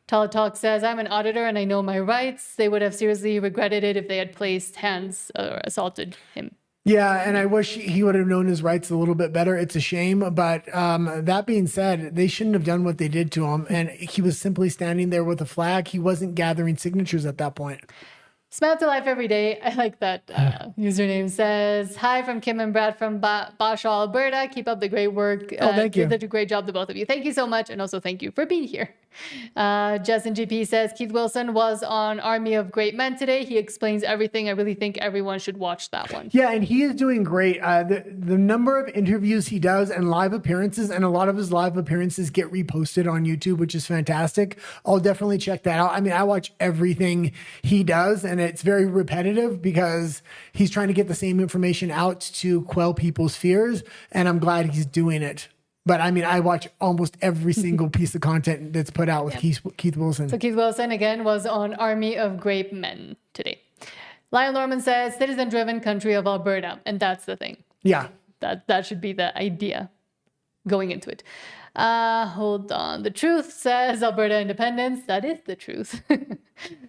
Talatalk says, I'm an auditor and I know my rights. They would have seriously regretted it if they had placed hands or assaulted him. Yeah, and I wish he would have known his rights a little bit better. It's a shame. But that being said, they shouldn't have done what they did to him. And he was simply standing there with a flag. He wasn't gathering signatures at that point. Smile to life every day. I like that username. Says, hi from Kim and Brad from Bashaw, Alberta. Keep up the great work. Oh, thank you. You did a great job, the both of you. Thank you so much. And also thank you for being here. Justin GP says, Keith Wilson was on Army of Great Men today. He explains everything. I really think everyone should watch that one. Yeah, and he is doing great. The number of interviews he does and live appearances, and a lot of his live appearances get reposted on YouTube, which is fantastic. I'll definitely check that out. I mean, I watch everything he does, and it's very repetitive because he's trying to get the same information out to quell people's fears, and I'm glad he's doing it. But I mean, I watch almost every single piece of content that's put out with Keith Wilson. So Keith Wilson, again, was on Army of Great Men today. Lyle Norman says, citizen-driven country of Alberta. And that's the thing. Yeah. That should be the idea going into it. Hold on. The Truth says Alberta independence. That is the truth.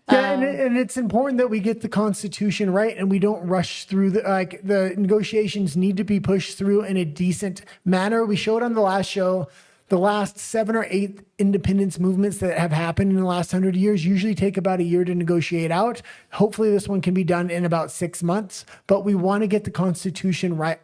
And it's important that we get the Constitution right and we don't rush through the negotiations need to be pushed through in a decent manner. We showed on the last show the last 7 or 8 independence movements that have happened in the last 100 years usually take about a year to negotiate out. Hopefully this one can be done in about 6 months, but we want to get the Constitution right,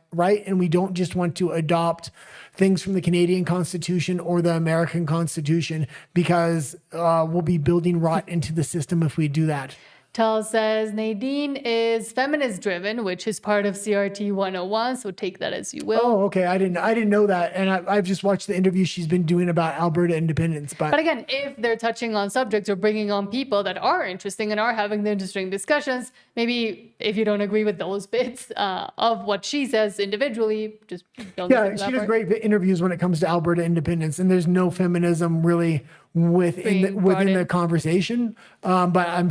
and we don't just want to adopt things from the Canadian Constitution or the American Constitution because we'll be building rot into the system if we do that. Tal says Nadine is feminist driven, which is part of CRT 101. So take that as you will. Oh, okay. I didn't know that. And I've just watched the interview she's been doing about Alberta independence. But again, if they're touching on subjects or bringing on people that are interesting and are having the interesting discussions, maybe if you don't agree with those bits of what she says individually, just don't. Yeah, she does great interviews when it comes to Alberta independence, and there's no feminism really within the conversation. But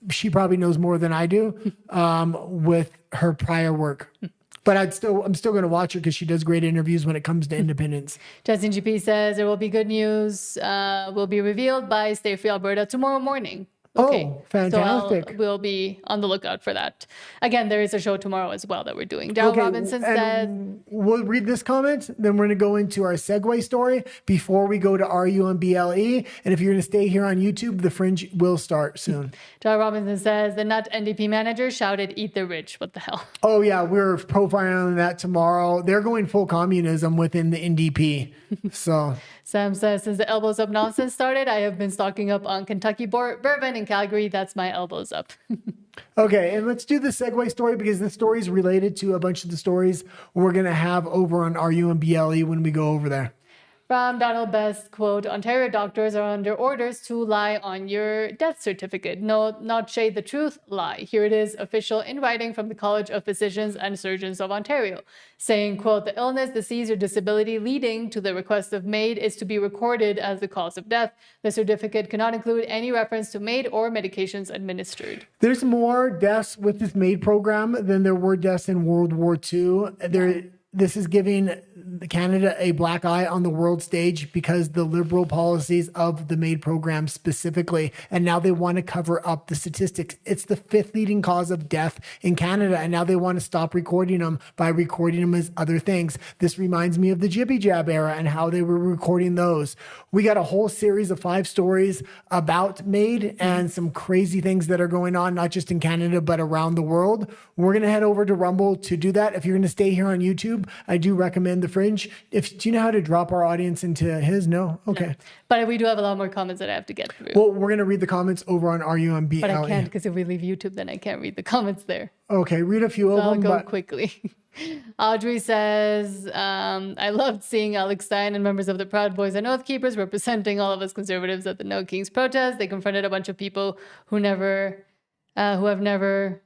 she probably knows more than I do with her prior work. But I'm still going to watch her because she does great interviews when it comes to independence. Justin GP says there will be good news will be revealed by Stay Free Alberta tomorrow morning. Okay. Oh, fantastic. So we'll be on the lookout for that. Again, there is a show tomorrow as well that we're doing. Daryl Robinson said... We'll read this comment, then we're going to go into our segue story before we go to RUMBLE. And if you're going to stay here on YouTube, The Fringe will start soon. Daryl Robinson says, the Nut NDP manager shouted, eat the rich. What the hell? Oh, yeah, we're profiling on that tomorrow. They're going full communism within the NDP. So... Sam says, since the elbows up nonsense started, I have been stocking up on Kentucky bourbon in Calgary. That's my elbows up. Okay, and let's do the segue story because this story is related to a bunch of the stories we're going to have over on RUMBLE when we go over there. From Donald Best, quote, Ontario doctors are under orders to lie on your death certificate. No, not shade the truth, lie. Here it is, official in writing from the College of Physicians and Surgeons of Ontario, saying, quote, the illness, disease, or disability leading to the request of MAID is to be recorded as the cause of death. The certificate cannot include any reference to MAID or medications administered. There's more deaths with this MAID program than there were deaths in World War II. This is giving Canada a black eye on the world stage because the liberal policies of the MAID program specifically, and now they want to cover up the statistics. It's the 5th leading cause of death in Canada, and now they want to stop recording them by recording them as other things. This reminds me of the Jibby Jab era and how they were recording those. We got a whole series of 5 stories about MAID and some crazy things that are going on, not just in Canada, but around the world. We're going to head over to Rumble to do that. If you're going to stay here on YouTube, I do recommend The Fringe. Do you know how to drop our audience into his? No? Okay. No. But we do have a lot more comments that I have to get through. Well, we're going to read the comments over on RUMBLE. But I can't because if we leave YouTube, then I can't read the comments there. Okay, read a few of them. I'll go quickly. Audrey says, I loved seeing Alex Stein and members of the Proud Boys and Oath Keepers representing all of us conservatives at the No Kings protest. They confronted a bunch of people who have never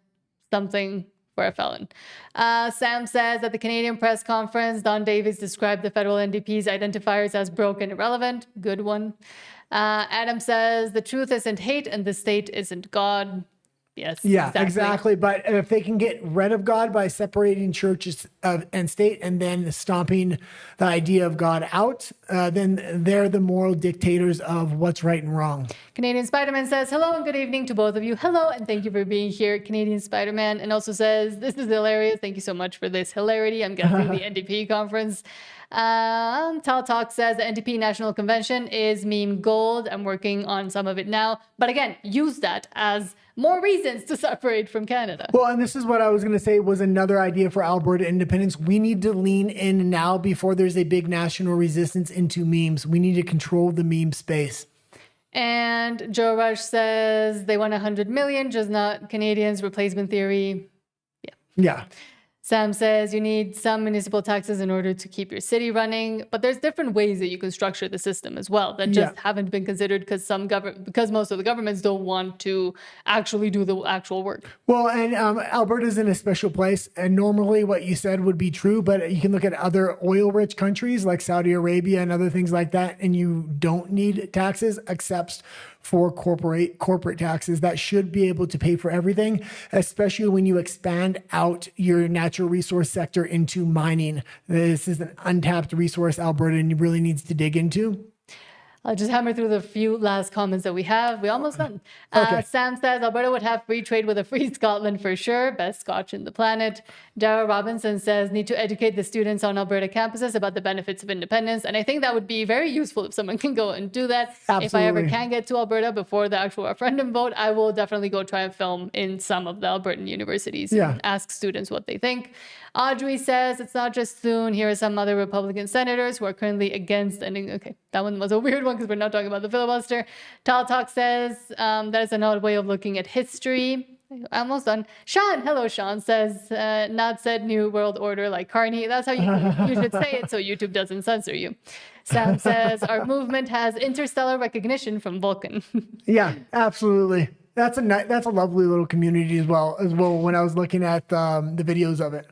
something for a felon. Sam says at the Canadian press conference, Don Davies described the federal NDP's identifiers as broke and irrelevant. Good one. Adam says the truth isn't hate and the state isn't God. Yes. Yeah, exactly. But if they can get rid of God by separating churches and state and then stomping the idea of God out, then they're the moral dictators of what's right and wrong. Canadian Spider-Man says, hello and good evening to both of you. Hello and thank you for being here, Canadian Spider-Man. And also says, this is hilarious. Thank you so much for this hilarity. I'm guessing the NDP conference. Tal Talk says the NDP National Convention is meme gold. I'm working on some of it now. But again, use that as more reasons to separate from Canada. Well, and this is what I was going to say was another idea for Alberta independence. We need to lean in now before there's a big national resistance into memes. We need to control the meme space. And Joe Rush says they want 100 million, just not Canadians. Replacement theory. Yeah. Sam says you need some municipal taxes in order to keep your city running, but there's different ways that you can structure the system as well that just haven't been considered because most of the governments don't want to actually do the actual work. Well, and Alberta's in a special place, and normally what you said would be true, but you can look at other oil-rich countries like Saudi Arabia and other things like that, and you don't need taxes except for corporate taxes that should be able to pay for everything, especially when you expand out your natural resource sector into mining. This is an untapped resource Alberta really needs to dig into. I'll just hammer through the few last comments that we have. We're almost done. Okay. Sam says Alberta would have free trade with a free Scotland for sure. Best Scotch in the planet. Dara Robinson says need to educate the students on Alberta campuses about the benefits of independence. And I think that would be very useful if someone can go and do that. Absolutely. If I ever can get to Alberta before the actual referendum vote, I will definitely go try and film in some of the Albertan universities and ask students what they think. Audrey says it's not just Thune. Here are some other Republican senators who are currently against ending. Okay, that one was a weird one because we're not talking about the filibuster. Tal Talk says that is an odd way of looking at history. Almost done. Sean, hello, Sean says, not said New World Order like Carney. That's how you should say it so YouTube doesn't censor you. Sam says our movement has interstellar recognition from Vulcan. Yeah, absolutely. That's a lovely little community as well. When I was looking at the videos of it.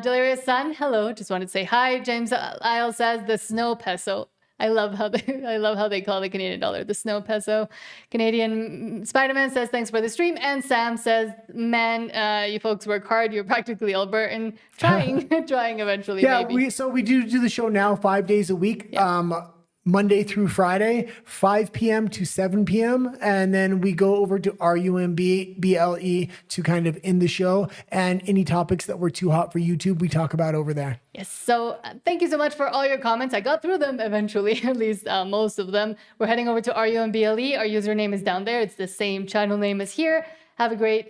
Delirious Sun, hello. Just wanted to say hi. James Isle says the snow peso. I love how they call the Canadian dollar the snow peso. Canadian Spider-Man says thanks for the stream, and Sam says, man, you folks work hard. You're practically Albertan. Trying eventually. Yeah, maybe. we do the show now 5 days a week. Yeah. Monday through Friday, 5 p.m. to 7 p.m. And then we go over to RUMBLE to kind of end the show. And any topics that were too hot for YouTube, we talk about over there. Yes. So thank you so much for all your comments. I got through them eventually, at least most of them. We're heading over to RUMBLE. Our username is down there. It's the same channel name as here. Have a great,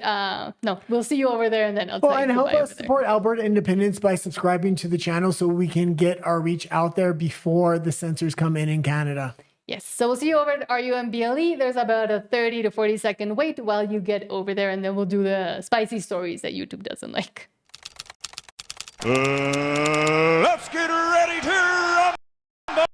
we'll see you over there, and then I'll tell you and help goodbye us support Alberta independence by subscribing to the channel so we can get our reach out there before the censors come in Canada. Yes, so we'll see you over at RUMBLE. There's about a 30 to 40 second wait while you get over there, and then we'll do the spicy stories that YouTube doesn't like. Let's get ready to rumble!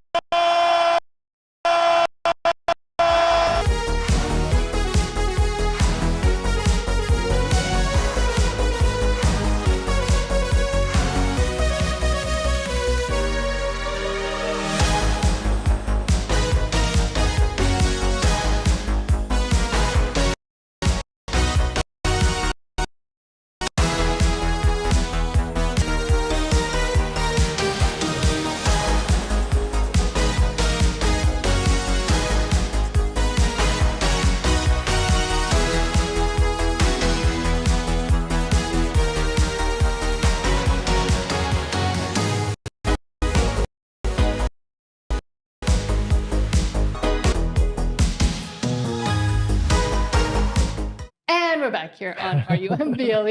And we're back here on RUMBLE.